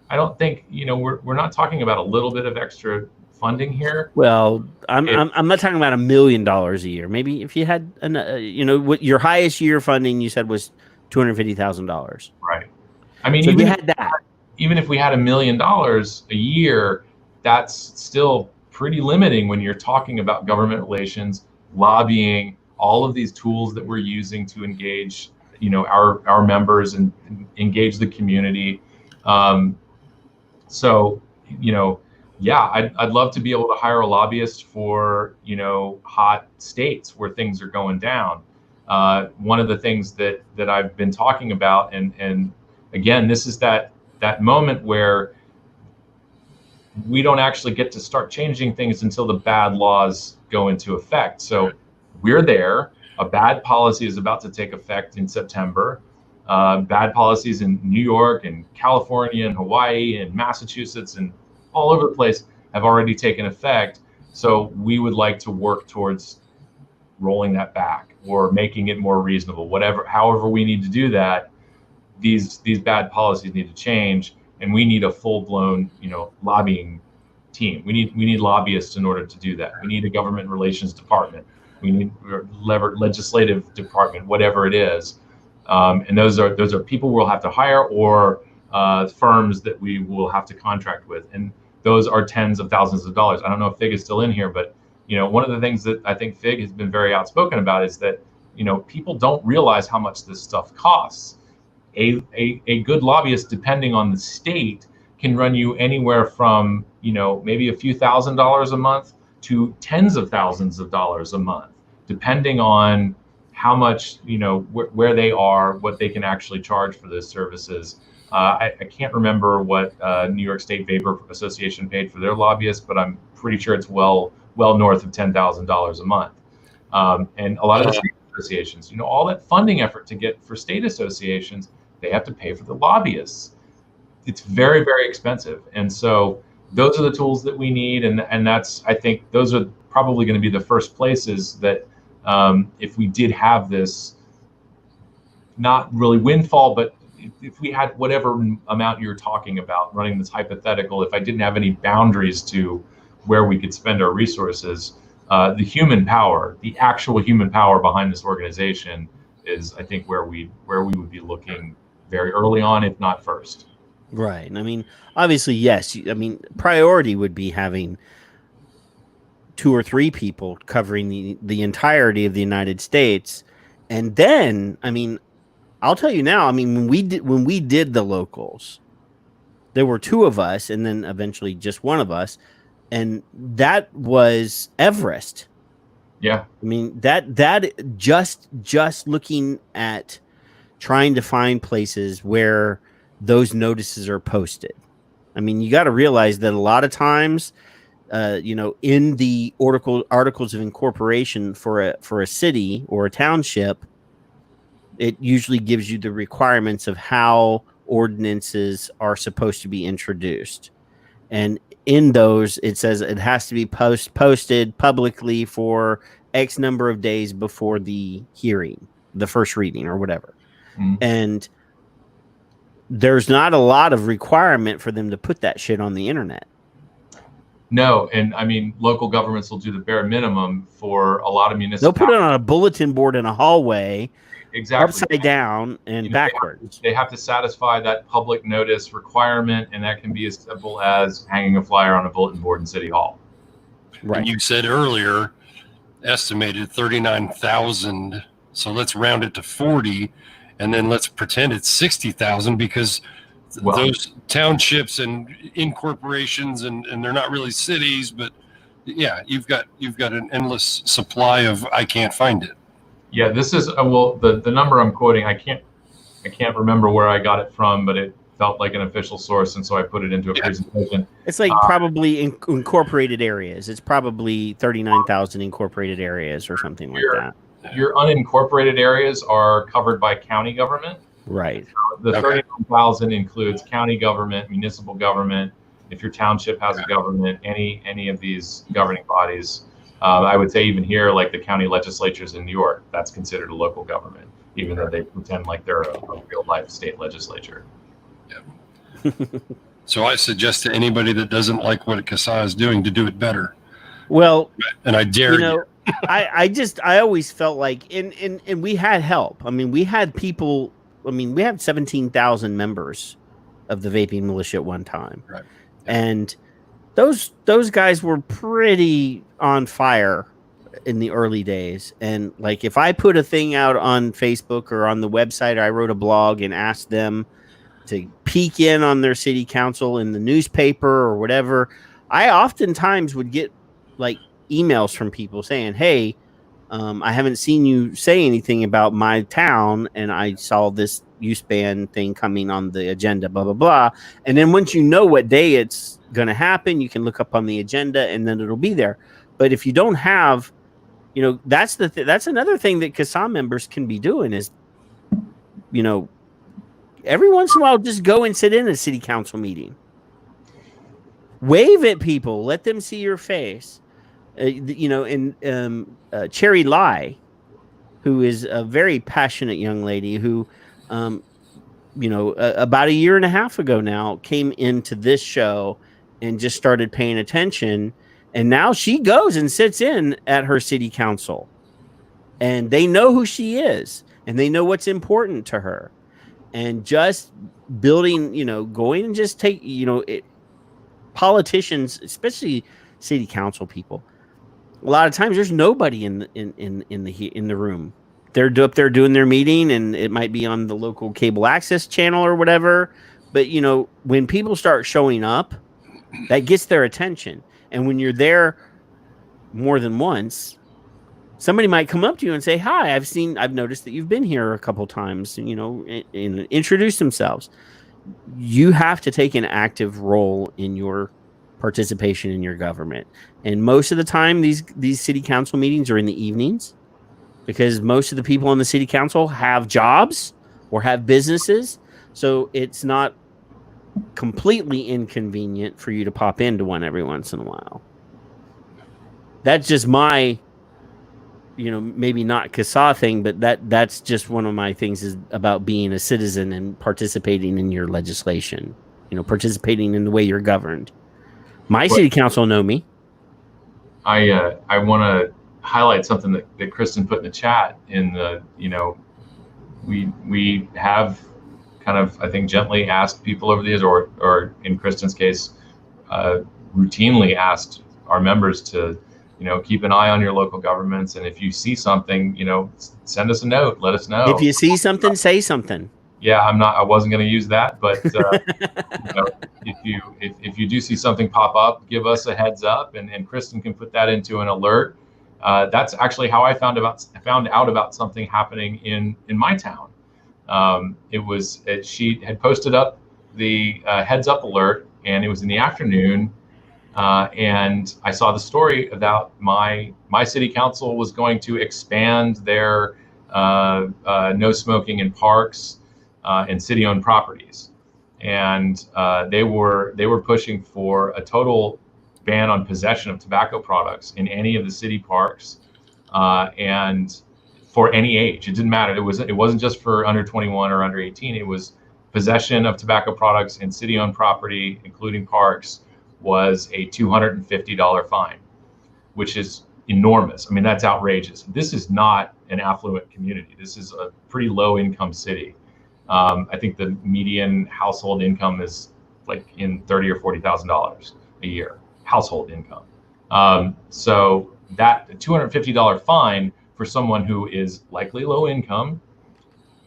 I don't think, we're not talking about a little bit of extra funding here. Well, I'm not talking about $1 million a year. Maybe if you had what your highest year funding you said was $250,000. Right. I mean, so even if you had that, even if we had $1 million a year, that's still pretty limiting when you're talking about government relations, lobbying, all of these tools that we're using to engage, our members and engage the community. I'd love to be able to hire a lobbyist for, hot states where things are going down. One of the things that I've been talking about, and again, this is that moment where we don't actually get to start changing things until the bad laws go into effect. So we're there. A bad policy is about to take effect in September. Bad policies in New York and California and Hawaii and Massachusetts and all over the place have already taken effect. So we would like to work towards rolling that back or making it more reasonable, however we need to do that. These bad policies need to change, and we need a full-blown, lobbying team. We need lobbyists in order to do that. We need a government relations department. We need a legislative department, whatever it is. And those are people we'll have to hire or firms that we will have to contract with, and those are tens of thousands of dollars. I don't know if Fig is still in here, but one of the things that I think Fig has been very outspoken about is that people don't realize how much this stuff costs. A good lobbyist, depending on the state, can run you anywhere from maybe a few $1,000s a month to tens of thousands of dollars a month, depending on how much where they are, what they can actually charge for those services. I can't remember what New York State Vapor Association paid for their lobbyists, but I'm pretty sure it's well north of $10,000 a month. And a lot of the state associations, all that funding effort to get for state associations, they have to pay for the lobbyists. It's very, very expensive. And so those are the tools that we need. And that's, I think those are probably going to be the first places that if we did have this, not really windfall, but if we had whatever amount you're talking about, running this hypothetical, if I didn't have any boundaries to where we could spend our resources, the human power, the actual human power behind this organization is, I think, where we would be looking very early on, if not first. Right. I mean, obviously, yes. I mean, priority would be having 2 or 3 people covering the entirety of the United States. And then, I mean, I'll tell you now, I mean, when we did the locals, there were 2 of us and then eventually just 1 of us. And that was Everest. Yeah. I mean, that just looking at trying to find places where those notices are posted. I mean, you got to realize that a lot of times, in the articles of incorporation for a city or a township, it usually gives you the requirements of how ordinances are supposed to be introduced. And in those, it says it has to be posted publicly for X number of days before the hearing, the first reading or whatever. Mm-hmm. And there's not a lot of requirement for them to put that shit on the internet. No, and I mean, local governments will do the bare minimum for a lot of municipalities. They'll put it on a bulletin board in a hallway, exactly, upside down and backwards. They have to satisfy that public notice requirement, and that can be as simple as hanging a flyer on a bulletin board in City Hall. Right. And you said earlier, estimated 39,000. So let's round it to 40. And then let's pretend it's 60,000 because those townships and incorporations and they're not really cities, but yeah, you've got an endless supply of I can't find it. Yeah, this is the number I'm quoting. I can't remember where I got it from, but it felt like an official source, and so I put it into a presentation. It's like probably incorporated areas. It's probably 39,000 incorporated areas or something like that. Your unincorporated areas are covered by county government. Right. So the 39,000 includes county government, municipal government. If your township has a government, any of these governing bodies, I would say even here, like the county legislatures in New York, that's considered a local government, even though they pretend like they're a real life state legislature. Yeah. So I suggest to anybody that doesn't like what CASAA is doing to do it better. Well, and I dare you. I always felt like, and we had help. I mean, we had people. I mean, we had 17,000 members of the vaping militia at one time, right? And those guys were pretty on fire in the early days. And like, if I put a thing out on Facebook or on the website, I wrote a blog and asked them to peek in on their city council in the newspaper or whatever, I oftentimes would get like emails from people saying, hey, I haven't seen you say anything about my town, and I saw this use ban thing coming on the agenda, blah, blah, blah. And then once you know what day it's going to happen, you can look up on the agenda and then it'll be there. But if you don't have, that's that's another thing that CASAA members can be doing is, every once in a while, just go and sit in a city council meeting. Wave at people. Let them see your face. Cherry Lai, who is a very passionate young lady who, about a year and a half ago now came into this show and just started paying attention. And now she goes and sits in at her city council and they know who she is. and they know what's important to her. And just building, going and just take, politicians, especially city council people, a lot of times there's nobody in the room. They're up there doing their meeting, and it might be on the local cable access channel or whatever. But when people start showing up, that gets their attention. And when you're there more than once, somebody might come up to you and say, "Hi, I've noticed that you've been here a couple times," and introduce themselves. You have to take an active role in your participation in your government. And most of the time, these city council meetings are in the evenings, because most of the people on the city council have jobs or have businesses. So it's not completely inconvenient for you to pop into one every once in a while. That's just my, maybe not CASAA thing, but that's just one of my things is about being a citizen and participating in your legislation, participating in the way you're governed. My city council know me. I want to highlight something that Kristen put in the chat. We have kind of, I think, gently asked people over the years, or in Kristen's case, routinely asked our members to, keep an eye on your local governments. And if you see something, send us a note, let us know. If you see something, say something. Yeah, I wasn't going to use that, but if you do see something pop up, give us a heads up, and Kristen can put that into an alert. That's actually how I found out about something happening in my town. She had posted up the heads up alert, and it was in the afternoon. And I saw the story about my city council was going to expand their no smoking in parks and city-owned properties, and they were pushing for a total ban on possession of tobacco products in any of the city parks, and for any age. It didn't matter. It wasn't just for under 21 or under 18. It was possession of tobacco products in city-owned property, including parks, was a $250 fine, which is enormous. I mean, that's outrageous. This is not an affluent community. This is a pretty low-income city. I think the median household income is like in $30,000 or $40,000 a year, household income. So that $250 fine for someone who is likely low income,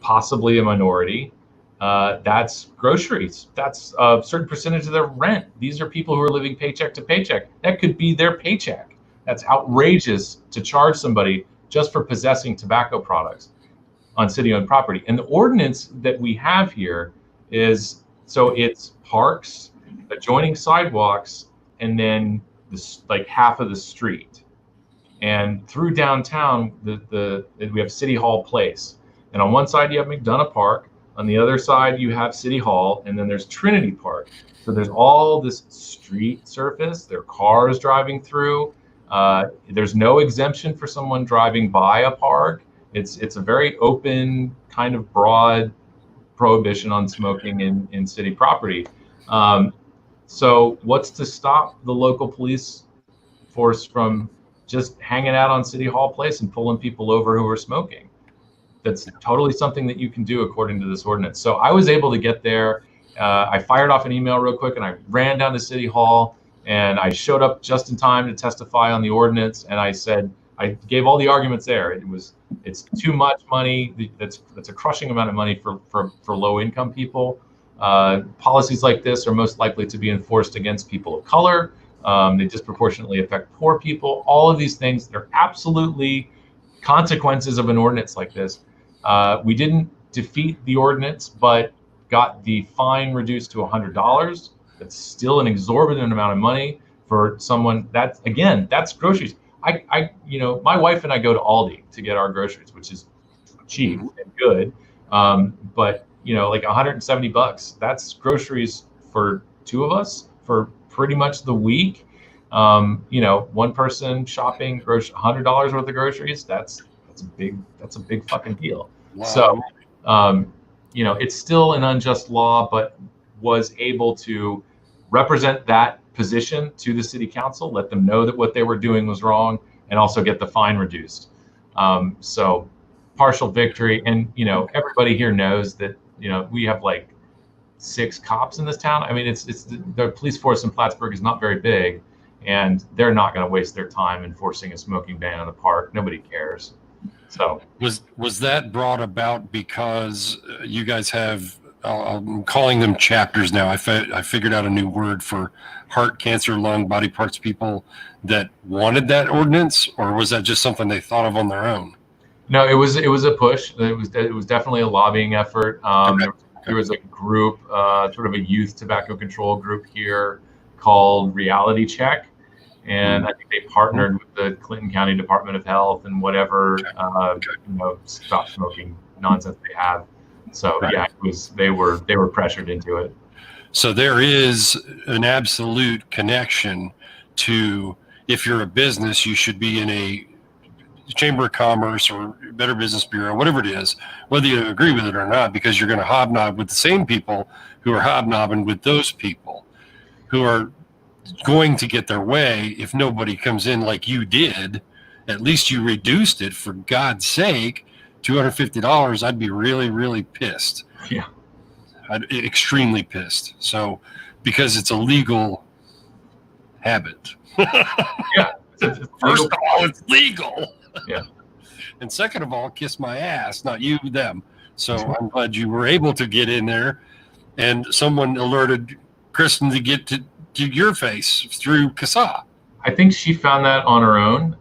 possibly a minority, that's groceries. That's a certain percentage of their rent. These are people who are living paycheck to paycheck. That could be their paycheck. That's outrageous to charge somebody just for possessing tobacco products on city-owned property. And the ordinance that we have here is, so it's parks, adjoining sidewalks, and then like half of the street. And through downtown, we have City Hall Place. And on one side you have McDonough Park, on the other side you have City Hall, and then there's Trinity Park. So there's all this street surface, there are cars driving through. There's no exemption for someone driving by a park. It's a very open, kind of broad prohibition on smoking in city property. So what's to stop the local police force from just hanging out on City Hall Place and pulling people over who are smoking? That's totally something that you can do according to this ordinance. So I was able to get there. I fired off an email real quick, and I ran down to City Hall, and I showed up just in time to testify on the ordinance. And I said, I gave all the arguments there. It's too much money. That's a crushing amount of money for low income people. Policies like this are most likely to be enforced against people of color. They disproportionately affect poor people. All of these things, they're absolutely consequences of an ordinance like this. We didn't defeat the ordinance, but got the fine reduced to $100. That's still an exorbitant amount of money for someone. That's groceries. My wife and I go to Aldi to get our groceries, which is cheap and good. But like $170, that's groceries for two of us for pretty much the week. One person shopping $100 worth of groceries, that's a big fucking deal. Wow. So, it's still an unjust law, but was able to represent that position to the city council, let them know that what they were doing was wrong, and also get the fine reduced. So partial victory. And, you know, everybody here knows that, you know, we have like 6 cops in this town. I mean, it's the police force in Plattsburgh is not very big, and they're not going to waste their time enforcing a smoking ban in the park. Nobody cares. So was that brought about because you guys have, I'm calling them chapters now. I figured out a new word for heart, cancer, lung, body parts people that wanted that ordinance, or was that just something they thought of on their own? No, it was a push. It was definitely a lobbying effort. There was a group, sort of a youth tobacco control group here called Reality Check. And I think they partnered with the Clinton County Department of Health and whatever, you know, stop smoking nonsense they have. So yeah, they were pressured into it. So there is an absolute connection to, if you're a business, you should be in a Chamber of Commerce or Better Business Bureau, whatever it is, whether you agree with it or not, because you're going to hobnob with the same people who are hobnobbing with those people who are going to get their way. If nobody comes in like you did, at least you reduced it, for God's sake. $250, I'd be really, really pissed. Yeah. I'd extremely pissed. So, because it's a legal habit. Yeah. First of all, it's legal. Yeah. And second of all, kiss my ass, not you, them. So I'm glad you were able to get in there, and someone alerted Kristen to get to your face through CASAA. I think she found that on her own.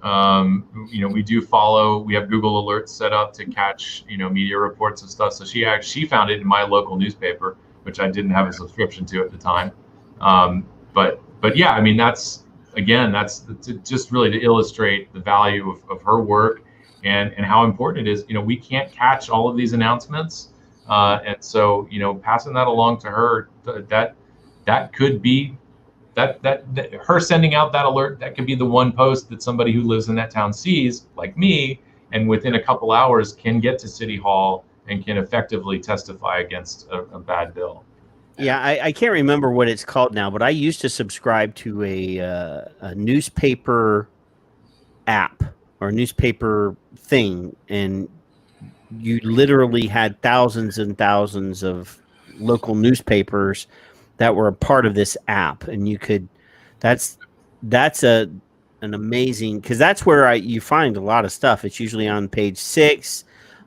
You know, we have Google alerts set up to catch, you know, media reports and stuff. So she found it in my local newspaper, which I didn't have a subscription to at the time. But yeah, I mean, that's just really to illustrate the value of her work and how important it is. You know, we can't catch all of these announcements. And so, you know, passing that along to her, that could be that her sending out that alert, that could be the one post that somebody who lives in that town sees, like me, and within a couple hours can get to City Hall and can effectively testify against a bad bill. Yeah, I can't remember what it's called now, but I used to subscribe to a newspaper app or a newspaper thing, and you literally had thousands and thousands of local newspapers that were a part of this app, and you could. That's an amazing, because that's where you find a lot of stuff. It's usually on page 6,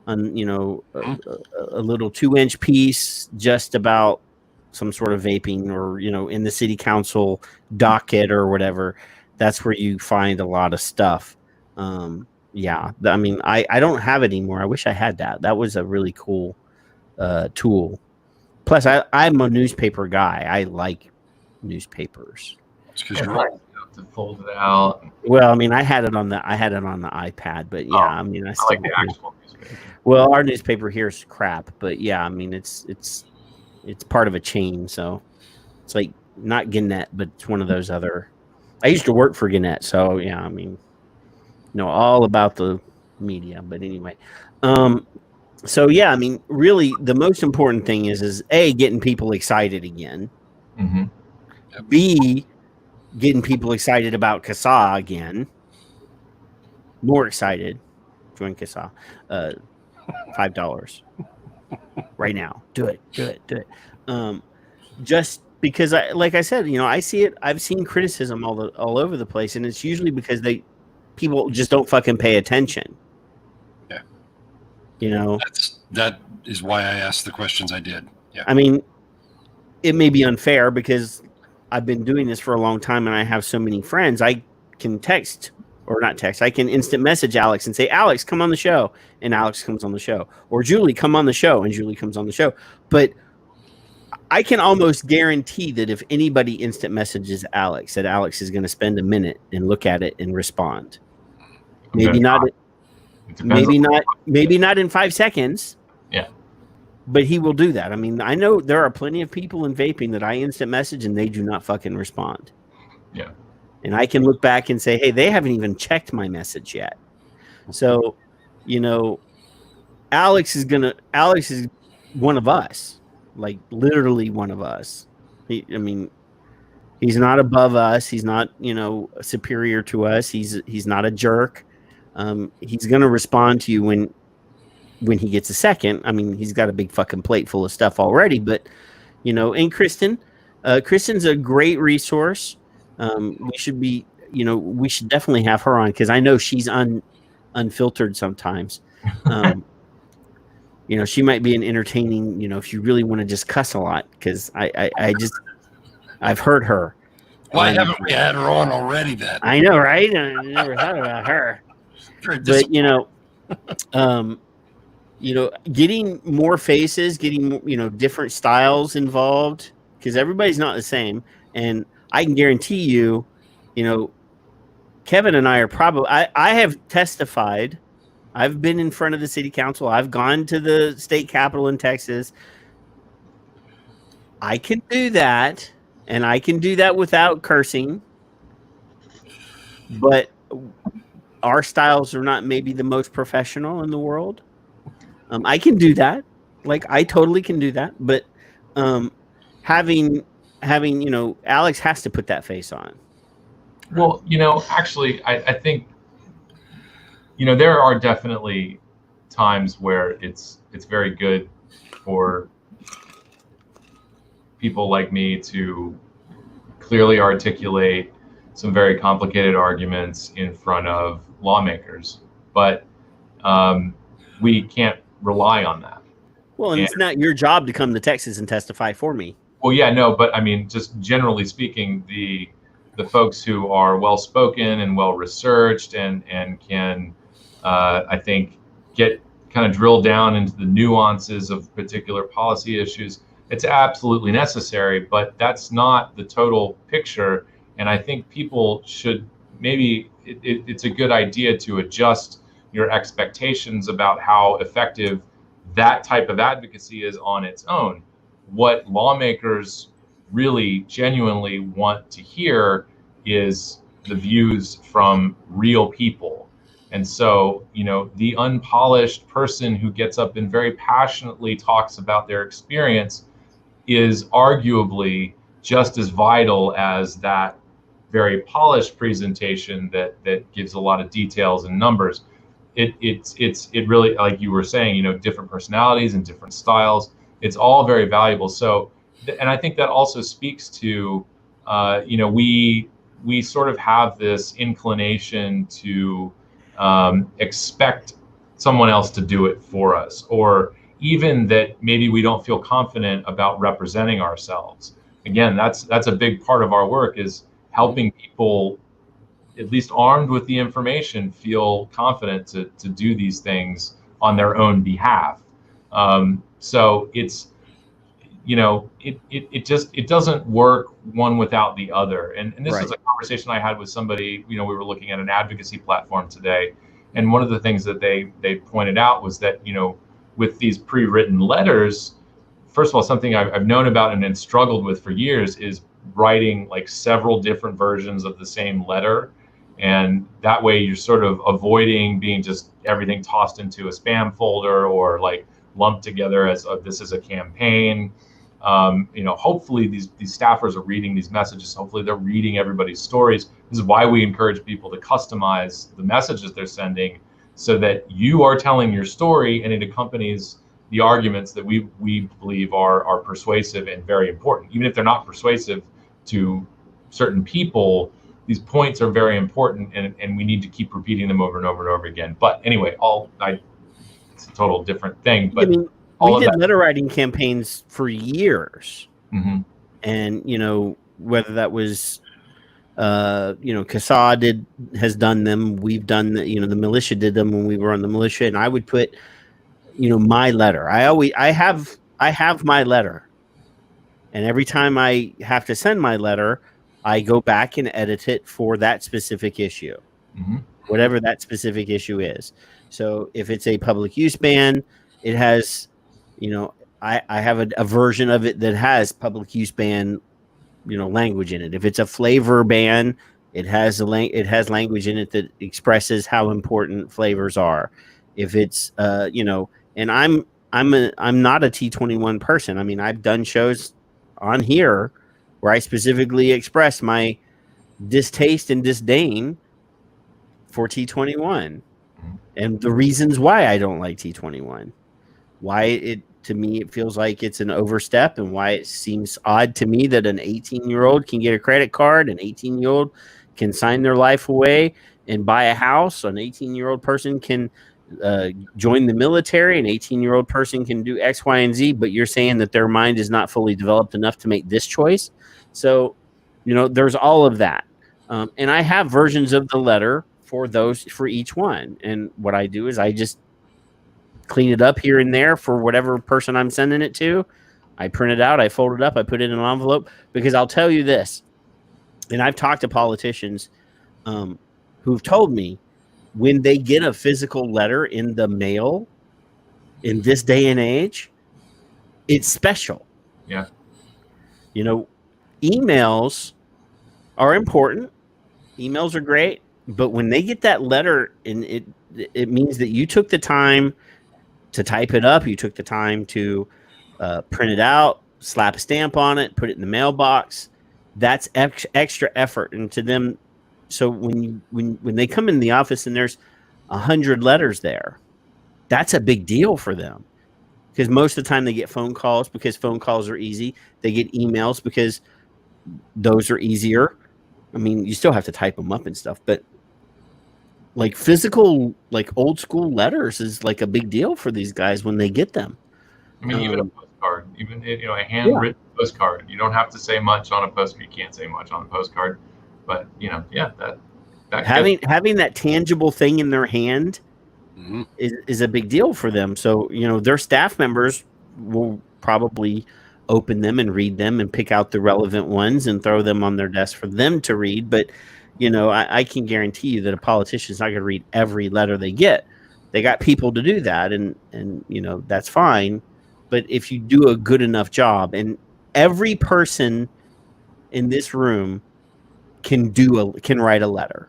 on, you know, a little 2-inch piece just about some sort of vaping, or, you know, in the city council docket or whatever. That's where you find a lot of stuff. Yeah, I mean, I don't have it anymore. I wish I had that. That was a really cool tool. Plus, I'm a newspaper guy. I like newspapers. It's because you're right. To fold it out. Well, I mean, I had it on the iPad, but yeah, I mean, I like the actual newspaper. Well, our newspaper here is crap, but yeah, I mean, it's part of a chain, so it's like not Gannett, but it's one of those other. I used to work for Gannett, so yeah, I mean, know all about the media. But anyway, so yeah, I mean, really, the most important thing is A, getting people excited again. Mm-hmm. B, getting people excited about CASAA again. More excited. Join CASAA. $5 right now. Do it. Just because, like I said, you know, I see it. I've seen criticism all over the place, and it's usually because people just don't fucking pay attention. Yeah. You know, that is why I asked the questions I did. Yeah. I mean, it may be unfair because I've been doing this for a long time and I have so many friends. I can I can instant message Alex and say, Alex, come on the show. And Alex comes on the show. Or Julie, come on the show. And Julie comes on the show. But I can almost guarantee that if anybody instant messages Alex, that Alex is going to spend a minute and look at it and respond. Maybe not in 5 seconds. Yeah. But he will do that. I mean, I know there are plenty of people in vaping that I instant message and they do not fucking respond. Yeah. And I can look back and say, hey, they haven't even checked my message yet. So, you know, Alex is one of us, like literally one of us. He's not above us. He's not, you know, superior to us. He's not a jerk. He's going to respond to you when when he gets a second. I mean, he's got a big fucking plate full of stuff already, but and Kristen's a great resource. We should definitely have her on, because I know she's unfiltered sometimes. She might be an entertaining, if you really want to just cuss a lot, because I've heard her. Why haven't we had her on already then? I know, right? I never thought about her. But getting more faces, getting different styles involved, because everybody's not the same. And I can guarantee you, Kevin and I are probably, I have testified. I've been in front of the city council. I've gone to the state capitol in Texas. I can do that, and I can do that without cursing. But our styles are not maybe the most professional in the world. I can do that. Like, I totally can do that. But having Alex has to put that face on. Well, actually, I think, there are definitely times where it's very good for people like me to clearly articulate some very complicated arguments in front of lawmakers, but we can't rely on that. Well, and it's not your job to come to Texas and testify for me. Well, yeah, no, but I mean, just generally speaking, the folks who are well spoken and well researched and can, I think, get kind of drilled down into the nuances of particular policy issues, it's absolutely necessary, but that's not the total picture. And I think people should it's a good idea to adjust your expectations about how effective that type of advocacy is on its own. What lawmakers really genuinely want to hear is the views from real people. And so, the unpolished person who gets up and very passionately talks about their experience is arguably just as vital as that very polished presentation that gives a lot of details and numbers. It really, like you were saying, different personalities and different styles. It's all very valuable. So, and I think that also speaks to, we sort of have this inclination to expect someone else to do it for us, or even that maybe we don't feel confident about representing ourselves. Again, that's a big part of our work, is helping people, at least armed with the information, feel confident to do these things on their own behalf. So it's, it doesn't work one without the other. And this Right. was a conversation I had with somebody, we were looking at an advocacy platform today. And one of the things that they pointed out was that, with these pre-written letters, first of all, something I've known about and struggled with for years is writing like several different versions of the same letter. And that way you're sort of avoiding being just everything tossed into a spam folder or like lumped together as this is a campaign. Hopefully these staffers are reading these messages. Hopefully they're reading everybody's stories. This is why we encourage people to customize the messages they're sending, so that you are telling your story and it accompanies the arguments that we believe are persuasive and very important. Even if they're not persuasive to certain people, these points are very important, and we need to keep repeating them over and over and over again. But anyway, it's a total different thing. But we did letter writing campaigns for years. Mm-hmm. And, whether that was, CASAA has done them. We've done the militia did them when we were on the militia, and I would put, my letter. I have my letter. And every time I have to send my letter, I go back and edit it for that specific issue, mm-hmm. whatever that specific issue is. So if it's a public use ban, it has, I have a version of it that has public use ban, language in it. If it's a flavor ban, it has language in it that expresses how important flavors are. If it's, and I'm not a T21 person. I mean, I've done shows on here where I specifically express my distaste and disdain for T21. and the reasons why I don't like T21, why to me it feels like it's an overstep, and why it seems odd to me that an 18-year-old can get a credit card, an 18-year-old can sign their life away and buy a house, an 18-year-old person can join the military, an 18-year-old person can do X, Y, and Z, but you're saying that their mind is not fully developed enough to make this choice. So, there's all of that. And I have versions of the letter for each one. And what I do is I just clean it up here and there for whatever person I'm sending it to. I print it out, I fold it up, I put it in an envelope, because I'll tell you this, and I've talked to politicians who've told me when they get a physical letter in the mail in this day and age, it's special. Yeah. Emails are important. Emails are great, but when they get that letter, and it means that you took the time to type it up, you took the time to print it out, slap a stamp on it, put it in the mailbox. That's extra effort into them. So when they come in the office and there's 100 letters there, that's a big deal for them, because most of the time they get phone calls because phone calls are easy. They get emails because those are easier. I mean, you still have to type them up and stuff, but like physical, like old school letters is like a big deal for these guys when they get them. I mean, even a postcard, even a handwritten postcard. You don't have to say much on a postcard. You can't say much on a postcard, but that having that tangible thing in their hand is a big deal for them. So their staff members will probably open them and read them and pick out the relevant ones and throw them on their desk for them to read. But I can guarantee you that a politician is not going to read every letter they get. They got people to do that, and that's fine. But if you do a good enough job, and every person in this room can write a letter.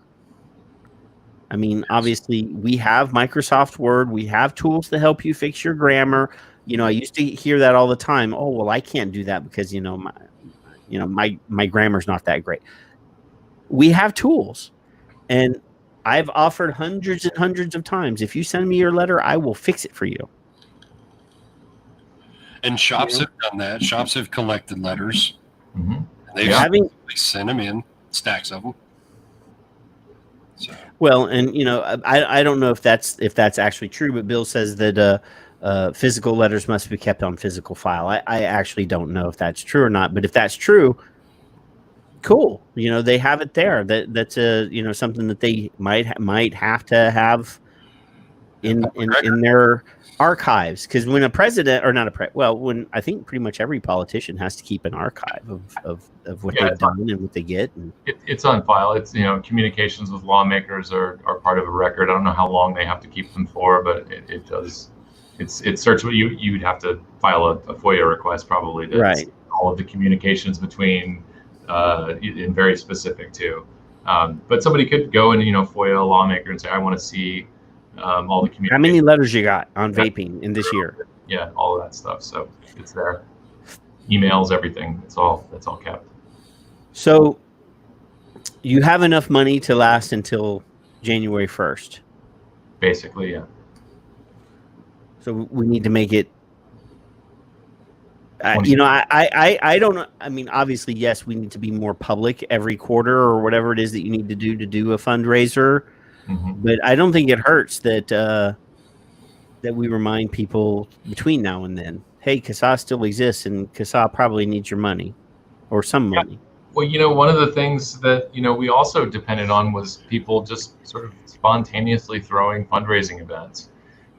I mean, obviously, we have Microsoft Word. We have tools to help you fix your grammar. I used to hear that all the time. Oh, well, I can't do that because my grammar's not that great. We have tools, and I've offered hundreds and hundreds of times. If you send me your letter, I will fix it for you. And shops have done that. Shops have collected letters. Mm-hmm. They sent them in, stacks of them. So. Well, and I don't know if that's actually true, but Bill says that physical letters must be kept on physical file. I actually don't know if that's true or not, but if that's true, cool. They have it there. That's something that they might have to have in their archives, because when a president, or not when I think pretty much every politician has to keep an archive of what they've done and what they get. And it's on file. It's communications with lawmakers are part of a record. I don't know how long they have to keep them for, but it does. It's searchable. You'd have to file a FOIA request probably to see all of the communications between and very specific too. But somebody could go and FOIA a lawmaker and say, I want to see all the communication. How many letters you got on vaping in this year? Yeah, all of that stuff. So it's there. Emails, everything. That's all kept. So you have enough money to last until January 1st. Basically, yeah. So we need to make it. I don't know. I mean, obviously, yes, we need to be more public every quarter or whatever it is that you need to do a fundraiser. Mm-hmm. But I don't think it hurts that we remind people between now and then, hey, CASAA still exists, and CASAA probably needs your money or some money. Well, one of the things that, we also depended on was people just sort of spontaneously throwing fundraising events.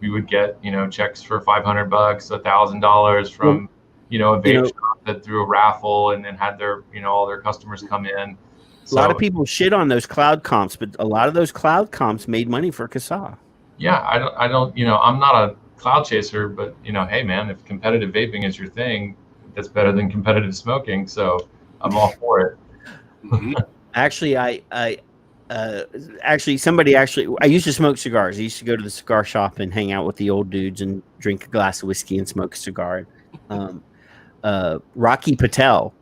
We would get, checks for $500, $1,000 from, a vape shop that threw a raffle and then had their, all their customers come in. So, a lot of people shit on those cloud comps, but a lot of those cloud comps made money for CASAA. Yeah, I don't, I'm not a cloud chaser, but, hey man, if competitive vaping is your thing, that's better than competitive smoking. So I'm all for it. Actually, I used to smoke cigars. I used to go to the cigar shop and hang out with the old dudes and drink a glass of whiskey and smoke a cigar. Rocky Patel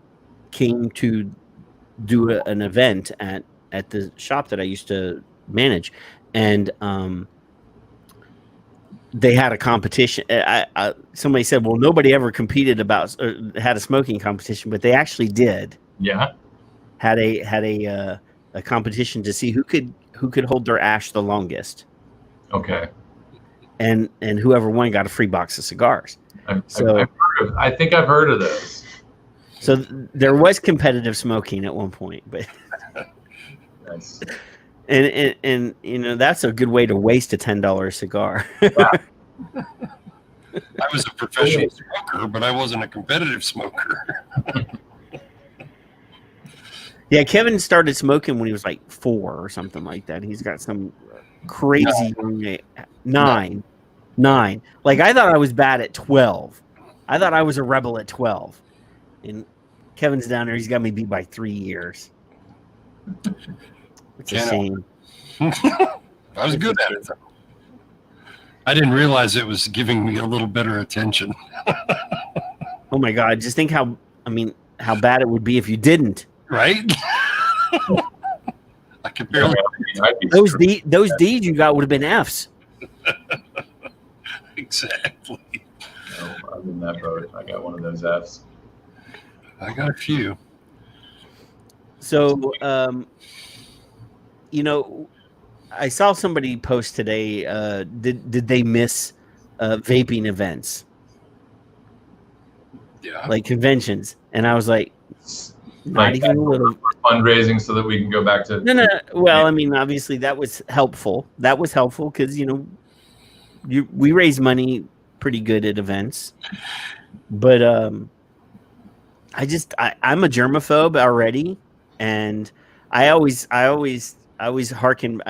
came to do an event at the shop that I used to manage, and they had a competition. Somebody said, well, nobody ever competed had a smoking competition, but they actually did. Yeah. Had a competition to see who could hold their ash the longest. Okay. And whoever won got a free box of cigars. I think I've heard of those. So there was competitive smoking at one point, but Nice. and that's a good way to waste a $10 cigar. Yeah. I was a professional smoker, but I wasn't a competitive smoker. Yeah, Kevin started smoking when he was like 4 or something like that. He's got some crazy nine. Like I thought I was bad at 12. I thought I was a rebel at 12. And Kevin's down there. He's got me beat by 3 years. It's a shame. I was good at it. I didn't realize it was giving me a little better attention. Oh my God! Just think how bad it would be if you didn't. Right? I could barely. Those D's you got would have been F's. Exactly. No, I'm in that boat. I got one of those F's. I got a few. So, I saw somebody post today. Did they miss vaping events? Yeah. Like conventions, and I was like, not even a little fundraising so that we can go back to. No. Well, I mean, obviously that was helpful. That was helpful because we raise money pretty good at events, but I'm a germaphobe already, and I always hearken.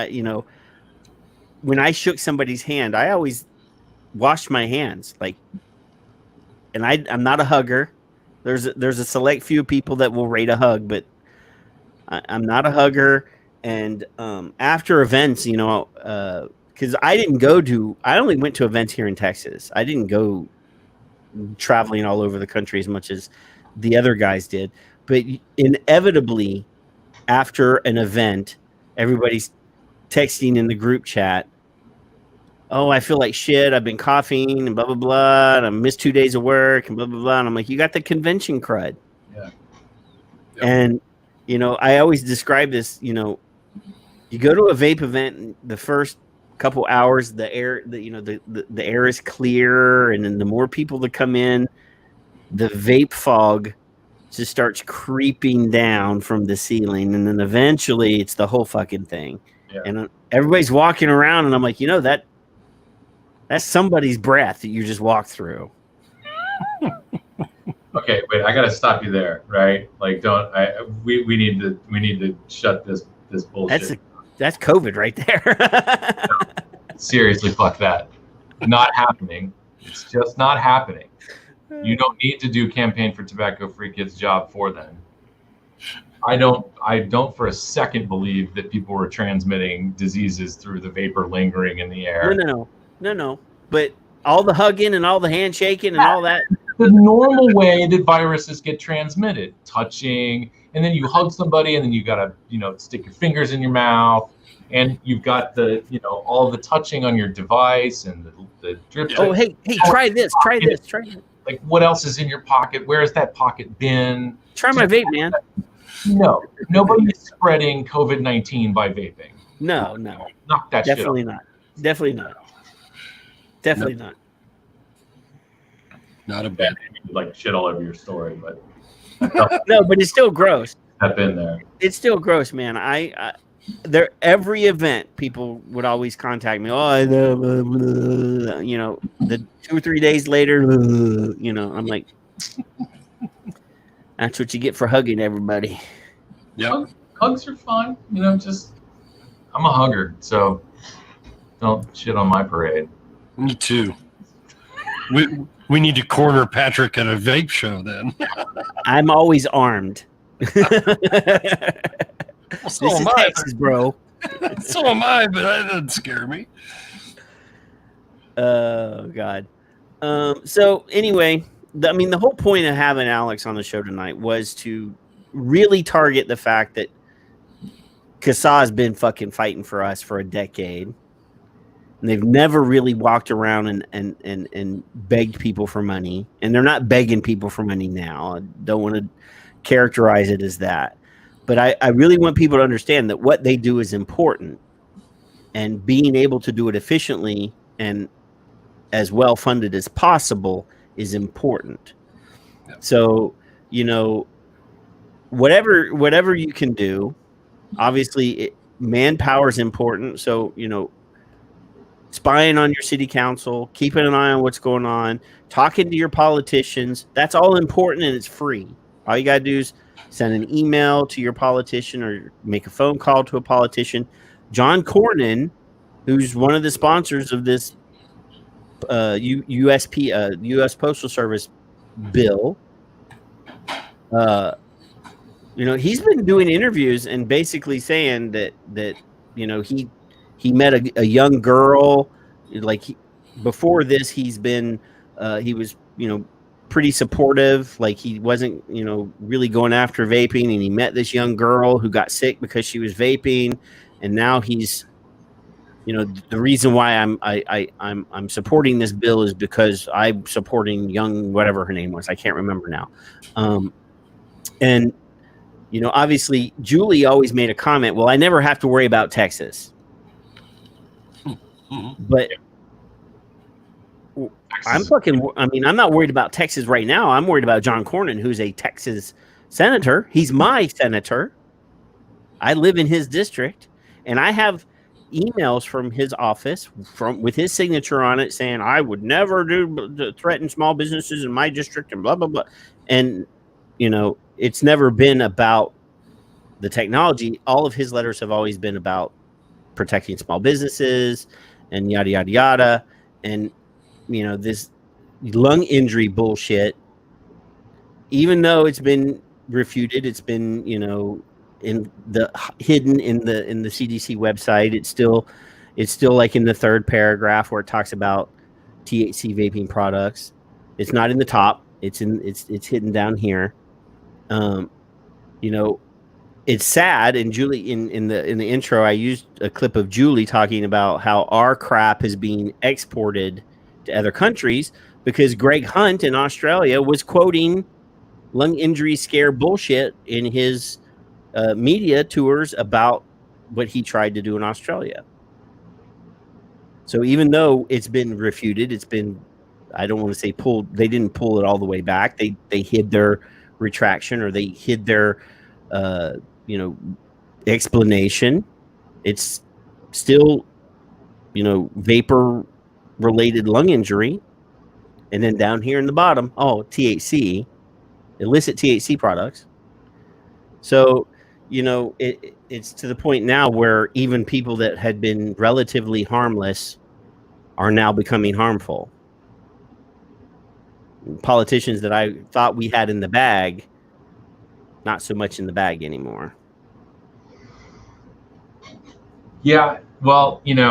When I shook somebody's hand, I always washed my hands, and I'm not a hugger. There's a select few people that will rate a hug, but I'm not a hugger. And after events, because I only went to events here in Texas. I didn't go traveling all over the country as much as the other guys did. But inevitably, after an event, everybody's texting in the group chat, oh, I feel like shit. I've been coughing and blah, blah, blah. And I missed 2 days of work and blah, blah, blah. And I'm like, you got the convention crud. Yeah. Yep. And, I always describe this, you go to a vape event and the first couple hours, the air, the air is clear. And then the more people that come in, the vape fog just starts creeping down from the ceiling. And then eventually it's the whole fucking thing. Yeah. And everybody's walking around and I'm like, that's somebody's breath that you just walked through. Okay, wait, I gotta stop you there, right? Like, we need to shut this bullshit. That's COVID right there. No, seriously, fuck that. Not happening. It's just not happening. You don't need to do Campaign for Tobacco-Free Kids' job for them. I don't for a second believe that people were transmitting diseases through the vapor lingering in the air. No. But all the hugging and all the handshaking and all that. The normal way that viruses get transmitted, touching, and then you hug somebody and then you gotta, stick your fingers in your mouth, and you've got the, all the touching on your device and the drip. Oh, hey, try this. Like, what else is in your pocket? Where has that pocket been? Try my vape, man. No, nobody is spreading COVID-19 by vaping. No. Knock that shit off. Definitely not. Not a bad. Like shit all over your story, but no, but it's still gross. I've been there. It's still gross, man. Every event, people would always contact me. Oh, the 2 or 3 days later, I'm like, that's what you get for hugging everybody. Yeah, hugs are fine. I'm a hugger, so don't shit on my parade. Me too. We need to corner Patrick at a vape show then. I'm always armed. Well, so this is am I, Texas, bro. So am I, but that doesn't scare me. Oh, God. So anyway, the whole point of having Alex on the show tonight was to really target the fact that CASAA has been fucking fighting for us for a decade. And they've never really walked around and begged people for money. And they're not begging people for money now. I don't want to characterize it as that. But I really want people to understand that what they do is important. And being able to do it efficiently and as well funded as possible is important. So, whatever you can do, obviously manpower is important. So, spying on your city council, keeping an eye on what's going on, talking to your politicians, that's all important and it's free. All you got to do is send an email to your politician or make a phone call to a politician. John Cornyn, who's one of the sponsors of this U.S. Postal Service bill, he's been doing interviews and basically saying that he met a young girl. Before this, he was pretty supportive. Like he wasn't really going after vaping, and he met this young girl who got sick because she was vaping, and now he's the reason why I'm supporting this bill is because I'm supporting young whatever her name was. I can't remember now. And obviously Julie always made a comment. Well, I never have to worry about Texas. But I'm not worried about Texas right now. I'm worried about John Cornyn, who's a Texas senator. He's my senator. I live in his district, and I have emails from his office with his signature on it saying I would never threaten small businesses in my district and blah, blah, blah. And, it's never been about the technology. All of his letters have always been about protecting small businesses and yada, yada, yada. And, this lung injury bullshit, even though it's been refuted, it's been, hidden in the CDC website. It's still like in the third paragraph where it talks about THC vaping products. It's not in the top. It's hidden down here. It's sad. And Julie, in the intro, I used a clip of Julie talking about how our crap is being exported to other countries because Greg Hunt in Australia was quoting lung injury scare bullshit in his media tours about what he tried to do in Australia. So even though it's been refuted, I don't want to say pulled. They didn't pull it all the way back. They hid their retraction or they hid their explanation. It's still vapor related lung injury. And then down here in the bottom, THC, illicit THC products. So it's to the point now where even people that had been relatively harmless are now becoming harmful. Politicians that I thought we had in the bag, not so much in the bag anymore. Yeah, well, I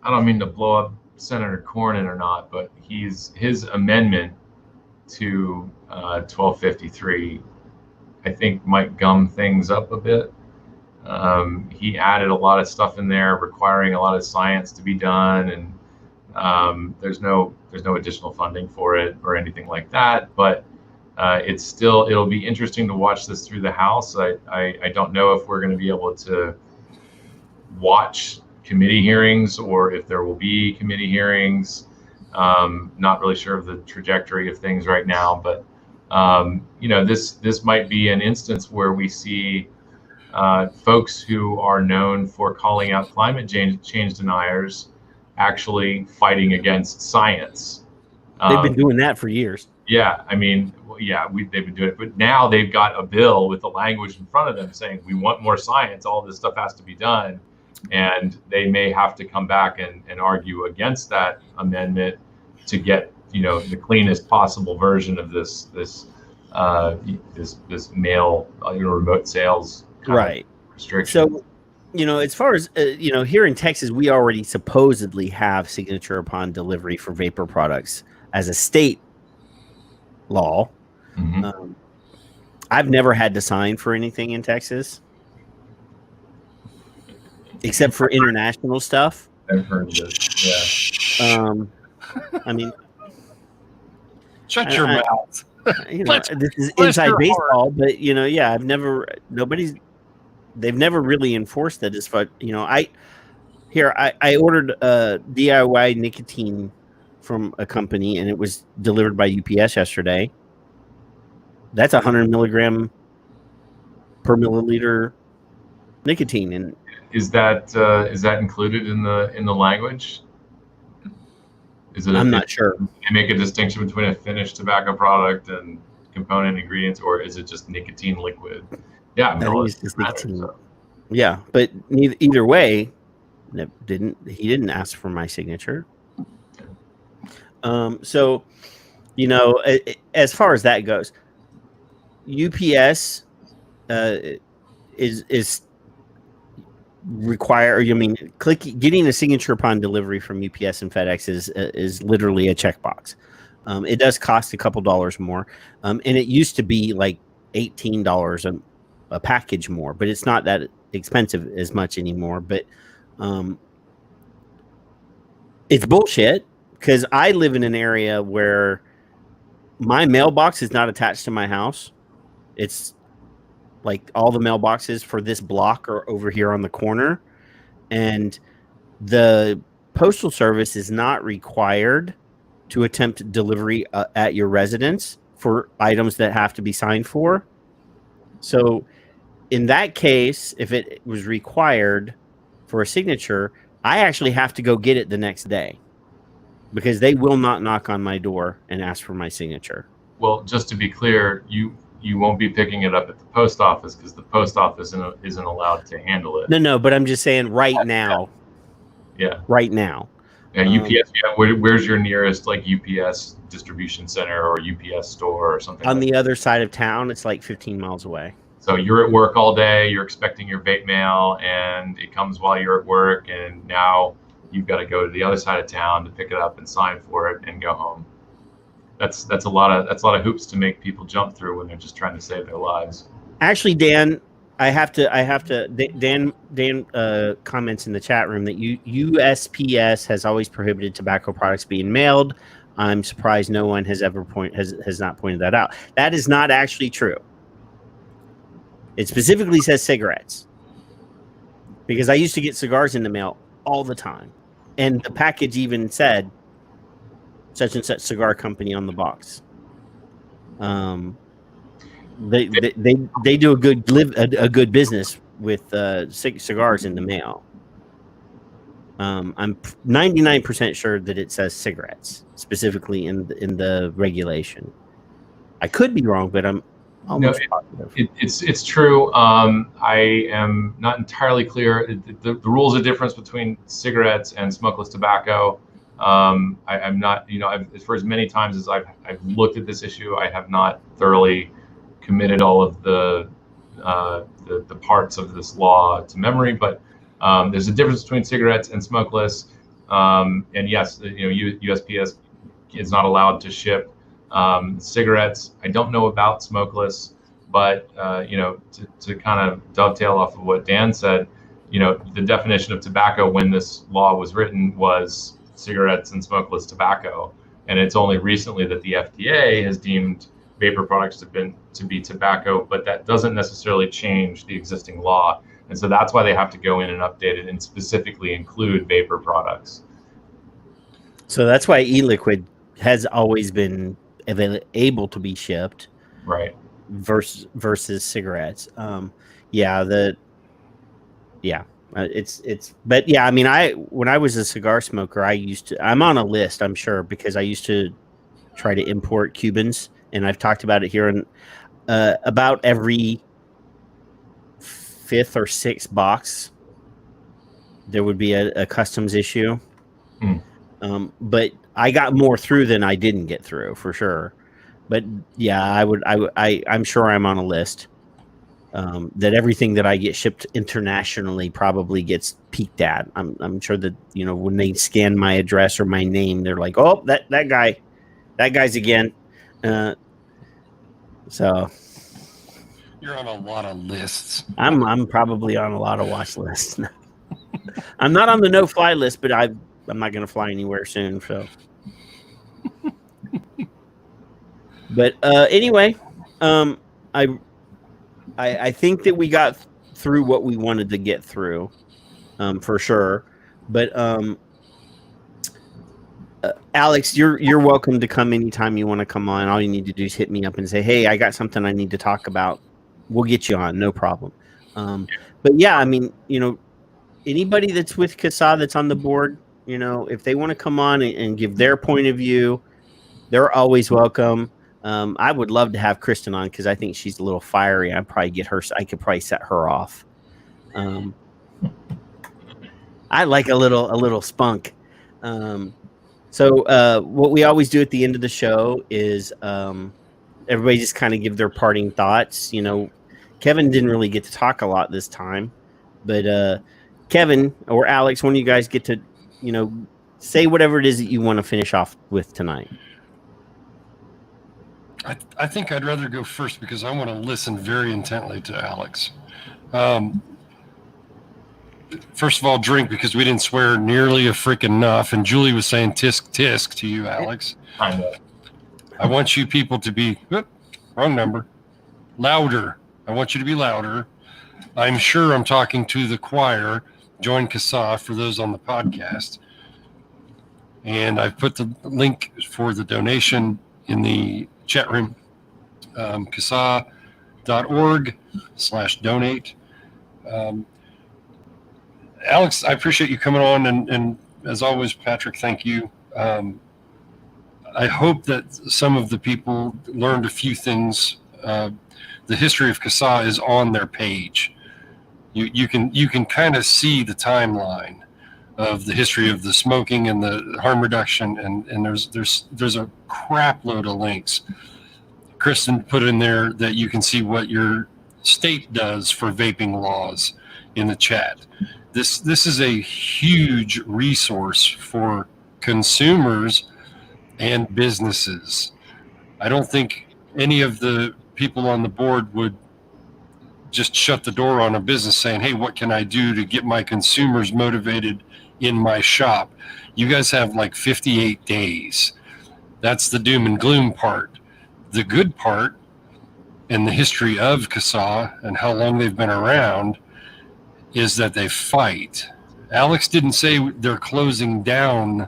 don't mean to blow up Senator Cornyn or not, but his amendment to 1253, I think, might gum things up a bit. He added a lot of stuff in there requiring a lot of science to be done, and there's no additional funding for it or anything like that. But it'll be interesting to watch this through the House. I don't know if we're going to be able to watch committee hearings or if there will be committee hearings. Not really sure of the trajectory of things right now, but this might be an instance where we see folks who are known for calling out climate change deniers actually fighting against science. They've been doing that for years. Yeah, they've been doing it, but now they've got a bill with the language in front of them saying we want more science. All this stuff has to be done, and they may have to come back and argue against that amendment to get the cleanest possible version of this mail remote sales right restriction. So as far as here in Texas, we already supposedly have signature upon delivery for vapor products as a state law. Mm-hmm. I've never had to sign for anything in Texas. except for international stuff. I've heard this. Yeah. I mean, Shut your mouth. You know, this is inside baseball, but yeah, they've never really enforced that as far. I ordered DIY nicotine from a company, and it was delivered by UPS yesterday. That's 100 milligram per milliliter nicotine, and is that included in the language? I'm not sure. They make a distinction between a finished tobacco product and component ingredients, or is it just nicotine liquid? Yeah, I think it's just nicotine. So. Yeah, but either way, he didn't ask for my signature. So, as far as that goes, UPS is require. Getting a signature upon delivery from UPS and FedEx is literally a checkbox. It does cost a couple dollars more, and it used to be like $18 a package more, but it's not that expensive as much anymore. But it's bullshit, because I live in an area where my mailbox is not attached to my house. It's like all the mailboxes for this block are over here on the corner, and the postal service is not required to attempt delivery at your residence for items that have to be signed for. So in that case, if it was required for a signature, I actually have to go get it the next day, because they will not knock on my door and ask for my signature. Well, just to be clear, you won't be picking it up at the post office, because the post office isn't allowed to handle it. No, but I'm just saying right now. Yeah. Right now. And UPS, where's your nearest UPS distribution center or UPS store or something? On the other side of town, it's like 15 miles away. So you're at work all day, you're expecting your vape mail, and it comes while you're at work, and now you've got to go to the other side of town to pick it up and sign for it and go home. That's a lot of hoops to make people jump through when they're just trying to save their lives. Actually, Dan, I have to. Dan comments in the chat room that USPS has always prohibited tobacco products being mailed. I'm surprised no one has not pointed that out. That is not actually true. It specifically says cigarettes, because I used to get cigars in the mail all the time, and the package even said such and such cigar company on the box. They do a good business with cigars in the mail. I'm 99% sure that it says cigarettes specifically in the regulation. I could be wrong, but I'm almost positive. It's true. I am not entirely clear. The rules of difference between cigarettes and smokeless tobacco. I'm not, for as many times as I've looked at this issue, I have not thoroughly committed all of the parts of this law to memory. But there's a difference between cigarettes and smokeless. And yes, USPS is not allowed to ship cigarettes. I don't know about smokeless, but to kind of dovetail off of what Dan said, the definition of tobacco when this law was written was cigarettes and smokeless tobacco, and it's only recently that the FDA has deemed vapor products to be tobacco, but that doesn't necessarily change the existing law, and so that's why they have to go in and update it and specifically include vapor products. So that's why e-liquid has always been able to be shipped, right? Versus cigarettes. But yeah, I mean, when I was a cigar smoker, I'm on a list, I'm sure, because I used to try to import Cubans, and I've talked about it here, and about every 5th or 6th box, there would be a customs issue. But I got more through than I didn't get through, for sure. But yeah, I'm sure I'm on a list. That everything that I get shipped internationally probably gets peeked at. I'm sure that when they scan my address or my name, they're like, "Oh, that guy's again." So you're on a lot of lists. I'm probably on a lot of watch lists. I'm not on the no-fly list, but I'm not going to fly anywhere soon. So, but anyway, I think that we got through what we wanted to get through, for sure. But Alex, you're welcome to come anytime you want to come on. All you need to do is hit me up and say, "Hey, I got something I need to talk about." We'll get you on, no problem. But yeah, I mean, anybody that's with CASAA that's on the board, if they want to come on and give their point of view, they're always welcome. I would love to have Kristen on because I think she's a little fiery. I'd probably get her. I could probably set her off. I like a little spunk. So what we always do at the end of the show is everybody just kind of give their parting thoughts. Kevin didn't really get to talk a lot this time, but Kevin or Alex, one of you guys get to, say whatever it is that you want to finish off with tonight. I think I'd rather go first because I want to listen very intently to Alex. First of all, drink because we didn't swear nearly a freaking enough. And Julie was saying tisk tisk to you, Alex. I know. I want you people to be, wrong number, louder. I want you to be louder. I'm sure I'm talking to the choir. Join CASAA for those on the podcast. And I've put the link for the donation in the chat room, CASAA.org/donate. Alex, I appreciate you coming on. And as always, Patrick, thank you. I hope that some of the people learned a few things. The history of CASAA is on their page. You can kind of see the timeline of the history of the smoking and the harm reduction, and there's a crap load of links. Kristen put in there that you can see what your state does for vaping laws in the chat. This is a huge resource for consumers and businesses. I don't think any of the people on the board would just shut the door on a business saying, "Hey, what can I do to get my consumers motivated in my shop?" You guys have like 58 days. That's the doom and gloom part. The good part and the history of CASAA and how long they've been around is that they fight. Alex didn't say they're closing down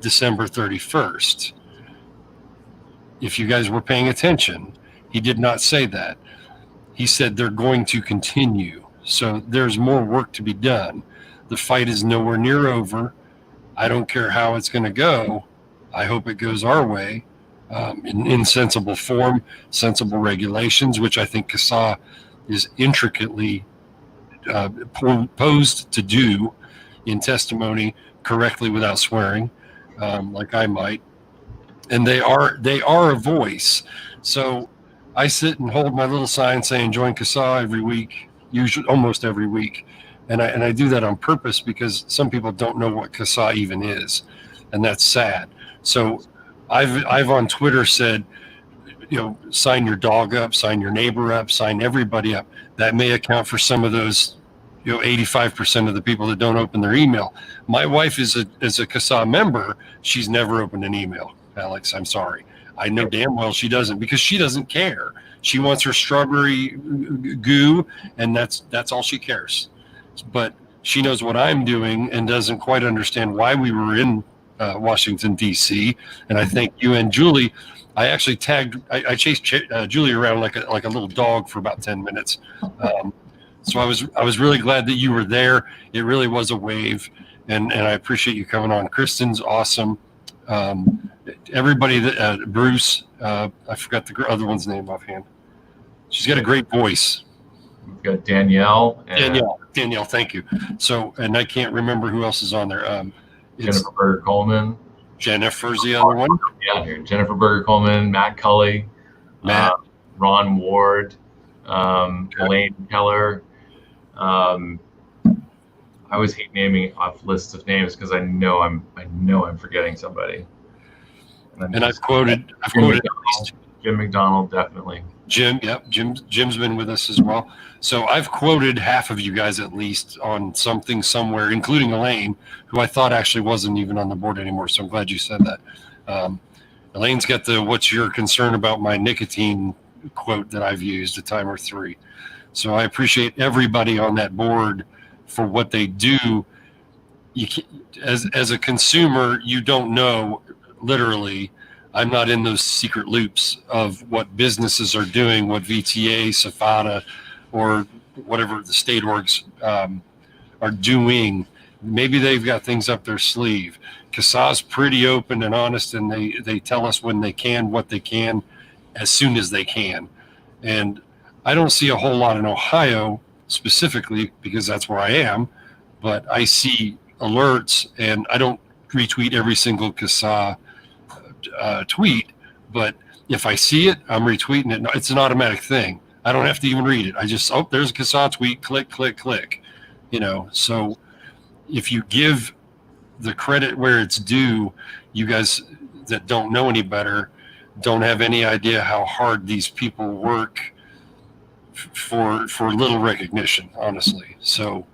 December 31st. If you guys were paying attention, he did not say that. He said they're going to continue. So there's more work to be done. The fight is nowhere near over. I don't care how it's going to go. I hope it goes our way, in sensible form, sensible regulations, which I think CASAA is intricately posed to do in testimony correctly without swearing, like I might. And they are a voice. So I sit and hold my little sign saying join CASAA every week, usually almost every week. And I do that on purpose because some people don't know what CASAA even is. And that's sad. So I've on Twitter said, sign your dog up, sign your neighbor up, sign everybody up. That may account for some of those, 85% of the people that don't open their email. My wife is a CASAA member. She's never opened an email, Alex. I'm sorry. I know damn well she doesn't because she doesn't care. She wants her strawberry goo, and that's all she cares. But she knows what I'm doing and doesn't quite understand why we were in Washington, D.C. And I think you and Julie, I actually I chased Julie around like a little dog for about 10 minutes. So I was really glad that you were there. It really was a wave, and I appreciate you coming on. Kristen's awesome. Everybody that Bruce, I forgot the other one's name offhand. She's got a great voice. We've got Danielle. Danielle, thank you. So, and I can't remember who else is on there. Jennifer Berger Coleman. Jennifer's the other one. Yeah, here. Jennifer Berger Coleman, Matt Cully, Ron Ward, Elaine Keller. I always hate naming off lists of names because I know I'm forgetting somebody. And I've quoted Jim McDonald, definitely. Jim, yep, Jim's been with us as well. So I've quoted half of you guys at least on something somewhere, including Elaine, who I thought actually wasn't even on the board anymore. So I'm glad you said that. Elaine's got the "What's your concern about my nicotine?" quote that I've used, a timer 3. So I appreciate everybody on that board for what they do. You can, as a consumer, you don't know, literally. I'm not in those secret loops of what businesses are doing, what VTA, SFATA, or whatever the state orgs are doing. Maybe they've got things up their sleeve. CASAA's pretty open and honest, and they tell us when they can, what they can, as soon as they can. And I don't see a whole lot in Ohio specifically because that's where I am, but I see alerts, and I don't retweet every single CASAA tweet, but if I see it, I'm retweeting it. It's an automatic thing. I don't have to even read it. I just, oh, there's a CASAA tweet, click, click, click. So if you give the credit where it's due, you guys that don't know any better don't have any idea how hard these people work for little recognition, honestly. So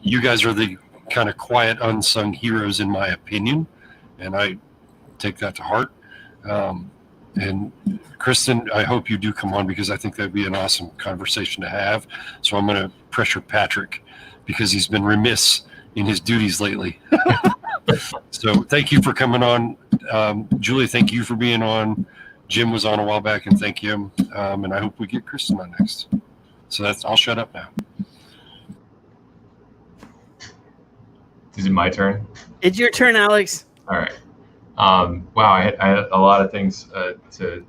you guys are the kind of quiet, unsung heroes, in my opinion, and I take that to heart. And Kristen, I hope you do come on, because I think that'd be an awesome conversation to have. So I'm going to pressure Patrick because he's been remiss in his duties lately. So thank you for coming on. Julie, thank you for being on. Jim was on a while back, and thank him. And I hope we get Kristen on next. So I'll shut up now. Is it my turn? It's your turn, Alex. All right. Wow, I had a lot of things to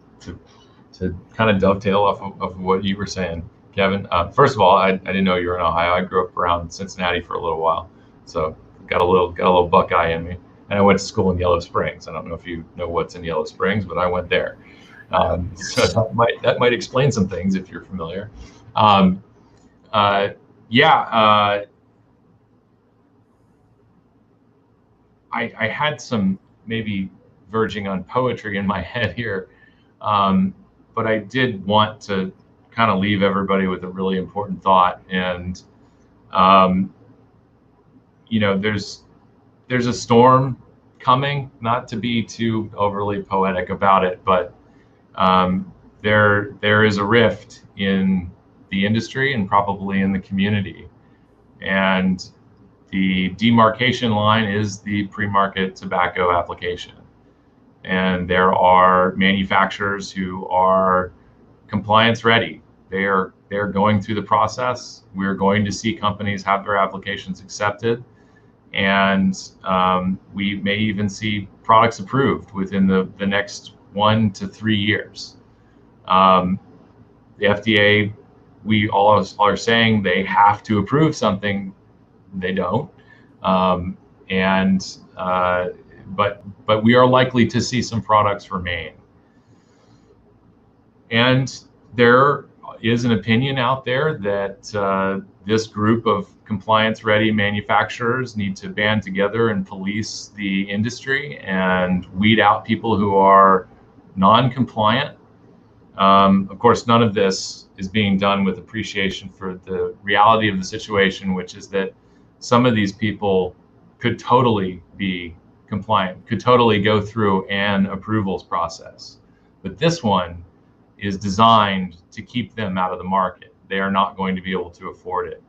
kind of dovetail off of what you were saying, Kevin. First of all, I didn't know you were in Ohio. I grew up around Cincinnati for a little while, so got a little Buckeye in me. And I went to school in Yellow Springs. I don't know if you know what's in Yellow Springs, but I went there. So that might explain some things if you're familiar. I had some maybe verging on poetry in my head here, but I did want to kind of leave everybody with a really important thought. And there's a storm coming. Not to be too overly poetic about it, but there is a rift in the industry and probably in the community, and the demarcation line is the pre-market tobacco application. And there are manufacturers who are compliance ready. They're going through the process. We're going to see companies have their applications accepted. And we may even see products approved within the next 1 to 3 years. The FDA, we all are saying they have to approve something. They don't, but we are likely to see some products remain. And there is an opinion out there that this group of compliance-ready manufacturers need to band together and police the industry and weed out people who are non-compliant. Of course, none of this is being done with appreciation for the reality of the situation, which is that some of these people could totally be compliant, could totally go through an approvals process. But this one is designed to keep them out of the market. They are not going to be able to afford it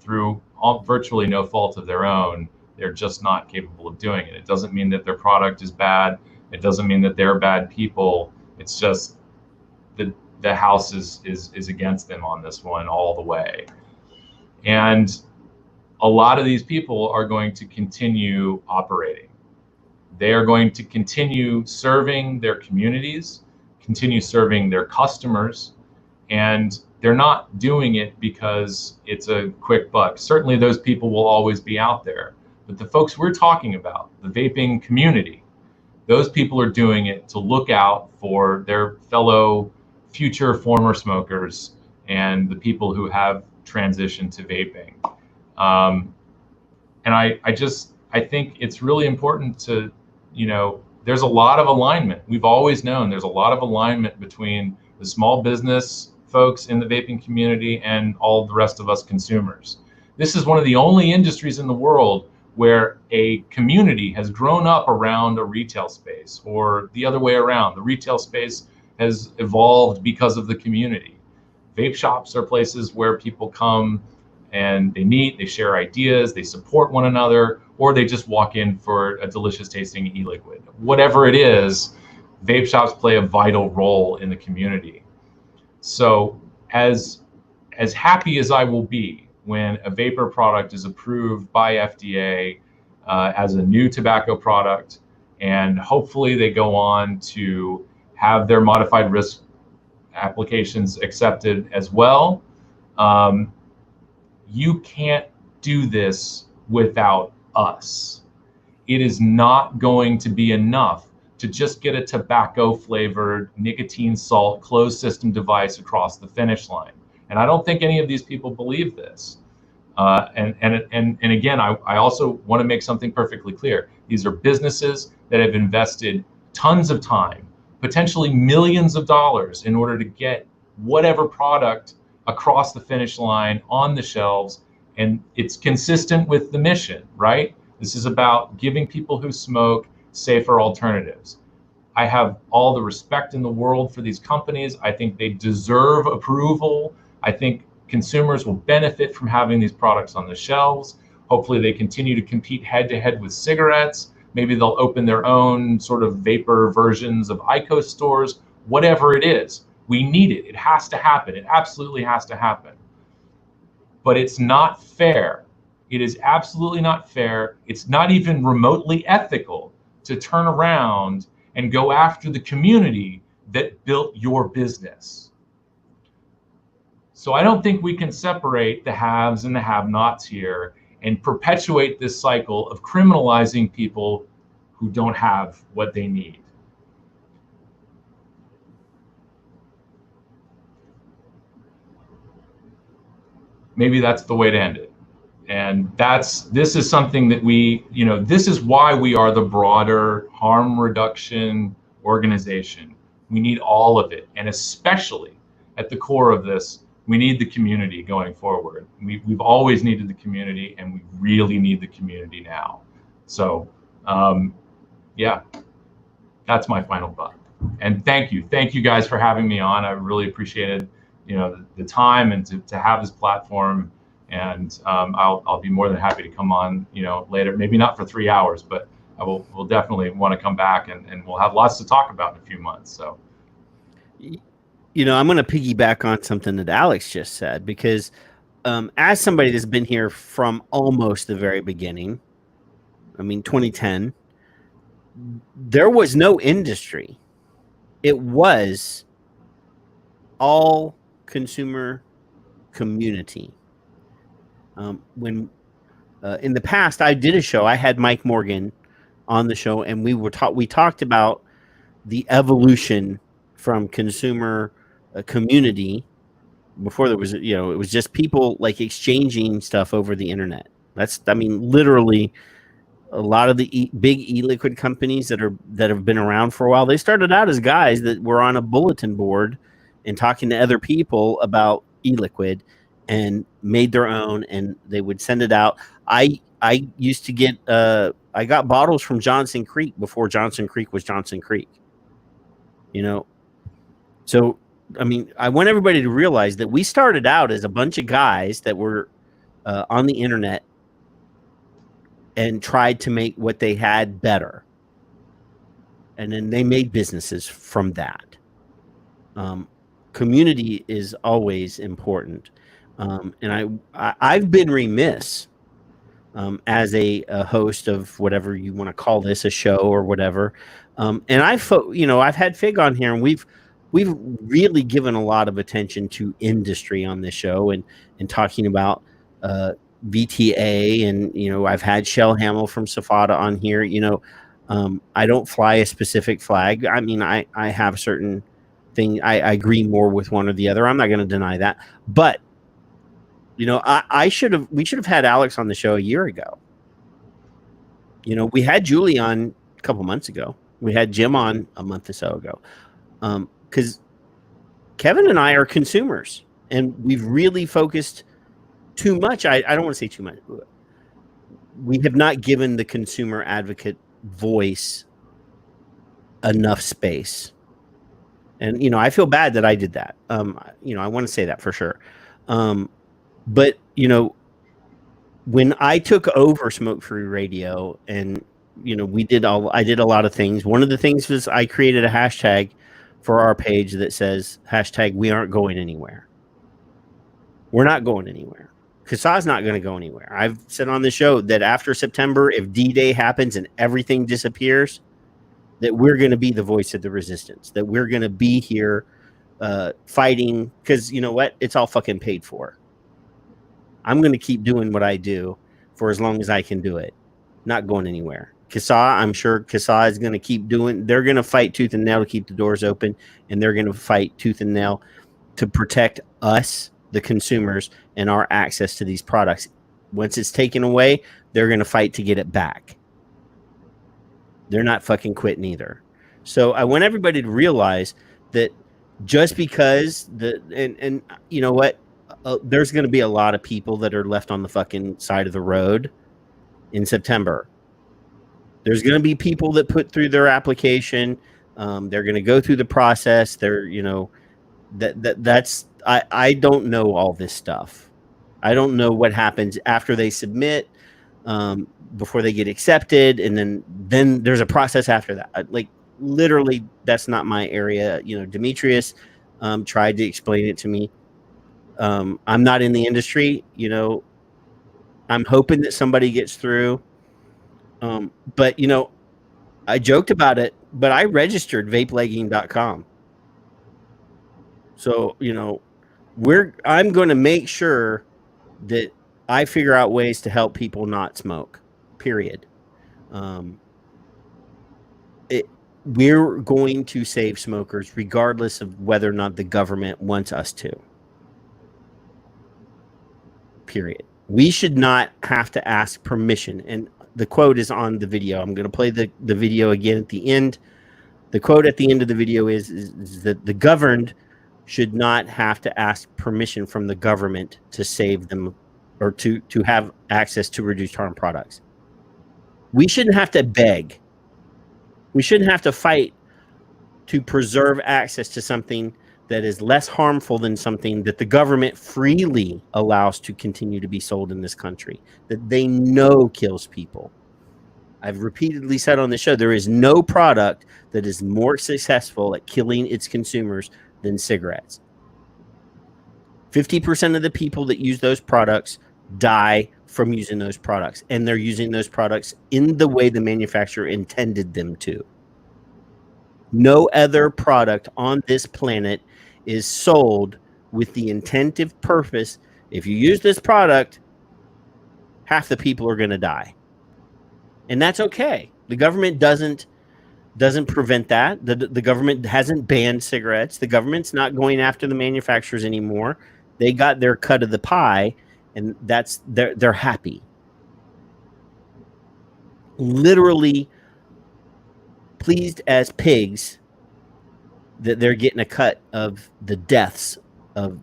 through virtually no fault of their own. They're just not capable of doing it. It doesn't mean that their product is bad. It doesn't mean that they're bad people. It's just the house is against them on this one all the way. And a lot of these people are going to continue operating. They are going to continue serving their communities, continue serving their customers, and they're not doing it because it's a quick buck. Certainly those people will always be out there, but the folks we're talking about, the vaping community, those people are doing it to look out for their fellow future former smokers and the people who have transitioned to vaping. And I think it's really important to, there's a lot of alignment. We've always known there's a lot of alignment between the the small business folks in the vaping community and all the rest of us consumers. This is one of the only industries in the world where a community has grown up around a retail space, or the other way around. The retail space has evolved because of the community. Vape shops are places where people come and they meet, they share ideas, they support one another, or they just walk in for a delicious tasting e-liquid. Whatever it is, vape shops play a vital role in the community. So as happy as I will be when a vapor product is approved by FDA as a new tobacco product, and hopefully they go on to have their modified risk applications accepted as well, you can't do this without us. It is not going to be enough to just get a tobacco flavored nicotine salt closed system device across the finish line. And I don't think any of these people believe this. And again, I also want to make something perfectly clear. These are businesses that have invested tons of time, potentially millions of dollars, in order to get whatever product across the finish line on the shelves. And it's consistent with the mission, right? This is about giving people who smoke safer alternatives. I have all the respect in the world for these companies. I think they deserve approval. I think consumers will benefit from having these products on the shelves. Hopefully they continue to compete head to head with cigarettes. Maybe they'll open their own sort of vapor versions of IQOS stores, whatever it is. We need it. It has to happen. It absolutely has to happen. But it's not fair. It is absolutely not fair. It's not even remotely ethical to turn around and go after the community that built your business. So I don't think we can separate the haves and the have-nots here and perpetuate this cycle of criminalizing people who don't have what they need. Maybe that's the way to end it. And this is something that this is why we are the broader harm reduction organization. We need all of it. And especially at the core of this, we need the community going forward. We've always needed the community, and we really need the community now. So, yeah, that's my final thought. And thank you guys for having me on. I really appreciated, the time and to have this platform. And I'll be more than happy to come on, later. Maybe not for 3 hours, but we'll definitely want to come back, and we'll have lots to talk about in a few months. So. I'm going to piggyback on something that Alex just said, because as somebody that's been here from almost the very beginning, 2010, there was no industry. It was all consumer community. When in the past, I did a show, I had Mike Morgan on the show, and we talked about the evolution from consumer community. Before there was, it was just people like exchanging stuff over the internet. Literally a lot of the big e-liquid companies that have been around for a while, they started out as guys that were on a bulletin board and talking to other people about e-liquid, and made their own, and they would send it out. I used to get I got bottles from Johnson Creek before Johnson Creek was Johnson Creek. So I want everybody to realize that we started out as a bunch of guys that were on the internet and tried to make what they had better. And then they made businesses from that. Community is always important. And I've been remiss as a host of whatever you want to call this, a show or whatever. And I've had Fig on here, and we've really given a lot of attention to industry on this show, and talking about VTA, and I've had Shell Hamill from Safada on here. I don't fly a specific flag. I have certain things I agree more with one or the other. I'm not going to deny that, but we should have had Alex on the show a year ago. We had Julie on a couple months ago. We had Jim on a month or so ago. Because Kevin and I are consumers, and we've really focused too much. I don't want to say too much. We have not given the consumer advocate voice enough space. And, I feel bad that I did that. I want to say that for sure. But, when I took over Smoke Free Radio and, I did a lot of things. One of the things was I created a hashtag for our page that says #we aren't going anywhere. We're not going anywhere. CASAA's not going to go anywhere. I've said on the show that after September, if D-Day happens and everything disappears, that we're going to be the voice of the resistance, that we're going to be here fighting, because you know what? It's all fucking paid for. I'm going to keep doing what I do for as long as I can do it. Not going anywhere. CASAA, I'm sure CASAA is going to keep doing. They're going to fight tooth and nail to keep the doors open, and they're going to fight tooth and nail to protect us, the consumers, and our access to these products. Once it's taken away, they're going to fight to get it back. They're not fucking quitting either. So I want everybody to realize that just because and you know what, there's going to be a lot of people that are left on the fucking side of the road in September. There's going to be people that put through their application. They're going to go through the process. That's I don't know all this stuff. I don't know what happens after they submit, before they get accepted, and then there's a process after that. Like literally, that's not my area. Demetrius tried to explain it to me. I'm not in the industry. I'm hoping that somebody gets through. But I joked about it, but I registered vapelegging.com. So, I'm going to make sure that I figure out ways to help people not smoke, period. We're going to save smokers regardless of whether or not the government wants us to, period. We should not have to ask permission. And the quote is on the video. I'm going to play the video again at the end. The quote at the end of the video is that the governed should not have to ask permission from the government to save them or to have access to reduced harm products. We shouldn't have to beg. We shouldn't have to fight to preserve access to something that is less harmful than something that the government freely allows to continue to be sold in this country, that they know kills people. I've repeatedly said on the show, there is no product that is more successful at killing its consumers than cigarettes. 50% of the people that use those products die from using those products, and they're using those products in the way the manufacturer intended them to. No other product on this planet is sold with the intentive purpose, if you use this product, half the people are going to die. And that's okay. The government doesn't prevent that. The government hasn't banned cigarettes. The government's not going after the manufacturers anymore. They got their cut of the pie, and they're happy. Literally pleased as pigs that they're getting a cut of the deaths of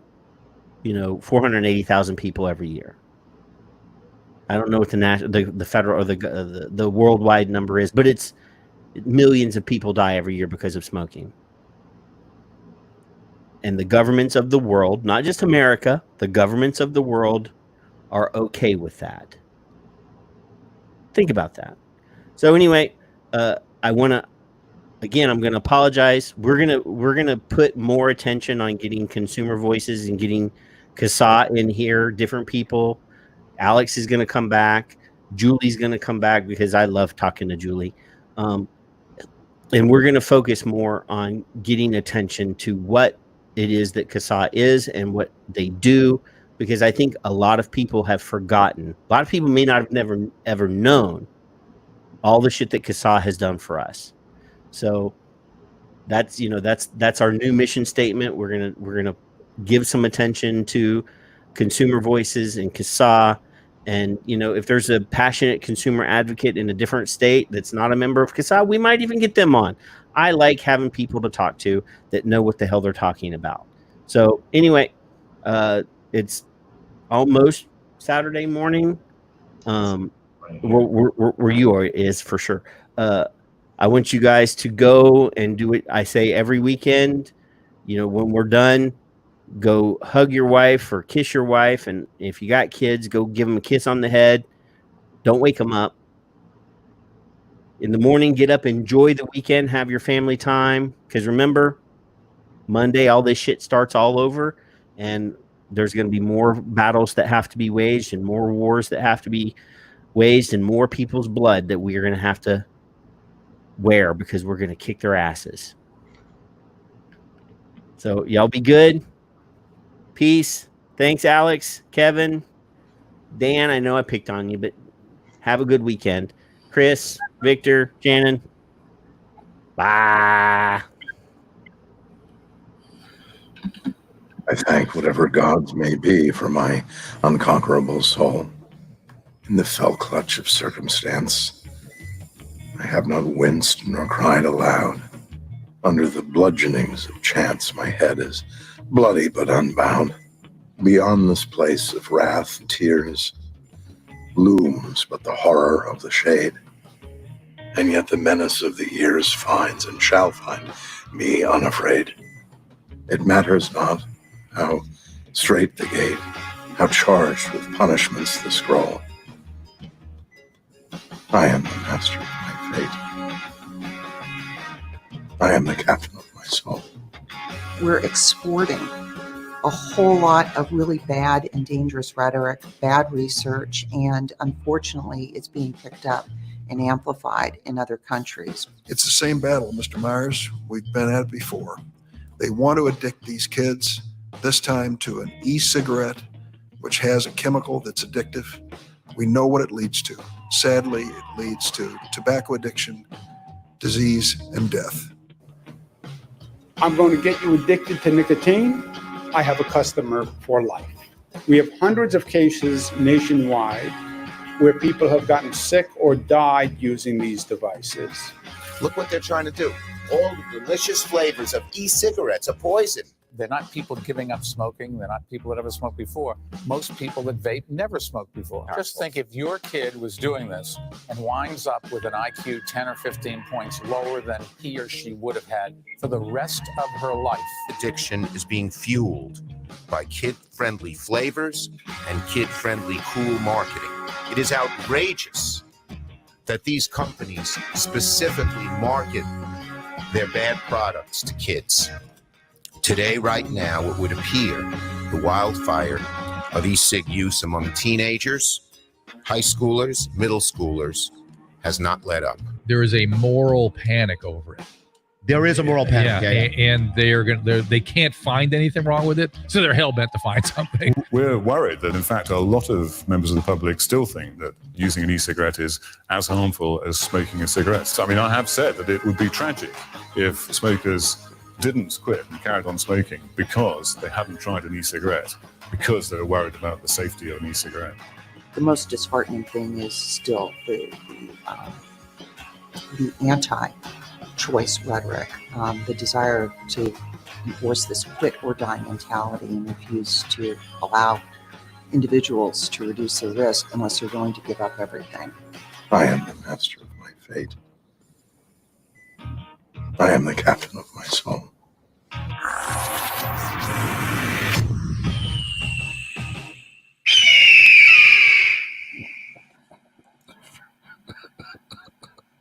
480,000 people every year. I don't know what the federal or the worldwide number is, but it's millions of people die every year because of smoking. And the governments of the world, not just America, the governments of the world are okay with that. Think about that. So anyway, I'm going to apologize. We're going to put more attention on getting consumer voices and getting CASAA in here, different people. Alex is going to come back. Julie's going to come back because I love talking to Julie. And we're going to focus more on getting attention to what it is that CASAA is and what they do, because I think a lot of people have forgotten. A lot of people may not have ever known all the shit that CASAA has done for us. So that's our new mission statement. We're gonna give some attention to consumer voices and CASAA. And if there's a passionate consumer advocate in a different state that's not a member of CASAA, we might even get them on. I like having people to talk to that know what the hell they're talking about. So anyway, it's almost Saturday morning. Where you are is for sure. I want you guys to go and do it. I say every weekend, when we're done, go hug your wife or kiss your wife. And if you got kids, go give them a kiss on the head. Don't wake them up. In the morning, get up, enjoy the weekend, have your family time. Because remember, Monday, all this shit starts all over. And there's going to be more battles that have to be waged and more wars that have to be waged and more people's blood that we are going to have to wear because we're going to kick their asses. So y'all be good. Peace. Thanks, Alex, Kevin, Dan. I know I picked on you, but have a good weekend. Chris, Victor, Shannon. Bye. I thank whatever gods may be for my unconquerable soul. In the fell clutch of circumstance, I have not winced nor cried aloud. Under the bludgeonings of chance, my head is bloody but unbound. Beyond this place of wrath and tears looms but the horror of the shade, and yet the menace of the years finds and shall find me unafraid. It matters not how strait the gate, how charged with punishments the scroll. I am the master of my fate. I am the captain of my soul. We're exporting a whole lot of really bad and dangerous rhetoric, bad research, and unfortunately, it's being picked up and amplified in other countries. It's the same battle, Mr. Myers. We've been at it before. They want to addict these kids, this time to an e-cigarette, which has a chemical that's addictive. We know what it leads to. Sadly, it leads to tobacco addiction, disease, and death. I'm going to get you addicted to nicotine. I have a customer for life. We have hundreds of cases nationwide where people have gotten sick or died using these devices. Look what they're trying to do. All the delicious flavors of e-cigarettes are poison. They're not people giving up smoking. They're not people that ever smoked before. Most people that vape never smoked before. Just think if your kid was doing this and winds up with an IQ 10 or 15 points lower than he or she would have had for the rest of her life. Addiction is being fueled by kid-friendly flavors and kid-friendly cool marketing. It is outrageous that these companies specifically market their bad products to kids. Today, right now, it would appear the wildfire of e-cig use among teenagers, high schoolers, middle schoolers has not let up. There is a moral panic over it. There is a moral panic. And they can't find anything wrong with it, so they're hell bent to find something. We're worried that, in fact, a lot of members of the public still think that using an e-cigarette is as harmful as smoking a cigarette. So, I mean, I have said that it would be tragic if smokers didn't quit and carried on smoking because they hadn't tried an e-cigarette, because they were worried about the safety of an e-cigarette. The most disheartening thing is still the anti-choice rhetoric, the desire to enforce this quit or die mentality and refuse to allow individuals to reduce their risk unless they're willing to give up everything. I am the master of my fate. I am the captain of my soul.